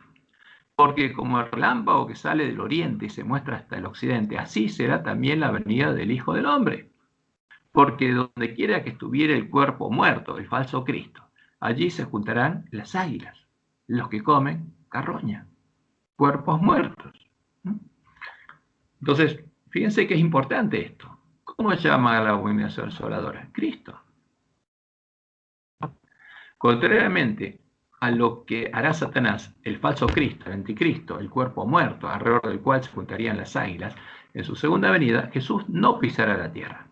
Speaker 1: Porque como el relámpago que sale del oriente y se muestra hasta el occidente, así será también la venida del Hijo del Hombre. Porque donde quiera que estuviera el cuerpo muerto, el falso Cristo, allí se juntarán las águilas, los que comen carroña, cuerpos muertos. Entonces, fíjense que es importante esto. ¿Cómo se llama a la abominación asoladora? Cristo. Contrariamente a lo que hará Satanás, el falso Cristo, el anticristo, el cuerpo muerto, alrededor del cual se juntarían las águilas, En su segunda venida, Jesús no pisará la tierra.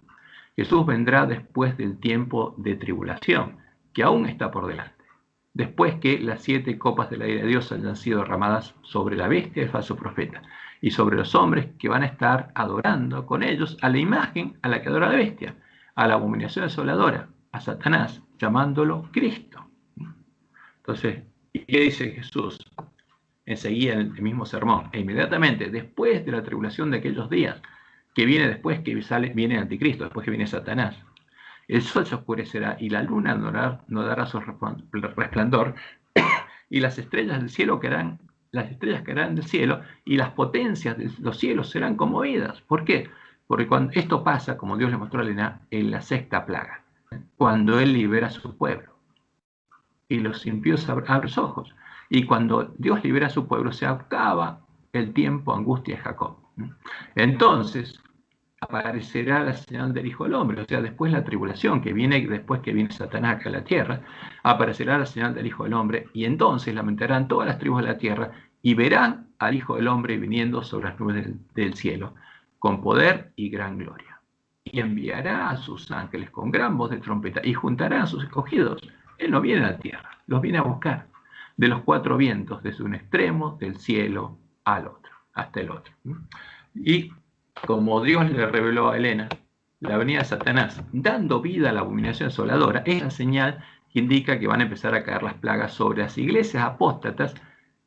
Speaker 1: Jesús vendrá después del tiempo de tribulación, que aún está por delante. Después que las 7 copas de la ira de Dios hayan sido derramadas sobre la bestia del falso profeta y sobre los hombres que van a estar adorando con ellos a la imagen a la que adora la bestia, a la abominación desoladora, a Satanás, llamándolo Cristo. Entonces, ¿qué dice Jesús? Enseguida en el mismo sermón, e inmediatamente después de la tribulación de aquellos días, que viene después que viene el anticristo, después que viene Satanás, el sol se oscurecerá y la luna no dará su resplandor, y las estrellas del cielo caerán, las estrellas caerán del cielo, y las potencias de los cielos serán conmovidas. ¿Por qué? Porque cuando esto pasa, como Dios le mostró a Elena, en la 6ª plaga, cuando Él libera a su pueblo, y los impíos abren los ojos. Y cuando Dios libera a su pueblo, se acaba el tiempo angustia de Jacob. Entonces, aparecerá la señal del Hijo del Hombre, o sea, después la tribulación, que viene después que viene Satanás acá a la tierra, aparecerá la señal del Hijo del Hombre, y entonces lamentarán todas las tribus de la tierra, y verán al Hijo del Hombre viniendo sobre las nubes del cielo, con poder y gran gloria. Y enviará a sus ángeles con gran voz de trompeta, y juntará a sus escogidos. Él no viene a la tierra, los viene a buscar, de los 4 vientos, desde un extremo del cielo al otro, hasta el otro. Y como Dios le reveló a Elena, la venida de Satanás, dando vida a la abominación desoladora, es la señal que indica que van a empezar a caer las plagas sobre las iglesias apóstatas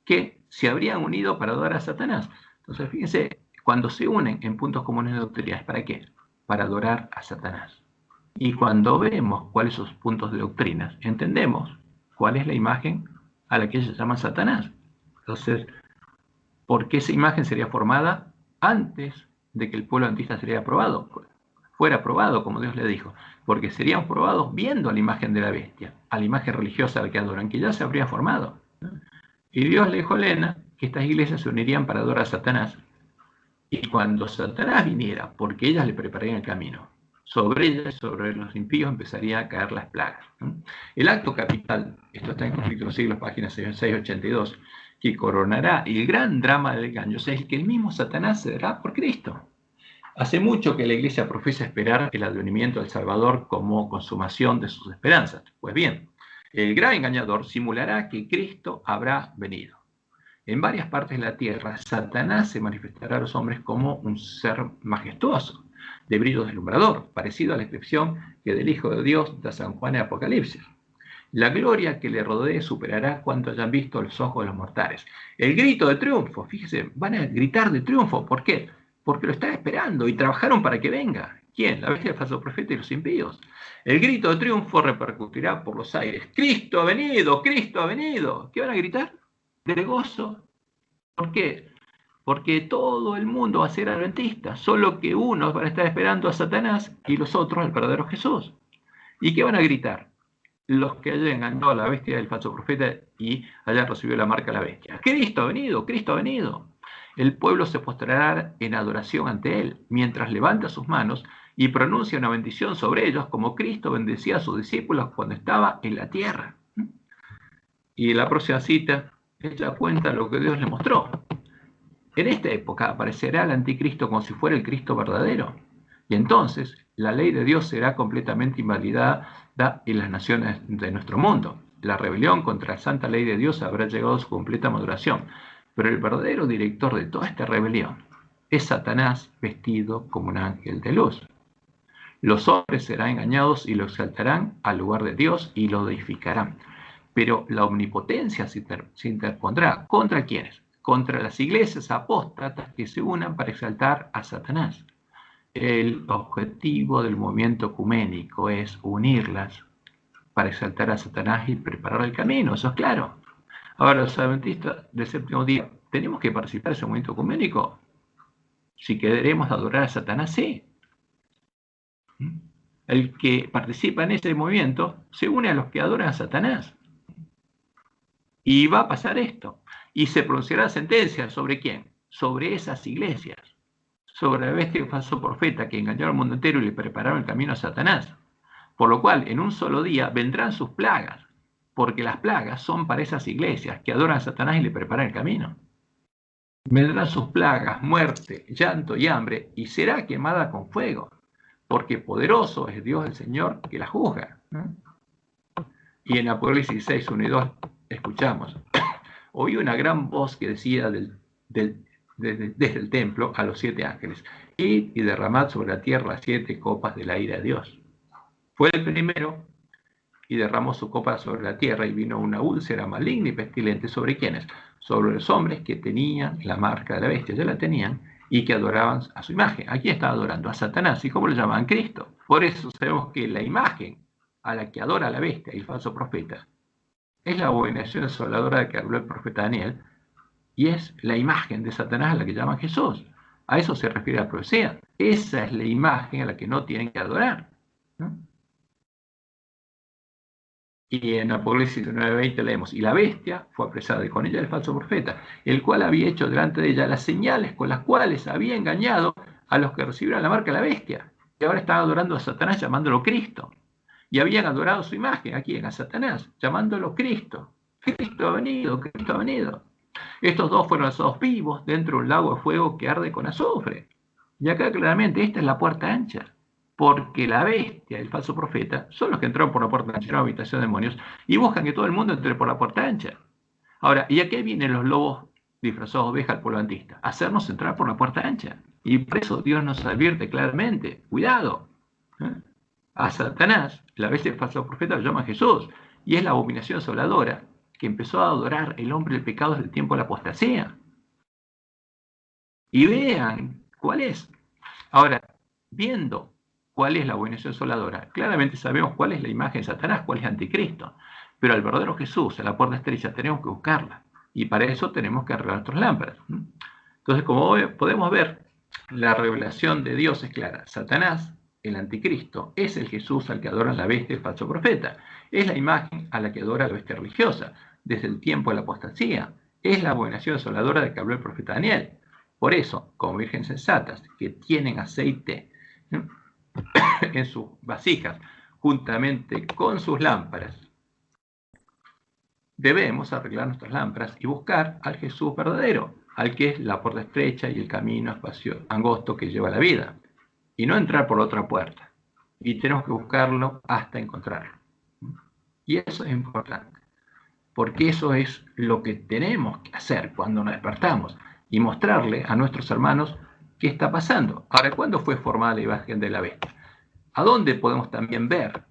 Speaker 1: que se habrían unido para adorar a Satanás. Entonces, fíjense, cuando se unen en puntos comunes de doctrina, ¿para qué? Para adorar a Satanás. Y cuando vemos cuáles son sus puntos de doctrinas, entendemos cuál es la imagen a la que ellos llaman Satanás. Entonces, ¿por qué esa imagen sería formada antes de que el pueblo antista fuera aprobado, como Dios le dijo? Porque serían probados viendo a la imagen de la bestia, a la imagen religiosa a la que adoran, que ya se habría formado. Y Dios le dijo a Elena que estas iglesias se unirían para adorar a Satanás. Y cuando Satanás viniera, porque ellas le prepararían el camino, sobre ellas, sobre los impíos, empezarían a caer las plagas. El acto capital, esto está en Conflicto de los Siglos, página 682, que coronará el gran drama del engaño, es el que el mismo Satanás se dará por Cristo. Hace mucho que la Iglesia profesa esperar el advenimiento del Salvador como consumación de sus esperanzas. Pues bien, el gran engañador simulará que Cristo habrá venido. En varias partes de la tierra, Satanás se manifestará a los hombres como un ser majestuoso, de brillo deslumbrador, parecido a la descripción que del Hijo de Dios da San Juan en Apocalipsis. La gloria que le rodee superará cuanto hayan visto los ojos de los mortales. El grito de triunfo, fíjese, van a gritar de triunfo. ¿Por qué? Porque lo están esperando y trabajaron para que venga. ¿Quién? La bestia del falso profeta y los impíos. El grito de triunfo repercutirá por los aires. ¡Cristo ha venido! ¡Cristo ha venido! ¿Qué van a gritar? De gozo. ¿Por qué? Porque todo el mundo va a ser adventista, solo que unos van a estar esperando a Satanás y los otros al verdadero Jesús. ¿Y qué van a gritar? Los que hayan engañado a la bestia del falso profeta y hayan recibido la marca de la bestia. ¡Cristo ha venido! ¡Cristo ha venido! El pueblo se postrará en adoración ante él, mientras levanta sus manos y pronuncia una bendición sobre ellos, como Cristo bendecía a sus discípulos cuando estaba en la tierra. Y la próxima cita ella cuenta lo que Dios le mostró. En esta época aparecerá el anticristo como si fuera el Cristo verdadero. Y entonces la ley de Dios será completamente invalidada en las naciones de nuestro mundo. La rebelión contra la santa ley de Dios habrá llegado a su completa maduración. Pero el verdadero director de toda esta rebelión es Satanás vestido como un ángel de luz. Los hombres serán engañados y lo exaltarán al lugar de Dios y lo deificarán. Pero la omnipotencia se interpondrá. ¿Contra quiénes? Contra las iglesias apóstatas que se unan para exaltar a Satanás. El objetivo del movimiento ecuménico es unirlas para exaltar a Satanás y preparar el camino, eso es claro. Ahora, los adventistas del séptimo día, ¿tenemos que participar en ese movimiento ecuménico? Si queremos adorar a Satanás, sí. El que participa en ese movimiento se une a los que adoran a Satanás. Y va a pasar esto. Y se pronunciará sentencia ¿sobre quién? Sobre esas iglesias. Sobre la bestia del falso profeta que engañó al mundo entero y le prepararon el camino a Satanás. Por lo cual, en un solo día vendrán sus plagas, porque las plagas son para esas iglesias que adoran a Satanás y le preparan el camino. Vendrán sus plagas, muerte, llanto y hambre, y será quemada con fuego, porque poderoso es Dios el Señor que la juzga. Y en Apocalipsis 6, 1 y 2 escuchamos: oí una gran voz que decía desde el templo a los 7 ángeles: id y derramad sobre la tierra las 7 copas de la ira de Dios. Fue el primero y derramó su copa sobre la tierra, y vino una úlcera maligna y pestilente. ¿Sobre quiénes? Sobre los hombres que tenían la marca de la bestia, ya la tenían, y que adoraban a su imagen. Aquí estaba adorando a Satanás. ¿Y cómo lo llamaban? Cristo. Por eso sabemos que la imagen a la que adora la bestia y el falso profeta es la abominación asoladora de que habló el profeta Daniel, y es la imagen de Satanás a la que llaman Jesús. A eso se refiere la profecía. Esa es la imagen a la que no tienen que adorar, ¿no? Y en Apocalipsis 9:20 leemos: y la bestia fue apresada, y con ella el falso profeta, el cual había hecho delante de ella las señales con las cuales había engañado a los que recibieron la marca de la bestia. Y ahora estaban adorando a Satanás llamándolo Cristo. Y habían adorado su imagen, ¿a quién? A Satanás, llamándolo Cristo. Cristo ha venido, Cristo ha venido. Estos dos fueron lanzados vivos dentro de un lago de fuego que arde con azufre. Y acá claramente esta es la puerta ancha, porque la bestia y el falso profeta son los que entraron por la puerta ancha, una habitación de demonios, y buscan que todo el mundo entre por la puerta ancha. Ahora, ¿y a qué vienen los lobos disfrazados de oveja al pueblo antista? Hacernos entrar por la puerta ancha. Y por eso Dios nos advierte claramente: cuidado. A Satanás, la bestia y el falso profeta, lo llama Jesús, y es la abominación asoladora que empezó a adorar el hombre del pecado desde el tiempo de la apostasía. Y vean cuál es. Ahora, viendo cuál es la abominación asoladora, claramente sabemos cuál es la imagen de Satanás, cuál es Anticristo. Pero al verdadero Jesús, a la puerta estrecha, tenemos que buscarla. Y para eso tenemos que arreglar nuestras lámparas. Entonces, como podemos ver, la revelación de Dios es clara. Satanás, el anticristo, es el Jesús al que adoran la bestia y el falso profeta. Es la imagen a la que adora la bestia religiosa desde el tiempo de la apostasía. Es la abominación asoladora de que habló el profeta Daniel. Por eso, como vírgenes sensatas que tienen aceite en sus vasijas juntamente con sus lámparas, debemos arreglar nuestras lámparas y buscar al Jesús verdadero, al que es la puerta estrecha y el camino espacio angosto que lleva a la vida, y no entrar por la otra puerta. Y tenemos que buscarlo hasta encontrarlo. Y eso es importante, porque eso es lo que tenemos que hacer cuando nos despertamos, y mostrarle a nuestros hermanos qué está pasando. Ahora, ¿cuándo fue formada la imagen de la bestia? ¿A dónde podemos también ver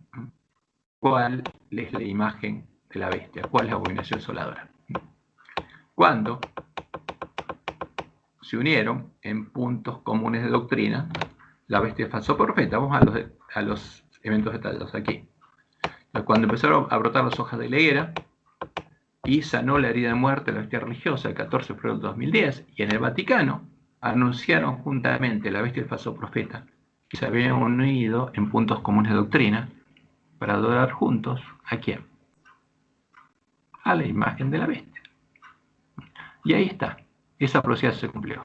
Speaker 1: cuál es la imagen de la bestia? ¿Cuál es la abominación asoladora? Cuando se unieron en puntos comunes de doctrina la bestia y el falso profeta. Vamos a los eventos detallados aquí. Cuando empezaron a brotar las hojas de la higuera y sanó la herida de muerte de la bestia religiosa el 14 de febrero del 2010, y en el Vaticano anunciaron juntamente la bestia y el falso profeta que se habían unido en puntos comunes de doctrina para adorar juntos ¿a quién? A la imagen de la bestia. Y ahí está, esa profecía se cumplió.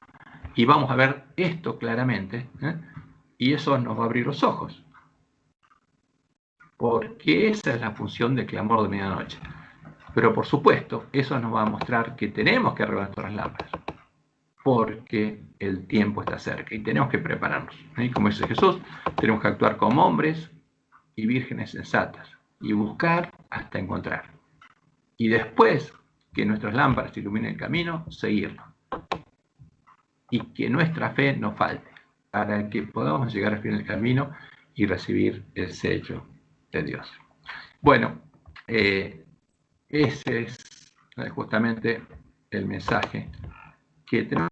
Speaker 1: Y vamos a ver esto claramente, y eso nos va a abrir los ojos. Porque esa es la función del clamor de medianoche. Pero por supuesto, eso nos va a mostrar que tenemos que arreglar nuestras lámparas, porque el tiempo está cerca y tenemos que prepararnos. Y como dice Jesús, tenemos que actuar como hombres y vírgenes sensatas y buscar hasta encontrar. Y después que nuestras lámparas iluminen el camino, seguirlo. Y que nuestra fe no falte, para que podamos llegar al fin del camino y recibir el sello de Dios. Bueno, ese es justamente el mensaje que tenemos.